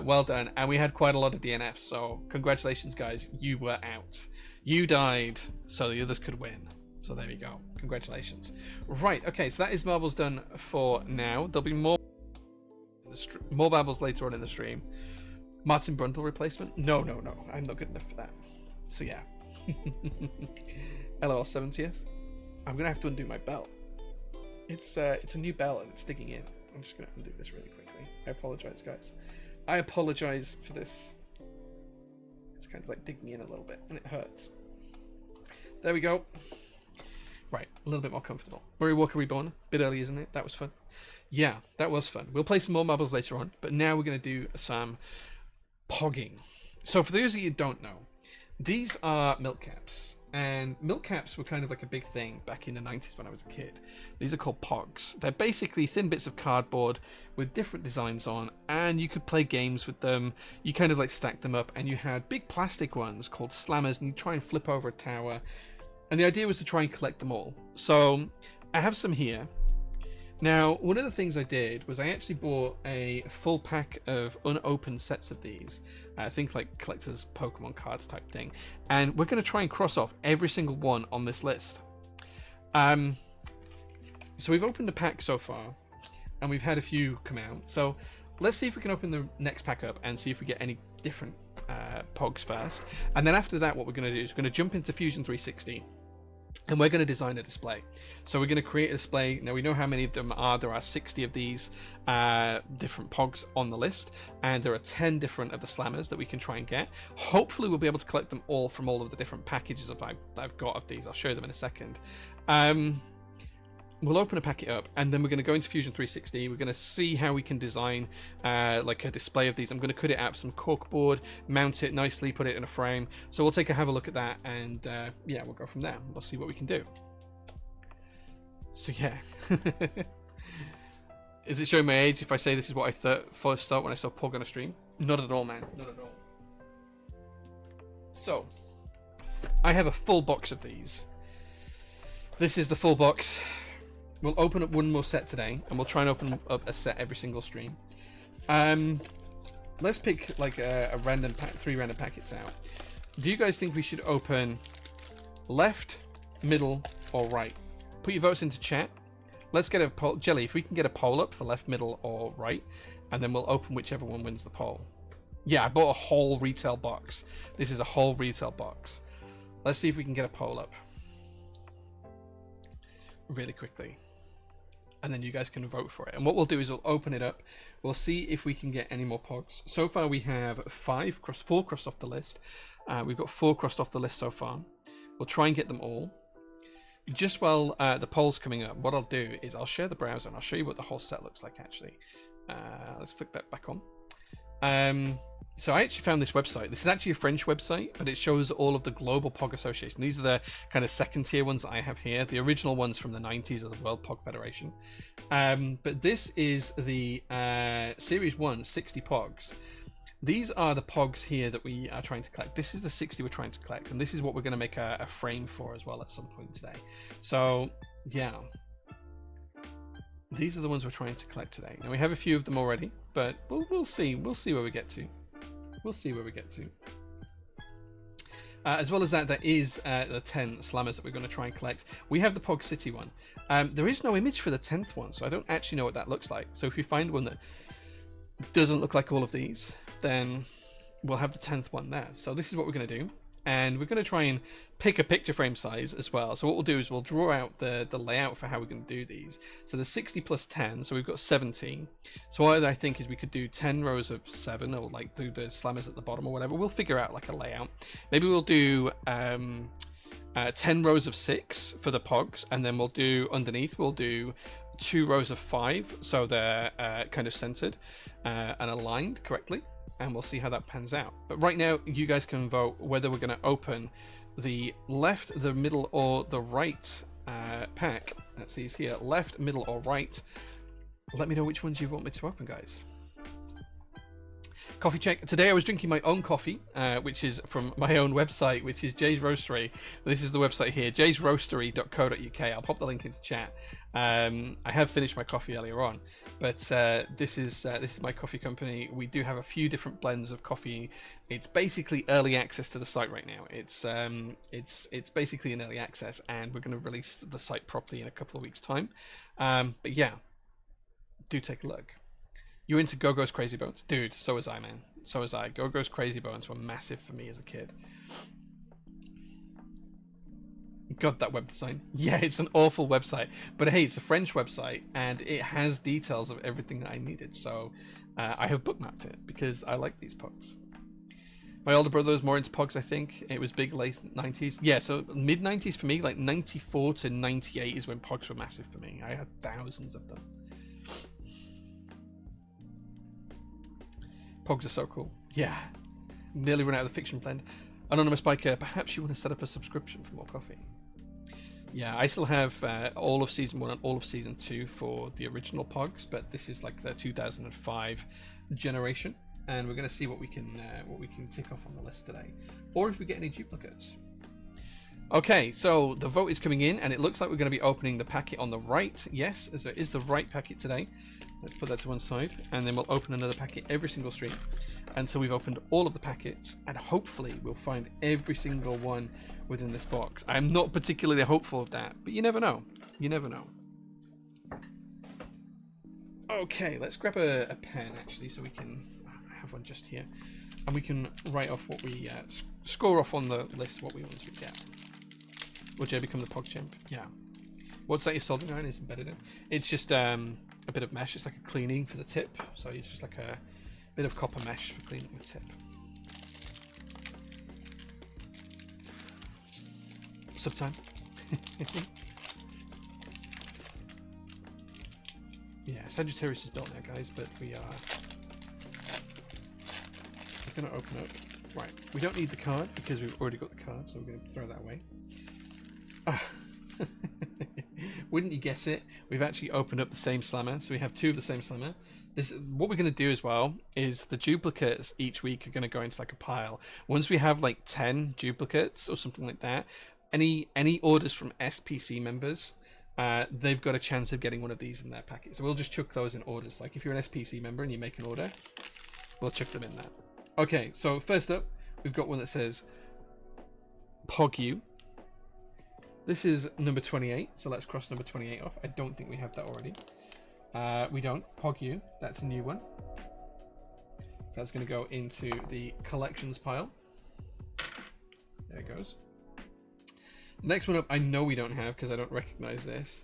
Well done. And we had quite a lot of DNFs, so congratulations, guys. You were out. You died, so the others could win. So there we go. Congratulations. Right, okay, so that is Marbles done for now. There'll be more Marbles later on in the stream. Martin Brundle replacement? No. I'm not good enough for that. So yeah. LOL 70th. I'm going to have to undo my belt. It's a new bell and it's digging in. I'm just going to undo this really quickly. I apologize, guys. I apologize for this. It's kind of like digging in a little bit and it hurts. There we go. Right, a little bit more comfortable. Murray Walker Reborn. Bit early, isn't it? That was fun. Yeah, that was fun. We'll play some more marbles later on, but now we're going to do some pogging. So for those of you who don't know, these are milk caps. And milk caps were kind of like a big thing back in the 90s when I was a kid. These are called pogs. They're basically thin bits of cardboard with different designs on, and you could play games with them. You kind of like stacked them up, and you had big plastic ones called slammers, and you try and flip over a tower. And the idea was to try and collect them all. So I have some here. Now, one of the things I did was I actually bought a full pack of unopened sets of these. I think like collector's Pokemon cards type thing. And we're going to try and cross off every single one on this list. So we've opened a pack so far, and we've had a few come out. So let's see if we can open the next pack up and see if we get any different Pogs first. And then after that, what we're going to do is we're going to jump into Fusion 360. And we're going to design a display. So we're going to create a display. Now we know how many of them are. There are 60 of these different Pogs on the list. And there are 10 different of the Slammers that we can try and get. Hopefully we'll be able to collect them all from all of the different packages that I've got of these. I'll show you them in a second. We'll open a packet up, and then we're going to go into Fusion 360. We're going to see how we can design like a display of these. I'm going to cut it out some corkboard, mount it nicely, put it in a frame. So we'll have a look at that, and yeah, we'll go from there. We'll see what we can do. So yeah. Is it showing my age if I say this is what I first thought when I saw Pog on a stream? Not at all, man. Not at all. So, I have a full box of these. This is the full box. We'll open up one more set today, and we'll try and open up a set every single stream. Let's pick like a random pack, 3 random packets out. Do you guys think we should open left, middle, or right? Put your votes into chat. Let's get a poll. Jelly, if we can get a poll up for left, middle, or right, and then we'll open whichever one wins the poll. Yeah, I bought a whole retail box. This is a whole retail box. Let's see if we can get a poll up really quickly. And then you guys can vote for it. And what we'll do is we'll open it up. We'll see if we can get any more Pogs. So far we have 4 crossed off the list. We've got 4 crossed off the list so far. We'll try and get them all. Just while the poll's coming up, what I'll do is I'll share the browser and I'll show you what the whole set looks like actually. Let's flick that back on. So I actually found this website. This is actually a French website, but it shows all of the global Pog Association. These are the kind of second tier ones that I have here. The original ones from the 90s are the World Pog Federation. But this is the Series 1 60 Pogs. These are the Pogs here that we are trying to collect. This is the 60 we're trying to collect, and this is what we're going to make a frame for as well at some point today. So yeah, these are the ones we're trying to collect today. Now we have a few of them already, but we'll see. We'll see where we get to. We'll see where we get to. As well as that, there is the 10 slammers that we're going to try and collect. We have the Pog City one. There is no image for the 10th one, so I don't actually know what that looks like. So if you find one that doesn't look like all of these, then we'll have the 10th one there. So this is what we're going to do. And we're going to try and pick a picture frame size as well. So what we'll do is we'll draw out the layout for how we're going to do these. So there's 60 plus 10, so we've got 17. So what I think is we could do 10 rows of 7, or like do the slammers at the bottom or whatever. We'll figure out like a layout. Maybe we'll do 10 rows of 6 for the pogs, and then we'll do underneath, we'll do 2 rows of 5, so they're kind of centered and aligned correctly. And we'll see how that pans out. But right now, you guys can vote whether we're going to open the left, the middle, or the right pack. That's these here, left, middle, or right. Let me know which ones you want me to open, guys. Coffee check. Today I was drinking my own coffee, which is from my own website, which is Jay's Roastery. This is the website here, jaysroastery.co.uk. I'll pop the link into chat. I have finished my coffee earlier on, but this is my coffee company. We do have a few different blends of coffee. It's basically early access to the site right now. It's basically an early access, and we're going to release the site properly in a couple of weeks' time. But yeah, do take a look. You into Go-Go's Crazy Bones? Dude, so was I, man. So was I. Go-Go's Crazy Bones were massive for me as a kid. God, that web design. Yeah, it's an awful website. But hey, it's a French website, and it has details of everything that I needed. So I have bookmarked it, because I like these pogs. My older brother was more into pogs, I think. It was big late 90s. Yeah, so mid-90s for me, like 94 to 98 is when pogs were massive for me. I had thousands of them. Pogs are so cool. Yeah. Nearly run out of the fiction blend. Anonymous Biker, perhaps you want to set up a subscription for more coffee. Yeah, I still have all of Season 1 and all of Season 2 for the original Pogs, but this is like the 2005 generation, and we're going to see what we can tick off on the list today, or if we get any duplicates. Okay, so the vote is coming in, and it looks like we're going to be opening the packet on the right. Yes, as there is the right packet today. Let's put that to one side, and then we'll open another packet every single stream until we've opened all of the packets, and hopefully we'll find every single one within this box. I'm not particularly hopeful of that, but you never know. You never know. Okay, let's grab a pen, actually, so we can have one just here, and we can write off what we score off on the list, what we want to get. Will Jay become the PogChamp? Yeah. What's that your soldering iron is embedded in? It's just a bit of mesh. It's like a cleaning for the tip. So it's just like a bit of copper mesh for cleaning the tip. Subtime. Yeah, Sagittarius is built now, guys, but we're going to open up. Right, we don't need the card because we've already got the card, so we're going to throw that away. Wouldn't you guess it? We've actually opened up the same slammer, so we have 2 of the same slammer. What we're going to do as well is the duplicates each week are going to go into like a pile. Once we have like 10 duplicates or something like that, any orders from SPC members, they've got a chance of getting one of these in their packet. So we'll just chuck those in orders. Like if you're an SPC member and you make an order, we'll chuck them in there. Okay, so first up, we've got one that says PogU. This is number 28, so let's cross number 28 off. I don't think we have that already. We don't. PogU, that's a new one. That's going to go into the collections pile. There it goes. The next one up, I know we don't have because I don't recognize this.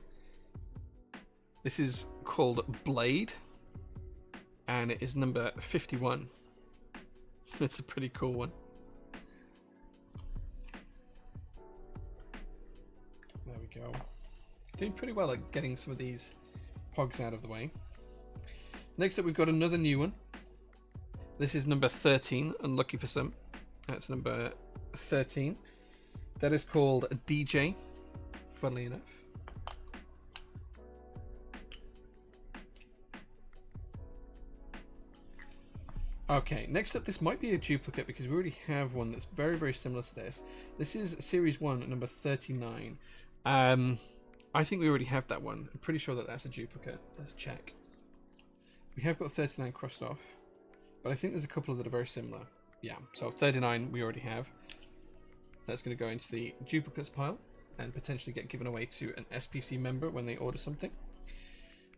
This is called Blade, and it is number 51. It's a pretty cool one. There we go. Doing pretty well at getting some of these pogs out of the way. Next up, we've got another new one. This is number 13. Unlucky for some. That's number 13. That is called DJ, funnily enough. Okay, next up, this might be a duplicate because we already have one that's very, very similar to this. This is Series 1, number 39. I think we already have that one. I'm pretty sure that that's a duplicate. Let's check. We have got 39 crossed off, but I think there's a couple that are very similar. Yeah, so 39 we already have. That's going to go into the duplicates pile and potentially get given away to an SPC member when they order something.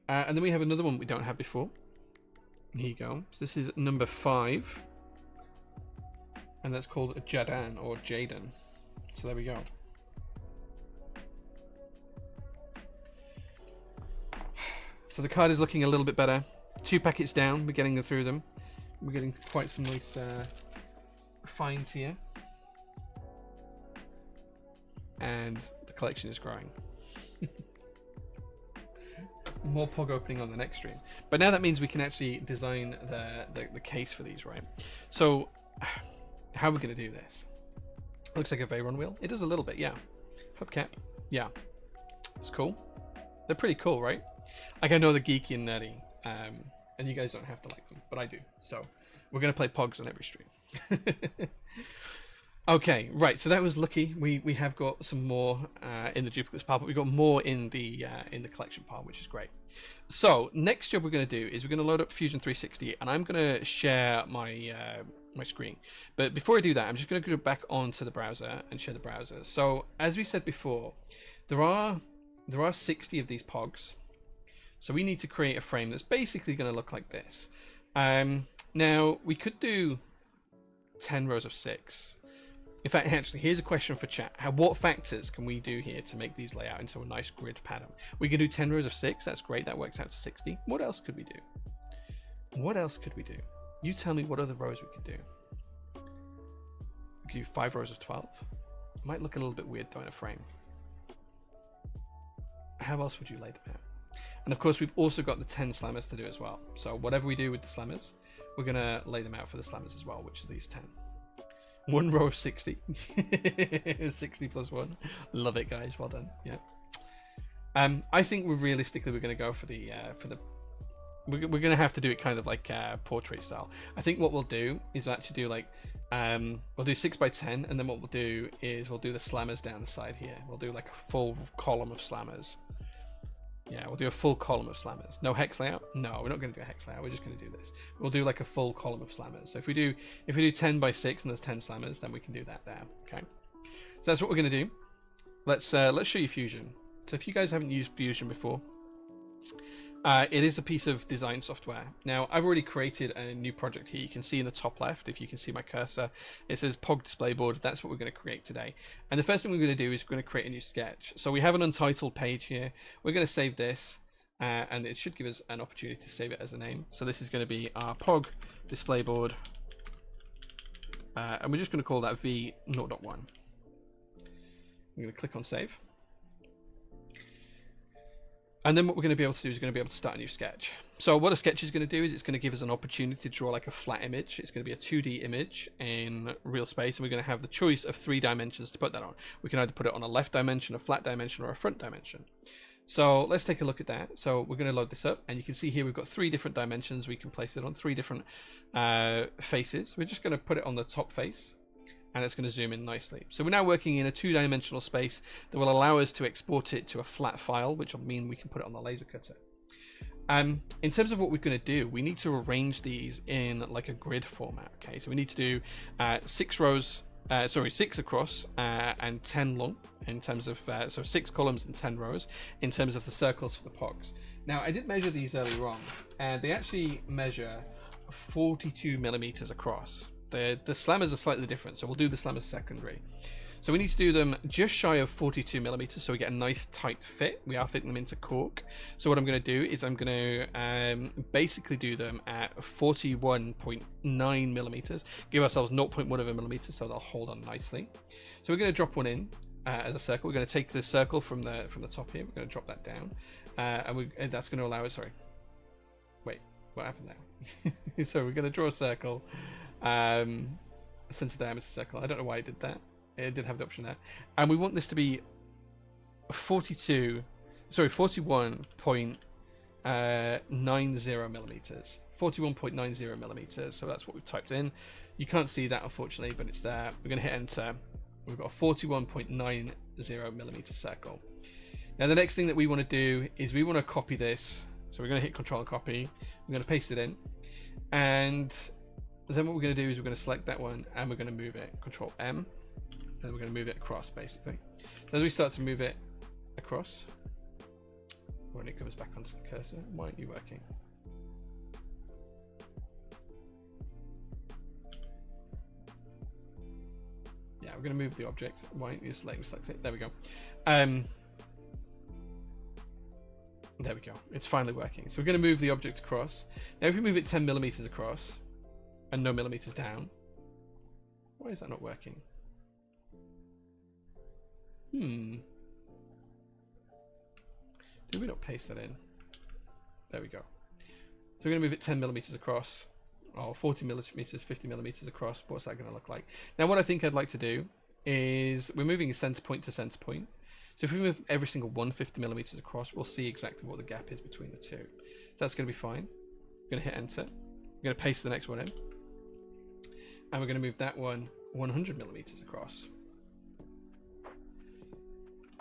And then we have another one we don't have before. Here you go. So this is number 5. And that's called a Jadan or Jaden. So there we go. So the card is looking a little bit better. 2 packets down. We're getting through them. We're getting quite some nice finds here. And the collection is growing. More POG opening on the next stream. But now that means we can actually design the case for these, right? So how are we going to do this? Looks like a Veyron wheel. It does a little bit, yeah. Hubcap, yeah. It's cool. They're pretty cool, right? Like, I know they're geeky and nerdy, and you guys don't have to like them, but I do. So we're going to play POGs on every stream. Okay, right. So that was lucky. We have got some more in the duplicates pile, but we've got more in the collection pile, which is great. So next job we're going to do is we're going to load up Fusion 360, and I'm going to share my my screen. But before I do that, I'm just going to go back onto the browser and share the browser. So as we said before, there are 60 of these POGs. So we need to create a frame that's basically going to look like this. Now we could do 10 rows of 6. In fact, actually, here's a question for chat. What factors can we do here to make these lay out into a nice grid pattern? We can do 10 rows of 6. That's great. That works out to 60. What else could we do? What else could we do? You tell me what other rows we could do. We could do 5 rows of 12. Might look a little bit weird though in a frame. How else would you lay them out? And of course, we've also got the 10 slammers to do as well. So whatever we do with the slammers, we're going to lay them out for the slammers as well, which are these 10. 1 row of 60. 60 plus 1. Love it, guys. Well done. Yeah. I think we're going to go for the we're going to have to do it kind of like portrait style. I think what we'll do is we'll actually do like we'll do 6 by 10, and then what we'll do is we'll do the slammers down the side here. We'll do like a full column of slammers. Yeah, we'll do a full column of slammers. No hex layout? No, we're not going to do a hex layout. We're just going to do this. We'll do like a full column of slammers. So if we do 10 by 6 and there's 10 slammers, then we can do that there. Okay. So that's what we're going to do. Let's show you Fusion. So if you guys haven't used Fusion before, it is a piece of design software. Now, I've already created a new project here. You can see in the top left, if you can see my cursor, it says POG display board. That's what we're going to create today. And the first thing we're going to do is we're going to create a new sketch. So we have an untitled page here. We're going to save this, and it should give us an opportunity to save it as a name. So this is going to be our POG display board, and we're just going to call that V0.1. I'm going to click on save. And then what we're going to be able to do is we're going to be able to start a new sketch. So what a sketch is going to do is it's going to give us an opportunity to draw like a flat image. It's going to be a 2D image in real space, and we're going to have the choice of 3 dimensions to put that on. We can either put it on a left dimension, a flat dimension, or a front dimension. So let's take a look at that. So we're going to load this up, and you can see here we've got 3 different dimensions. We can place it on 3 different faces. We're just going to put it on the top face, and it's going to zoom in nicely. So we're now working in a 2-dimensional space that will allow us to export it to a flat file, which will mean we can put it on the laser cutter. In terms of what we're going to do, we need to arrange these in like a grid format. Okay, so we need to do 6 rows, 6 across and 10 long in terms of, so 6 columns and 10 rows in terms of the circles for the POGs. Now, I did measure these earlier on, and they actually measure 42 millimeters across. The slammers are slightly different, so we'll do the slammers secondary. So we need to do them just shy of 42 millimeters, so we get a nice tight fit. We are fitting them into cork. So what I'm going to do is I'm going to basically do them at 41.9 millimeters. Give ourselves 0.1 of a millimeter, so they'll hold on nicely. So we're going to drop one in as a circle. We're going to take the circle from the top here. We're going to drop that down, and that's going to allow us. Sorry, wait, what happened there? So we're going to draw a circle. Center diameter circle. I don't know why I did that. It did have the option there, and we want this to be 41.90 millimeters. 41.90 millimeters. So that's what we've typed in. You can't see that unfortunately, but it's there. We're going to hit enter. We've got a 41.90 millimeter circle. Now the next thing that we want to do is we want to copy this. So we're going to hit Control and copy. We're going to paste it in, and then what we're going to do is we're going to select that one and we're going to move it. Control M, and we're going to move it across basically. So as we start to move it across, when it comes back onto the cursor, why aren't you working? Yeah, we're going to move the object. Why don't you just let me select it? There we go. There we go. It's finally working. So we're going to move the object across. Now, if we move it 10 millimeters across and no millimeters down, why is that not working? Did we not paste that in? There we go. So we're going to move it 10 millimeters across, or 40 millimeters, 50 millimeters across. What's that going to look like? Now, what I think I'd like to do is we're moving a center point to center point. So if we move every single one 50 millimeters across, we'll see exactly what the gap is between the two. So that's going to be fine. We're going to hit enter. We're going to paste the next one in. And we're going to move that one 100 millimeters across.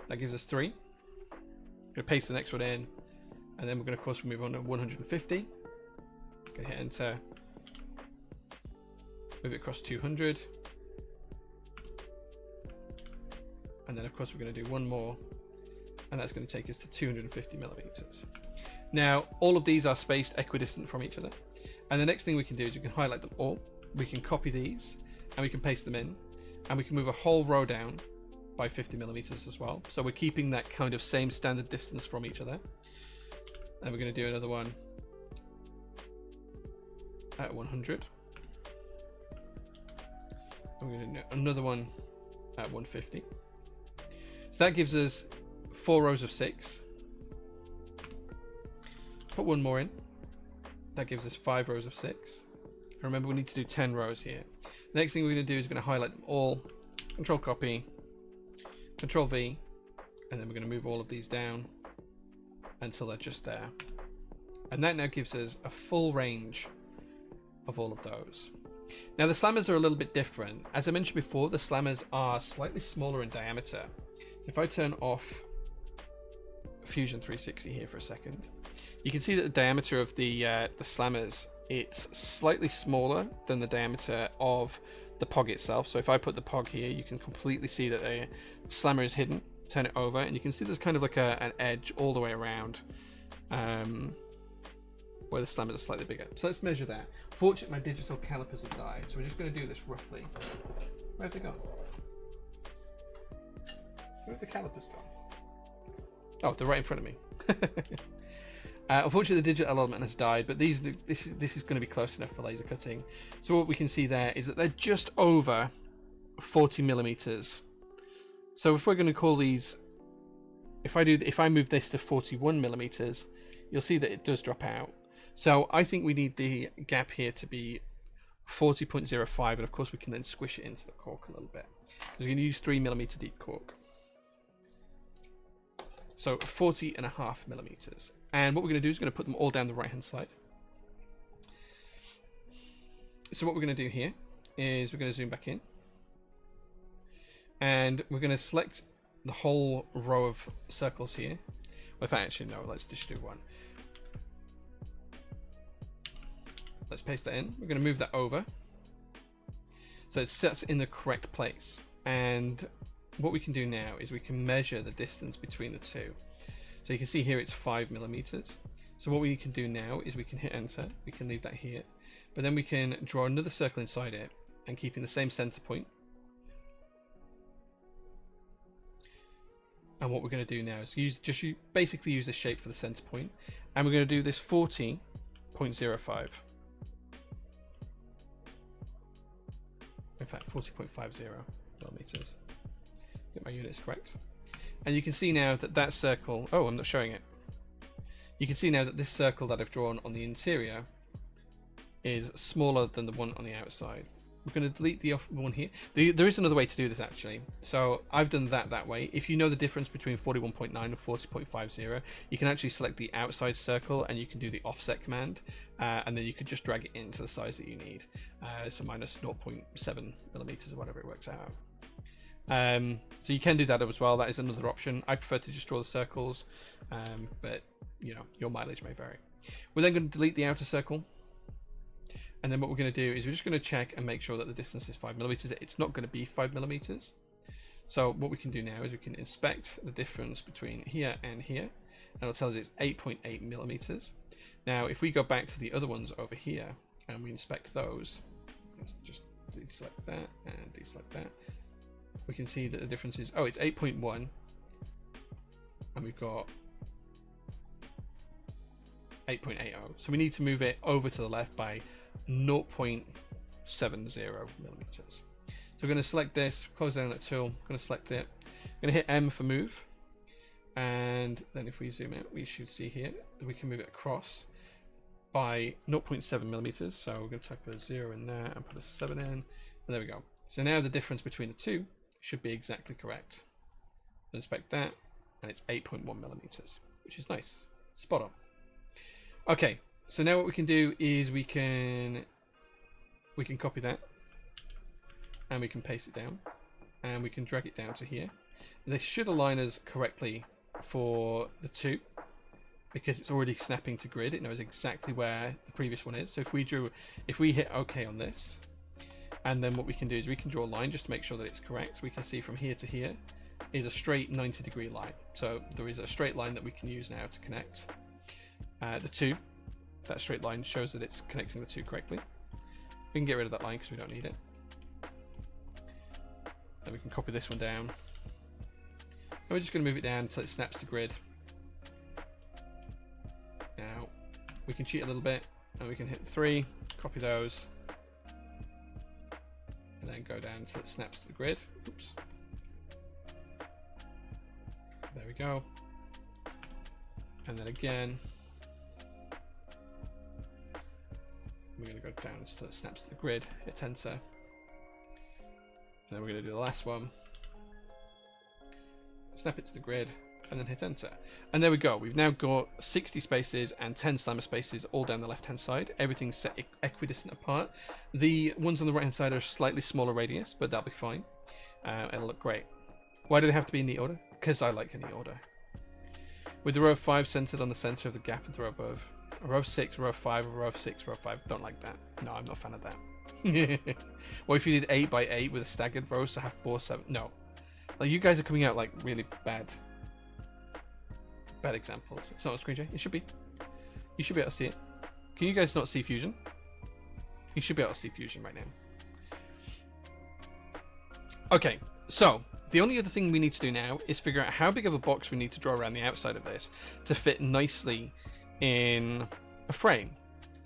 That gives us 3. We're going to paste the next one in. And then we're going to, of course, move on to 150. We're going to hit enter. Move it across 200. And then, of course, we're going to do one more, and that's going to take us to 250 millimeters. Now, all of these are spaced equidistant from each other. And the next thing we can do is we can highlight them all. We can copy these, and we can paste them in, and we can move a whole row down by 50 millimeters as well. So we're keeping that kind of same standard distance from each other. And we're going to do another one at 100. And we're going to do another one at 150. So that gives us 4 rows of 6. Put one more in. That gives us 5 rows of 6. And remember, we need to do 10 rows here. The next thing we're going to do is we're going to highlight them all. Control copy. Control V. And then we're going to move all of these down until they're just there. And that now gives us a full range of all of those. Now the slammers are a little bit different. As I mentioned before, the slammers are slightly smaller in diameter. If I turn off Fusion 360 here for a second, you can see that the diameter of the slammers, it's slightly smaller than the diameter of the POG itself. So if I put the POG here, you can completely see that the slammer is hidden. Turn it over, and you can see there's kind of like an edge all the way around, where the slammers are slightly bigger. So let's measure that. Fortunately, my digital calipers have died, so we're just going to do this roughly. Where have they gone? Where have the calipers gone? Oh, they're right in front of me. Unfortunately, the digital element has died, but this is going to be close enough for laser cutting. So what we can see there is that they're just over 40 millimeters. So if we're going to call these, if I move this to 41 millimeters, you'll see that it does drop out. So I think we need the gap here to be 40.05, and of course we can then squish it into the cork a little bit. We're going to use 3 millimeter deep cork. So 40.5 millimeters. And what we're going to do is going to put them all down the right hand side. So what we're going to do here is we're going to zoom back in. And we're going to select the whole row of circles here. Well, if I actually no, let's just do one. Let's paste that in. We're going to move that over so it sets in the correct place. And what we can do now is we can measure the distance between the two. So you can see here it's 5 millimeters. So what we can do now is we can hit enter. We can leave that here, but then we can draw another circle inside it and keeping the same center point. And what we're going to do now is basically use this shape for the center point, and we're going to do this 40.05. In fact, 40.50 millimeters. Get my units correct. And you can see now that that circle, oh, I'm not showing it. You can see now that this circle that I've drawn on the interior is smaller than the one on the outside. We're going to delete the one here. There is another way to do this actually. So I've done that way. If you know the difference between 41.9 and 40.50, you can actually select the outside circle and you can do the offset command, and then you could just drag it into the size that you need. So minus 0.7 millimeters or whatever it works out. So you can do that as well. That is another option. I prefer to just draw the circles, but you know, your mileage may vary. We're then going to delete the outer circle, and then what we're going to do is we're just going to check and make sure that the distance is 5mm. It's not going to be 5mm. So what we can do now is we can inspect the difference between here and here, and it'll tell us it's 8.8mm. Now, if we go back to the other ones over here and we inspect those, let's just deselect that and deselect that. We can see that the difference is, oh, it's 8.1, and we've got 8.80. So we need to move it over to the left by 0.70mm. So we're going to select this, close down that tool, I'm going to select it, I'm going to hit M for move, and then if we zoom out, we should see here we can move it across by 0.7mm. So we're going to type a 0 in there and put a 7 in, and there we go. So now the difference between the two should be exactly correct. Inspect that, and it's 8.1mm, which is nice, spot on. Okay, so now what we can do is we can copy that, and we can paste it down, and we can drag it down to here. This should align us correctly for the two, because it's already snapping to grid. It knows exactly where the previous one is. So if we hit OK on this, and then what we can do is we can draw a line just to make sure that it's correct. We can see from here to here is a straight 90-degree line. So there is a straight line that we can use now to connect the two. That straight line shows that it's connecting the two correctly. We can get rid of that line because we don't need it. Then we can copy this one down. And we're just going to move it down until it snaps to grid. Now, we can cheat a little bit, and we can hit 3, copy those, and then go down until it snaps to the grid. Oops. There we go. And then again, we're going to go down until it snaps to the grid, hit enter. And then we're going to do the last one. Snap it to the grid, and then hit enter. And there we go. We've now got 60 spaces and 10 slammer spaces all down the left-hand side. Everything's set equidistant apart. The ones on the right-hand side are slightly smaller radius, but that'll be fine. It'll look great. Why do they have to be in neat order? Because I like a neat order. With the row of 5 centered on the center of the gap of the row above. A row of 6, a row of 5, a row of 6, a row of 5. Don't like that. No, I'm not a fan of that. What if you did 8 by 8 with a staggered row, so have 4, 7? No. Like, you guys are coming out like really bad examples. It's not a screen share. It should be. You should be able to see it. Can you guys not see Fusion? You should be able to see Fusion right now. Okay, so the only other thing we need to do now is figure out how big of a box we need to draw around the outside of this to fit nicely in a frame.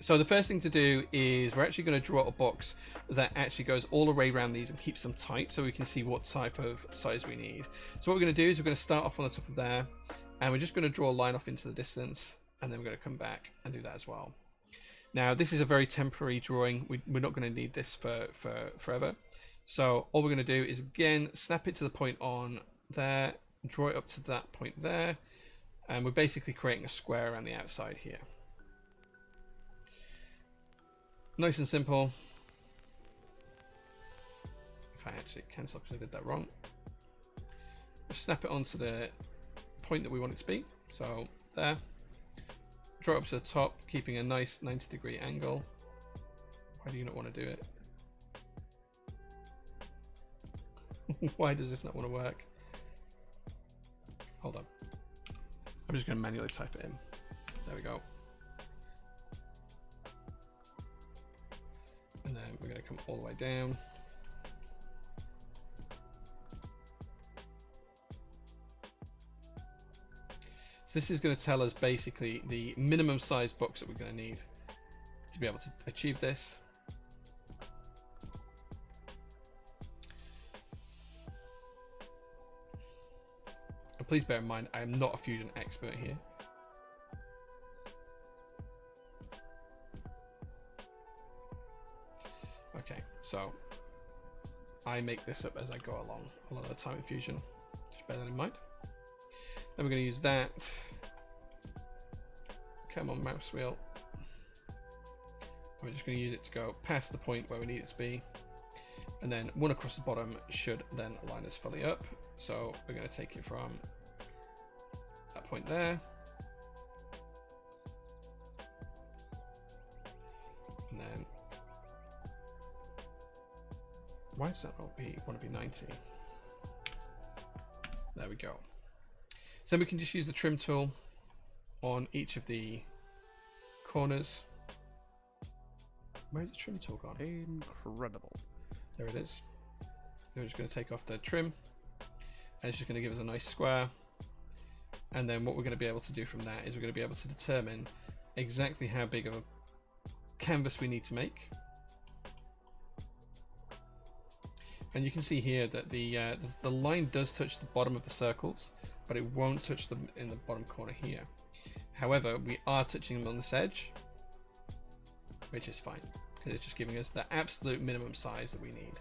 So the first thing to do is we're actually going to draw a box that actually goes all the way around these and keeps them tight so we can see what type of size we need. So what we're going to do is we're going to start off on the top of there, and we're just going to draw a line off into the distance, and then we're going to come back and do that as well. Now this is a very temporary drawing. We're not going to need this for forever. So all we're going to do is again snap it to the point on there, draw it up to that point there, and we're basically creating a square around the outside here. Nice and simple. If I actually cancel because I did that wrong. Just snap it onto the point that we want it to be. So there. Draw it up to the top, keeping a nice 90-degree angle. Why do you not want to do it? Why does this not want to work? Hold on. I'm just going to manually type it in. There we go. And then we're going to come all the way down. So this is going to tell us basically the minimum size box that we're going to need to be able to achieve this. And please bear in mind, I am not a Fusion expert here. Okay, so I make this up as I go along a lot of the time in Fusion. Just bear that in mind. Then we're going to use that. Come on, mouse wheel. We're just going to use it to go past the point where we need it to be. and then one across the bottom should then line us fully up. So we're going to take it from that point there, and then why does that not want to be 90? There we go. So then we can just use the trim tool on each of the corners. Where's the trim tool gone? Incredible. There it is. We're just going to take off the trim, and it's just going to give us a nice square. And then what we're going to be able to do from that is we're going to be able to determine exactly how big of a canvas we need to make. And you can see here that the line does touch the bottom of the circles, but it won't touch them in the bottom corner here. However, we are touching them on this edge, which is fine, because it's just giving us the absolute minimum size that we need.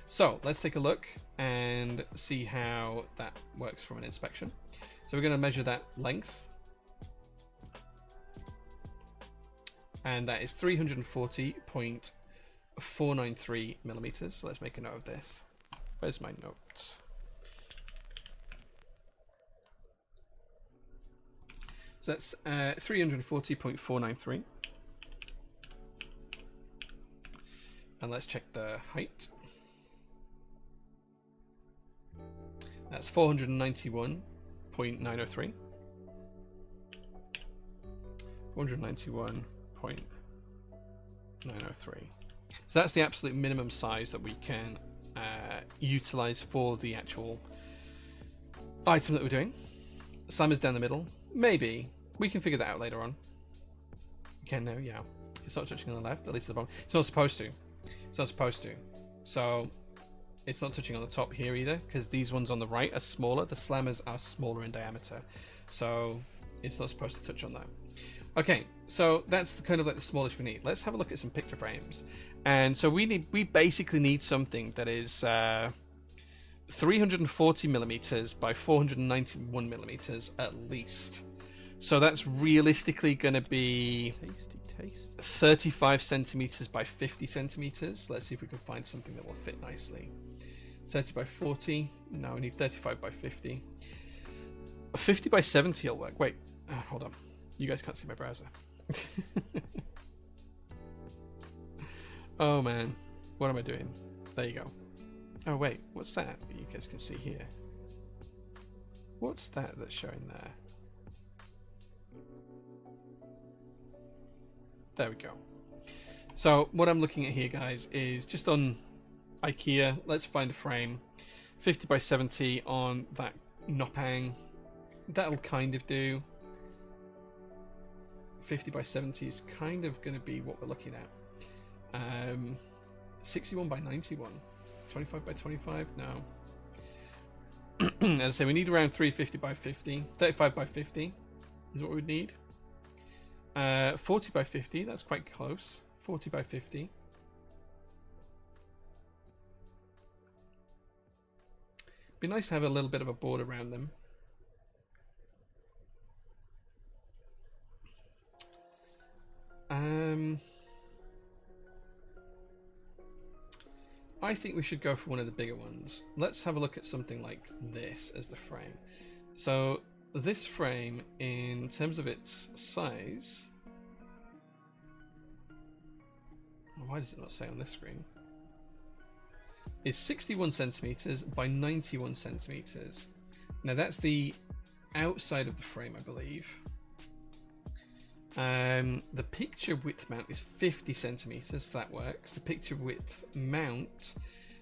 So let's take a look and see how that works from an inspection. So we're going to measure that length, and that is 340.493 millimeters. So let's make a note of this. Where's my notes? So that's 340.493. And let's check the height. That's 491.903. 491.903. So that's the absolute minimum size that we can utilize for the actual item that we're doing. Slam is down the middle. Maybe. We can figure that out later on. We can now, yeah. It's not touching on the left, at least at the bottom. It's not supposed to. It's not supposed to. So it's not touching on the top here either, because these ones on the right are smaller. The slammers are smaller in diameter. So it's not supposed to touch on that. Okay, so that's kind of like the smallest we need. Let's have a look at some picture frames. And so we basically need something that is 340 millimeters by 491 millimeters at least. So that's realistically going to be Tasty, tasty. 35 centimeters by 50 centimeters. Let's see if we can find something that will fit nicely. 30 by 40. No, we need 35 by 50. 50 by 70 will work. Wait, hold on. You guys can't see my browser. Oh man, what am I doing? There you go. Oh wait, what's that you guys can see here? What's that that's showing there? There we go. So what I'm looking at here, guys, is just on IKEA. Let's find a frame. 50 by 70 on that Nopang. That'll kind of do. 50 by 70 is kind of going to be what we're looking at. 61 by 91. 25 by 25? No. As I say, we need around 350 by 50. 35 by 50 is what we would need. 40 by 50, that's quite close. 40 by 50. Be nice to have a little bit of a border around them. I think we should go for one of the bigger ones. Let's have a look at something like this as the frame. So this frame, in terms of its size, why does it not say on this screen, is 61 centimeters by 91 centimeters. Now that's the outside of the frame, I believe. The picture width mount is 50 centimeters, so that works. The picture width mount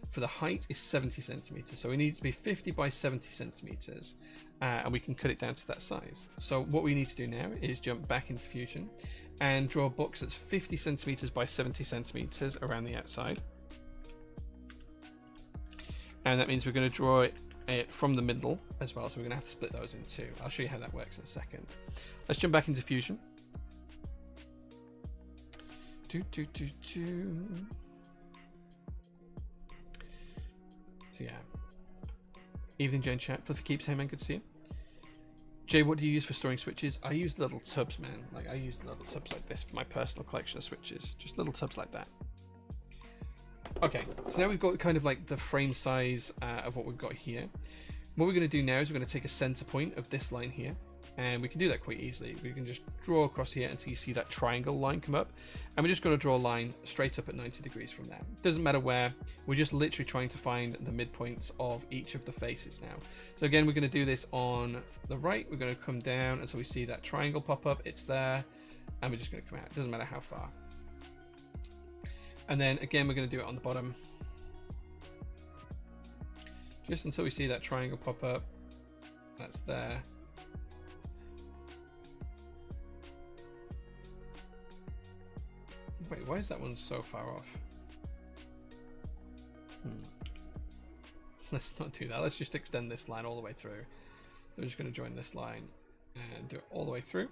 for the height is 70 centimeters, so we need to be 50 by 70 centimeters, and we can cut it down to that size. So what we need to do now is jump back into Fusion and draw a box that's 50 centimeters by 70 centimeters around the outside, and that means we're going to draw it from the middle as well, so we're going to have to split those in two. I'll show you how that works in a second. Let's jump back into Fusion. So yeah. Evening, Jane chat. Fluffy keeps, hey man, good to see you. Jay, what do you use for storing switches? I use little tubs, man. Like, I use little tubs like this for my personal collection of switches. Just little tubs like that. Okay, so now we've got kind of like the frame size of what we've got here. What we're going to do now is we're going to take a center point of this line here, and we can do that quite easily. We can just draw across here until you see that triangle line come up, and we're just going to draw a line straight up at 90 degrees from there. Doesn't matter where, we're just literally trying to find the midpoints of each of the faces now. So again, we're going to do this on the right. We're going to come down until we see that triangle pop up. It's there, and we're just going to come out. It doesn't matter how far. And then again, we're going to do it on the bottom, just until we see that triangle pop up. That's there. Wait, why is that one so far off? Let's not do that. Let's just extend this line all the way through. So we're just going to join this line and do it all the way through.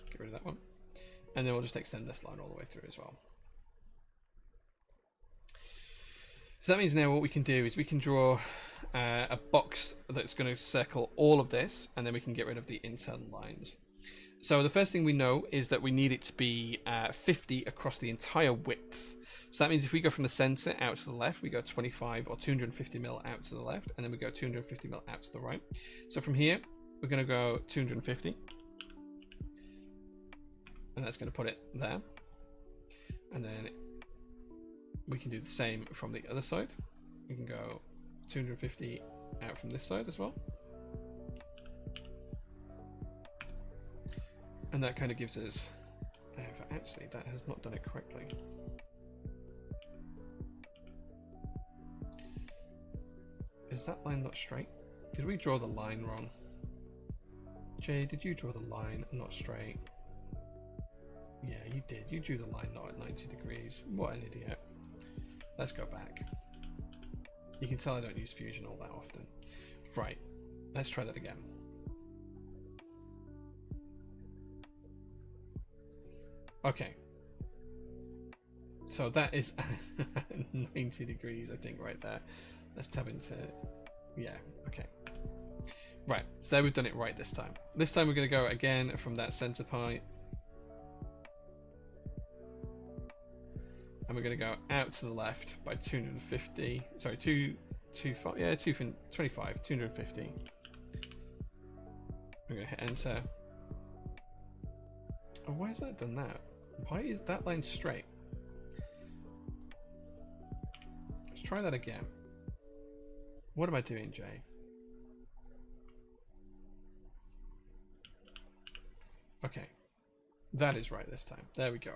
Get rid of that one. And then we'll just extend this line all the way through as well. So that means now what we can do is we can draw a box that's going to circle all of this, and then we can get rid of the internal lines. So the first thing we know is that we need it to be 50 across the entire width. So that means if we go from the center out to the left, we go 25 or 250 mil out to the left, and then we go 250 mil out to the right. So from here, we're going to go 250. And that's going to put it there. And then we can do the same from the other side. We can go 250 out from this side as well. And that kind of gives us... actually, that has not done it correctly. Is that line not straight? Did we draw the line wrong? Jay, did you draw the line not straight? Yeah, you did. You drew the line not at 90 degrees. What an idiot. Let's go back. You can tell I don't use Fusion all that often. Right, let's try that again. Okay. So that is 90 degrees, I think, right there. Let's tab into... yeah, okay. Right, so there we've done it right this time. This time we're going to go again from that center point. And we're going to go out to the left by 250. Sorry, 225. Yeah, 225, 250. We're going to hit enter. Oh, why has that done that? Why is that line straight? Let's try that again. What am I doing, Jay? Okay. That is right this time. There we go.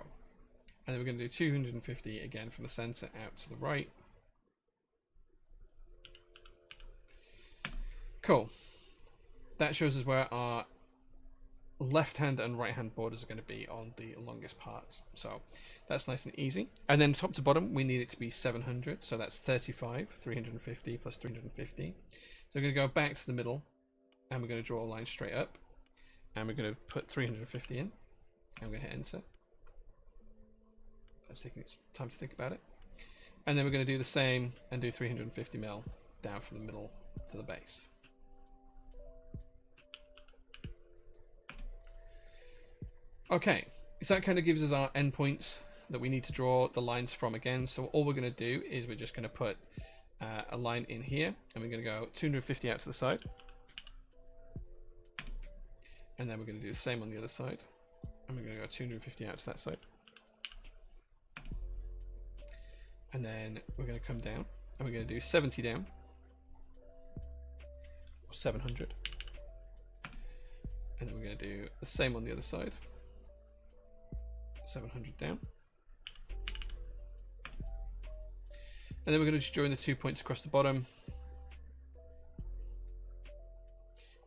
And then we're going to do 250 again from the center out to the right. Cool. That shows us where our left hand and right hand borders are going to be on the longest parts. So that's nice and easy. And then top to bottom, we need it to be 700. So that's 35, 350 plus 350. So we're going to go back to the middle, and we're going to draw a line straight up. And we're going to put 350 in. And we're going to hit enter. That's taking its time to think about it. And then we're going to do the same and do 350 mil down from the middle to the base. Okay, so that kind of gives us our endpoints that we need to draw the lines from again. So all we're going to do is we're just going to put a line in here, and we're going to go 250 out to the side. And then we're going to do the same on the other side. And we're going to go 250 out to that side. And then we're going to come down, and we're going to do 70 down. Or 700. And then we're going to do the same on the other side. 700 down. And then we're going to just join the 2 points across the bottom.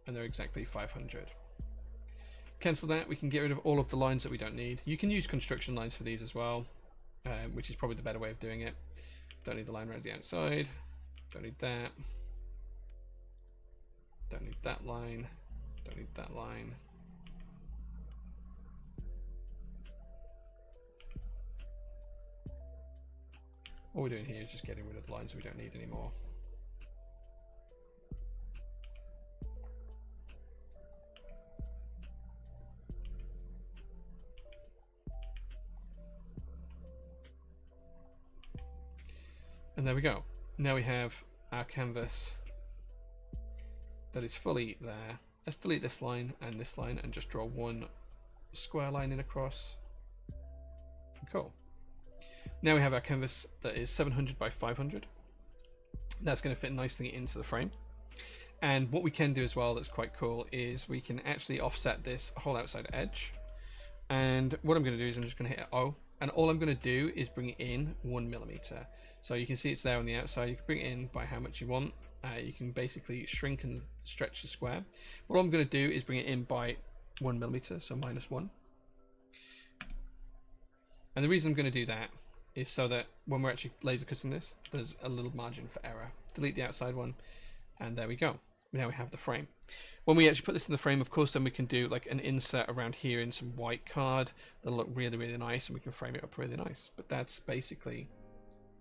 And they're exactly 500. Cancel that. We can get rid of all of the lines that we don't need. You can use construction lines for these as well, which is probably the better way of doing it. Don't need the line around the outside. Don't need that. Don't need that line. Don't need that line. All we're doing here is just getting rid of the lines that we don't need anymore. And there we go. Now we have our canvas that is fully there. Let's delete this line and just draw one square line in across. Cool. Now we have our canvas that is 700 by 500. That's going to fit nicely into the frame. And what we can do as well that's quite cool is we can actually offset this whole outside edge. And what I'm going to do is I'm just going to hit O. And all I'm going to do is bring it in 1mm. So you can see it's there on the outside. You can bring it in by how much you want. You can basically shrink and stretch the square. What I'm going to do is bring it in by 1mm, so -1. And the reason I'm going to do that is so that when we're actually laser cutting this, there's a little margin for error. Delete the outside one, and there we go. Now we have the frame. When we actually put this in the frame, of course, then we can do like an insert around here in some white card that'll look really, really nice, and we can frame it up really nice. But that's basically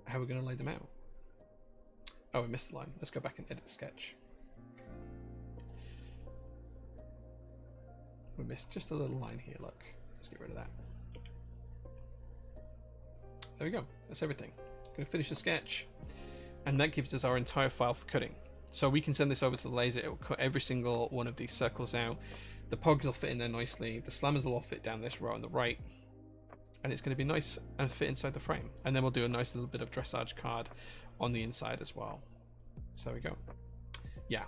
how we're going to lay them out. Oh, we missed the line. Let's go back and edit the sketch. We missed just a little line here, look. Let's get rid of that. There we go. That's everything. Going to finish the sketch. And that gives us our entire file for cutting. So we can send this over to the laser. It will cut every single one of these circles out. The pogs will fit in there nicely. The slammers will all fit down this row on the right. And it's going to be nice and fit inside the frame. And then we'll do a nice little bit of dressage card on the inside as well. So there we go. Yeah.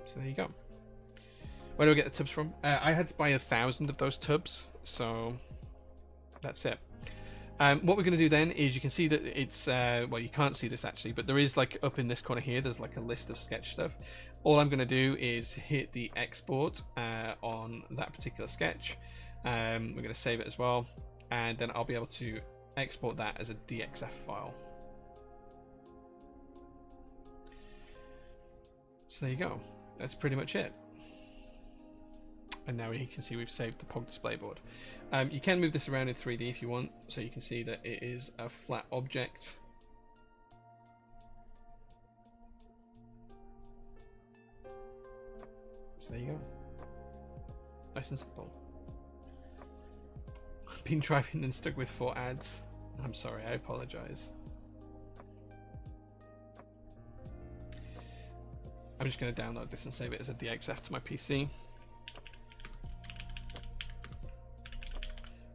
So there you go. Where do I get the tubs from? I had to buy 1,000 of those tubs. So that's it. What we're going to do then is you can see that it's, well, you can't see this actually, but there is like up in this corner here, there's like a list of sketch stuff. All I'm going to do is hit the export on that particular sketch. We're going to save it as well, and then I'll be able to export that as a DXF file. So there you go. That's pretty much it. And now you can see we've saved the POG display board. You can move this around in 3D if you want, so you can see that it is a flat object. So there you go. Nice and simple. Been driving and stuck with 4 ads. I'm sorry, I apologize. I'm just going to download this and save it as a DXF to my PC.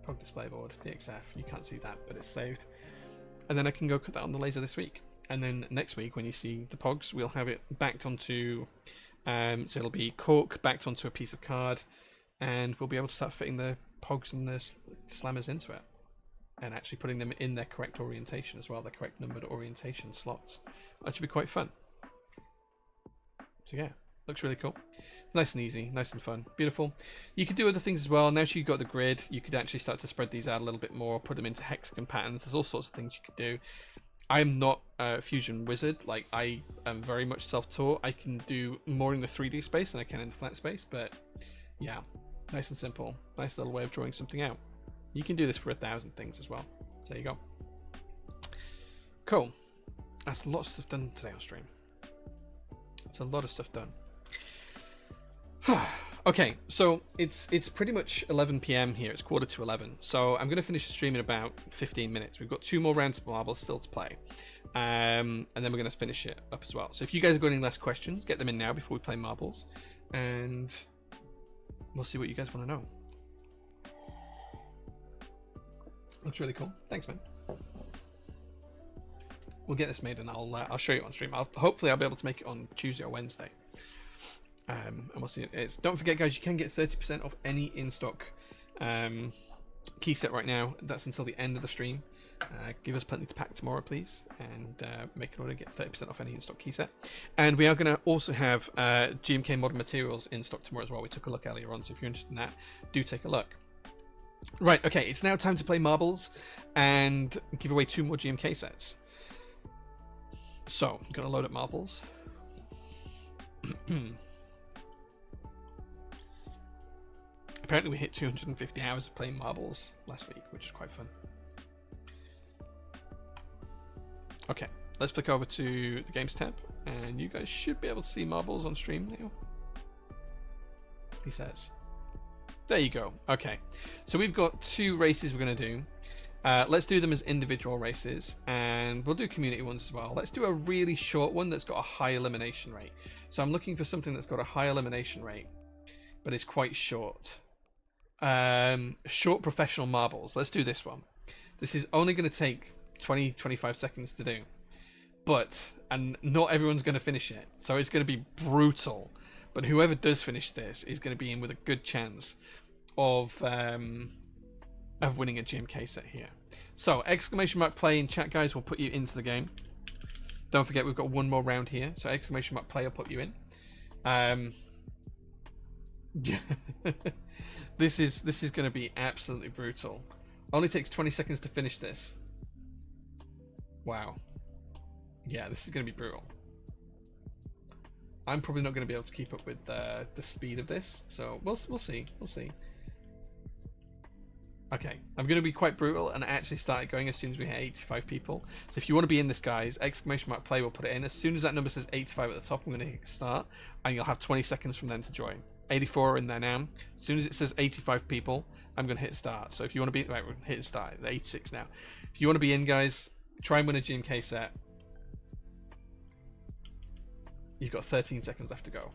POG display board, DXF, you can't see that, but it's saved. And then I can go cut that on the laser this week. And then next week, when you see the POGs, we'll have it backed onto, so it'll be cork backed onto a piece of card, and we'll be able to start fitting the POGs and the slammers into it. And actually putting them in their correct orientation as well, their correct numbered orientation slots. That should be quite fun. So yeah, looks really cool. Nice and easy, nice and fun, beautiful. You could do other things as well. Now that you've got the grid, you could actually start to spread these out a little bit more, put them into hexagon patterns. There's all sorts of things you could do. I'm not a Fusion wizard. Like, I am very much self-taught. I can do more in the 3D space than I can in the flat space, but yeah, nice and simple. Nice little way of drawing something out. You can do this for 1,000 things as well. So there you go. Cool. That's lots of stuff done today on stream. It's a lot of stuff done. Okay, so it's pretty much 11 PM here. It's 11:45. So I'm going to finish the stream in about 15 minutes. We've got 2 more rounds of marbles still to play. And then we're going to finish it up as well. So if you guys have got any last questions, get them in now before we play marbles. And we'll see what you guys want to know. Looks really cool. Thanks, man. We'll get this made and I'll show you on stream. Hopefully I'll be able to make it on Tuesday or Wednesday. And we'll see. Don't forget, guys, you can get 30% off any in-stock key set right now. That's until the end of the stream. Give us plenty to pack tomorrow, please, and make an order, get 30% off any in-stock key set. And we are going to also have GMK Modern Materials in stock tomorrow as well. We took a look earlier on, so if you're interested in that, do take a look. Right, okay, it's now time to play marbles and give away 2 more GMK sets. So, I'm going to load up marbles. Apparently we hit 250 hours of playing marbles last week, which is quite fun. Okay, let's flick over to the games tab, and you guys should be able to see marbles on stream now. He says. There you go. Okay, so we've got 2 races we're going to do. Let's do them as individual races, and we'll do community ones as well. Let's do a really short one that's got a high elimination rate. So I'm looking for something that's got a high elimination rate, but it's quite short. Short professional marbles. Let's do this one. This is only going to take 20-25 seconds to do, and not everyone's going to finish it, so it's going to be brutal. But whoever does finish this is going to be in with a good chance of winning a GMK set here. So exclamation mark play in chat, guys, will put you into the game. Don't forget we've got one more round here, so exclamation mark play will put you in. This is going to be absolutely brutal. Only takes 20 seconds to finish this. Wow. Yeah, this is going to be brutal. I'm probably not going to be able to keep up with the speed of this, so we'll see. We'll see. Okay, I'm going to be quite brutal and actually start it going as soon as we hit 85 people. So if you want to be in this, guys, exclamation mark play will put it in. As soon as that number says 85 at the top, I'm going to hit start, and you'll have 20 seconds from then to join. 84 are in there now. As soon as it says 85 people, I'm going to hit start. So if you want to be... Right, we're hitting start. 86 now. If you want to be in, guys, try and win a GMK set. You've got 13 seconds left to go.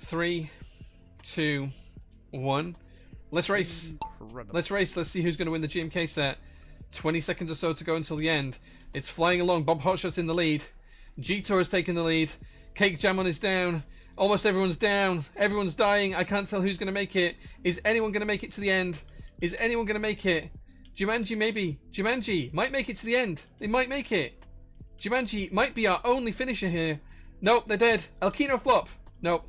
3, 2, 1. Let's race. Incredible. Let's race. Let's see who's going to win the GMK set. 20 seconds or so to go until the end. It's flying along. Bob Hotshot's in the lead. G-Tor has taken the lead. Cake Jamon is down. Almost everyone's down. Everyone's dying. I can't tell who's going to make it. Is anyone going to make it to the end? Is anyone going to make it? Jumanji, maybe. Jumanji might make it to the end. They might make it. Jumanji might be our only finisher here. Nope, they're dead. Elkino flop. Nope.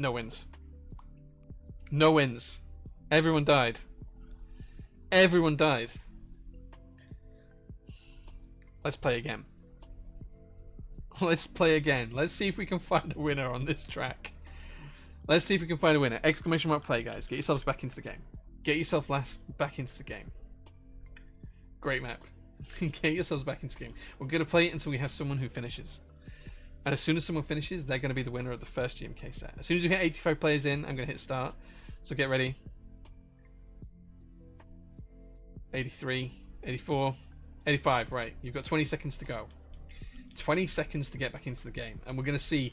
No wins. No wins. Everyone died. Everyone died. Let's play again. Let's play again. Let's see if we can find a winner on this track. Let's see if we can find a winner. Exclamation mark play, guys. Get yourselves back into the game. Get yourself back into the game. Great map. Get yourselves back into the game. We're going to play it until we have someone who finishes. And as soon as someone finishes, they're going to be the winner of the first GMK set. As soon as we hit 85 players in, I'm going to hit start. So get ready. 83, 84, 85, right. You've got 20 seconds to go. 20 seconds to get back into the game. And we're going to see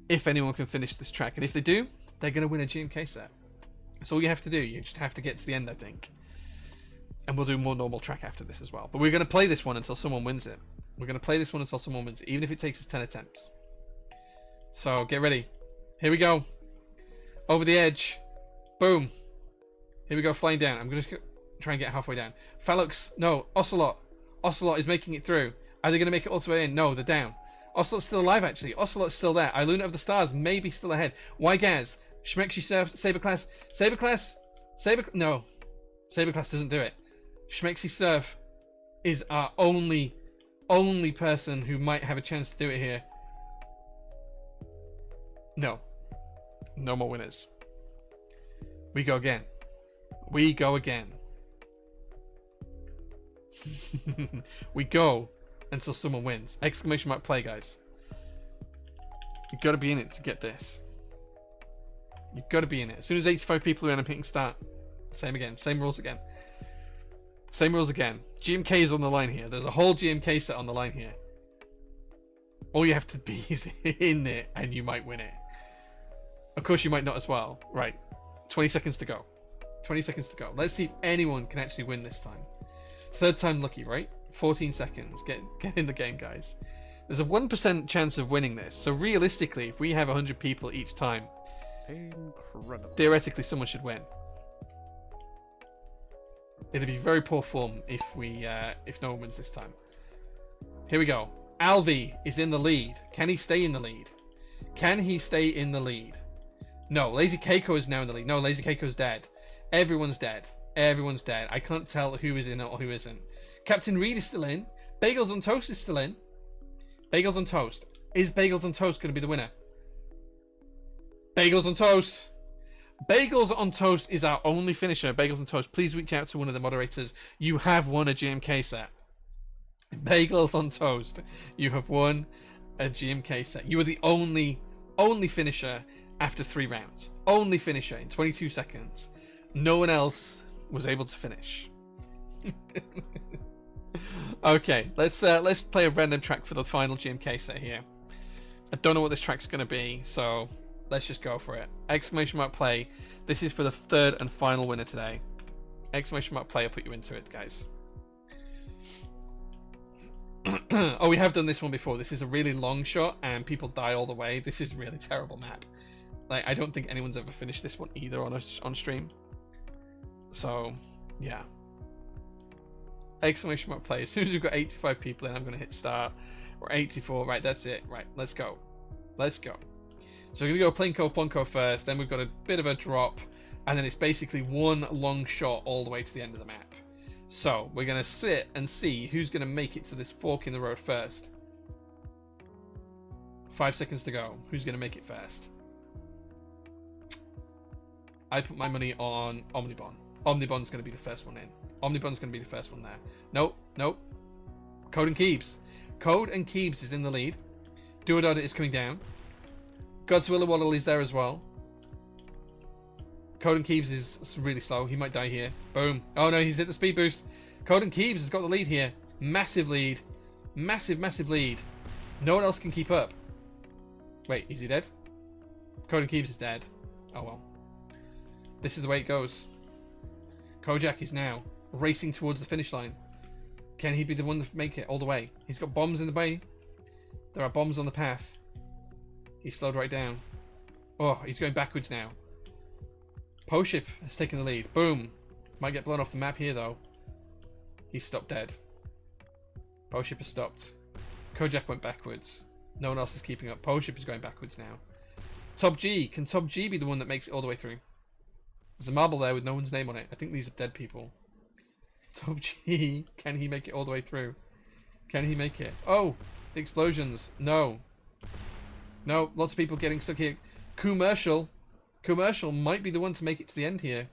if anyone can finish this track. And if they do, they're going to win a GMK set. That's all you have to do. You just have to get to the end, I think. And we'll do more normal track after this as well. But we're going to play this one until someone wins it. We're going to play this one until someone wins it, even if it takes us 10 attempts. So get ready. Here we go. Over the edge. Boom. Here we go, flying down. I'm going to try and get halfway down. Phallux. No. Ocelot. Ocelot is making it through. Are they going to make it all the way in? No, they're down. Ocelot's still alive, actually. Ocelot's still there. Iluna of the Stars maybe still ahead. Wygaz. Schmexy Surf. Saberclass. Saberclass. No. Saberclass doesn't do it. Schmexy Surf is our only person who might have a chance to do it here. No. No more winners. We go again. We go again. We go until someone wins. Exclamation mark play, guys. You've got to be in it to get this. You've got to be in it. As soon as 85 people are in, I'm hitting start. Same again. Same rules again. Same rules again. GMK is on the line here. There's a whole GMK set on the line here. All you have to be is in it and you might win it. Of course you might not as well. Right. 20 seconds to go. 20 seconds to go. Let's see if anyone can actually win this time. Third time lucky, right? 14 seconds. Get in the game, guys. There's a 1% chance of winning this. So realistically, if we have 100 people each time, Incredible. theoretically someone should win. It'd be very poor form if no one wins this time. Here we go. Alvi is in the lead. Can he stay in the lead? Can he stay in the lead? No, Lazy Keiko is now in the lead. No, Lazy Keiko's dead. Everyone's dead. Everyone's dead. I can't tell who is in or who isn't. Captain Reed is still in. Bagels on Toast is still in. Bagels on Toast. Is Bagels on Toast going to be the winner? Bagels on Toast. Bagels on Toast is our only finisher. Bagels on Toast, please reach out to one of the moderators. You have won a GMK set. Bagels on Toast, you have won a GMK set. You are the only Only finisher after 3 rounds. Only finisher in 22 seconds. No one else was able to finish. Okay, let's play a random track for the final GMK set here. I don't know what this track's going to be, so let's just go for it. Exclamation mark play. This is for the 3rd and final winner today. Exclamation mark play. I'll put you into it, guys. Oh, we have done this one before. This is a really long shot and people die all the way. This is a really terrible map. Like, I don't think anyone's ever finished this one either on stream. So, yeah. Exclamation mark play. As soon as we've got 85 people in, I'm going to hit start. We're 84. Right, that's it. Right, let's go. Let's go. So we're going to go Plinko Plonko first. Then we've got a bit of a drop. And then it's basically one long shot all the way to the end of the map. So we're going to sit and see who's going to make it to this fork in the road first. 5 seconds to go. Who's going to make it first? I put my money on Omnibon. Omnibon's going to be the first one in. Omnibon's going to be the first one there. Nope, nope. Code and Keebs. Code and Keebs is in the lead. Duodada is coming down. Godzilla Waddle is there as well. Code and Keebs is really slow. He might die here. Boom. Oh no, he's hit the speed boost. Code and Keebs has got the lead here. Massive lead. Massive, massive lead. No one else can keep up. Wait, is he dead? Code and Keebs is dead. Oh well. This is the way it goes. Kojak is now racing towards the finish line. Can he be the one to make it all the way? He's got bombs in the way. There are bombs on the path. He's slowed right down. Oh, he's going backwards now. Poship has taken the lead. Boom. Might get blown off the map here, though. He's stopped dead. Poship has stopped. Kojak went backwards. No one else is keeping up. Poship is going backwards now. Top G. Can Top G be the one that makes it all the way through? There's a marble there with no one's name on it. I think these are dead people. Top G. Can he make it all the way through? Can he make it? Oh! The explosions. No. No, lots of people getting stuck here. Commercial. Commercial might be the one to make it to the end here.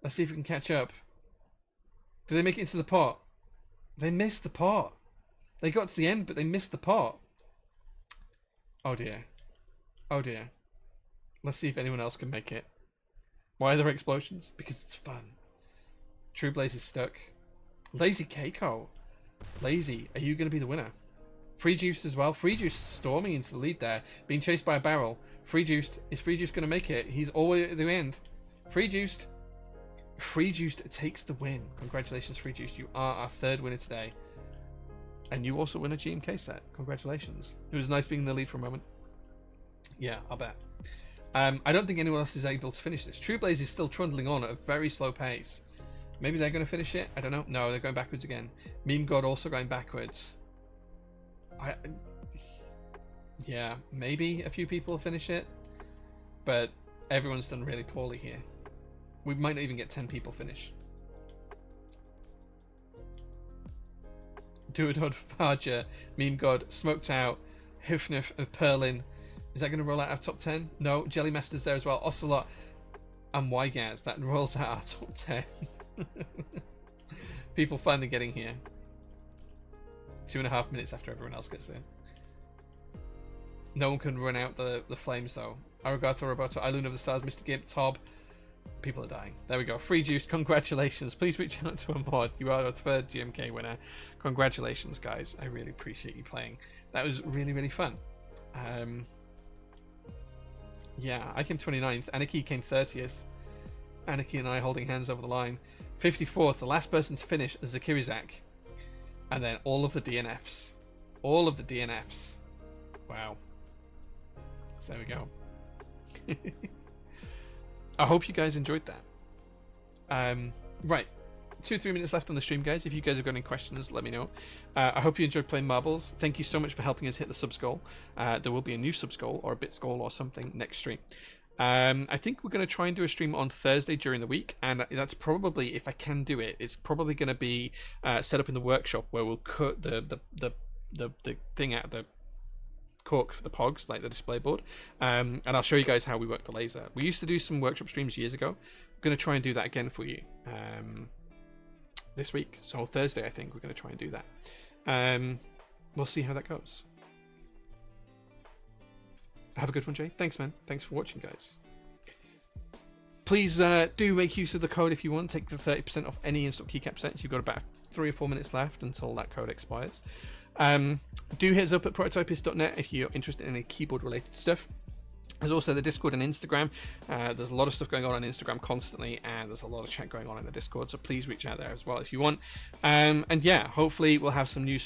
Let's see if we can catch up. Did they make it into the pot? They missed the pot. They got to the end, but they missed the pot. Oh dear. Oh dear. Let's see if anyone else can make it. Why are there explosions? Because it's fun. True Blaze is stuck. Lazy Keiko. Lazy, are you going to be the winner? Free Juice as well. Free Juice storming into the lead there. Being chased by a barrel. Free Juiced. Is Free Juice going to make it? He's all the way at the end. Free Juiced. Free Juiced takes the win. Congratulations, Free Juiced. You are our 3rd winner today. And you also win a GMK set. Congratulations. It was nice being in the lead for a moment. Yeah, I'll bet. I don't think anyone else is able to finish this. True Blaze is still trundling on at a very slow pace. Maybe they're going to finish it? I don't know. No, they're going backwards again. Meme God also going backwards. Yeah, maybe a few people will finish it. But everyone's done really poorly here. We might not even get 10 people finish. Duodod, Farger, Meme God, Smoked Out, Hifnif, and Perlin. Is that going to roll out our top 10? No, Jelly Master's there as well. Ocelot and Wygaz. That rolls out our top 10. People finally getting here. 2.5 minutes after everyone else gets there. No one can run out the flames though. Arigato, Roboto, Iluna of the Stars, Mr. Gimp, Tob. People are dying. There we go. Free Juice, congratulations. Please reach out to a mod. You are our 3rd GMK winner. Congratulations, guys. I really appreciate you playing. That was really, really fun. Yeah, I came 29th. Anarchy came 30th. Anarchy and I holding hands over the line. 54th, the last person to finish, Zakirizak. And then all of the DNFs. All of the DNFs. Wow. So there we go. I hope you guys enjoyed that. Right. 2-3 minutes left on the stream, guys. If you guys have got any questions, let me know. I hope you enjoyed playing marbles. Thank you so much for helping us hit the subs goal. There will be a new subs goal or a bits goal or something next stream. I think we're going to try and do a stream on Thursday during the week, and that's probably, if I can do it, it's probably going to be set up in the workshop where we'll cut the thing out, the cork for the pogs, like the display board, and I'll show you guys how we work the laser. We used to do some workshop streams years ago. I'm going to try and do that again for you this week. So Thursday, I think we're going to try and do that. We'll see how that goes. Have a good one, Jay. Thanks, man. Thanks for watching, guys. Please do make use of the code if you want. Take the 30% off any in-stock keycap sets. You've got about 3 or 4 minutes left until that code expires. Do hit us up at prototypist.net if you're interested in any keyboard-related stuff. There's also the Discord and Instagram. There's a lot of stuff going on Instagram constantly, and there's a lot of chat going on in the Discord, so please reach out there as well if you want. And yeah, hopefully we'll have some new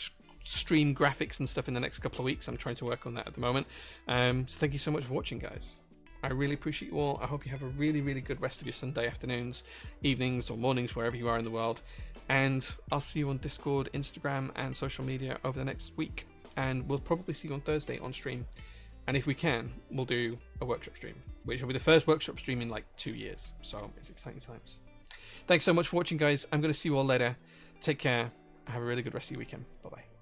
stream graphics and stuff in the next couple of weeks. I'm trying to work on that at the moment. So thank you so much for watching, guys. I really appreciate you all. I hope you have a really, really good rest of your Sunday afternoons, evenings, or mornings, wherever you are in the world. And I'll see you on Discord, Instagram, and social media over the next week. And we'll probably see you on Thursday on stream. And if we can, we'll do a workshop stream, which will be the first workshop stream in like 2 years. So it's exciting times. Thanks so much for watching, guys. I'm going to see you all later. Take care. Have a really good rest of your weekend. Bye-bye.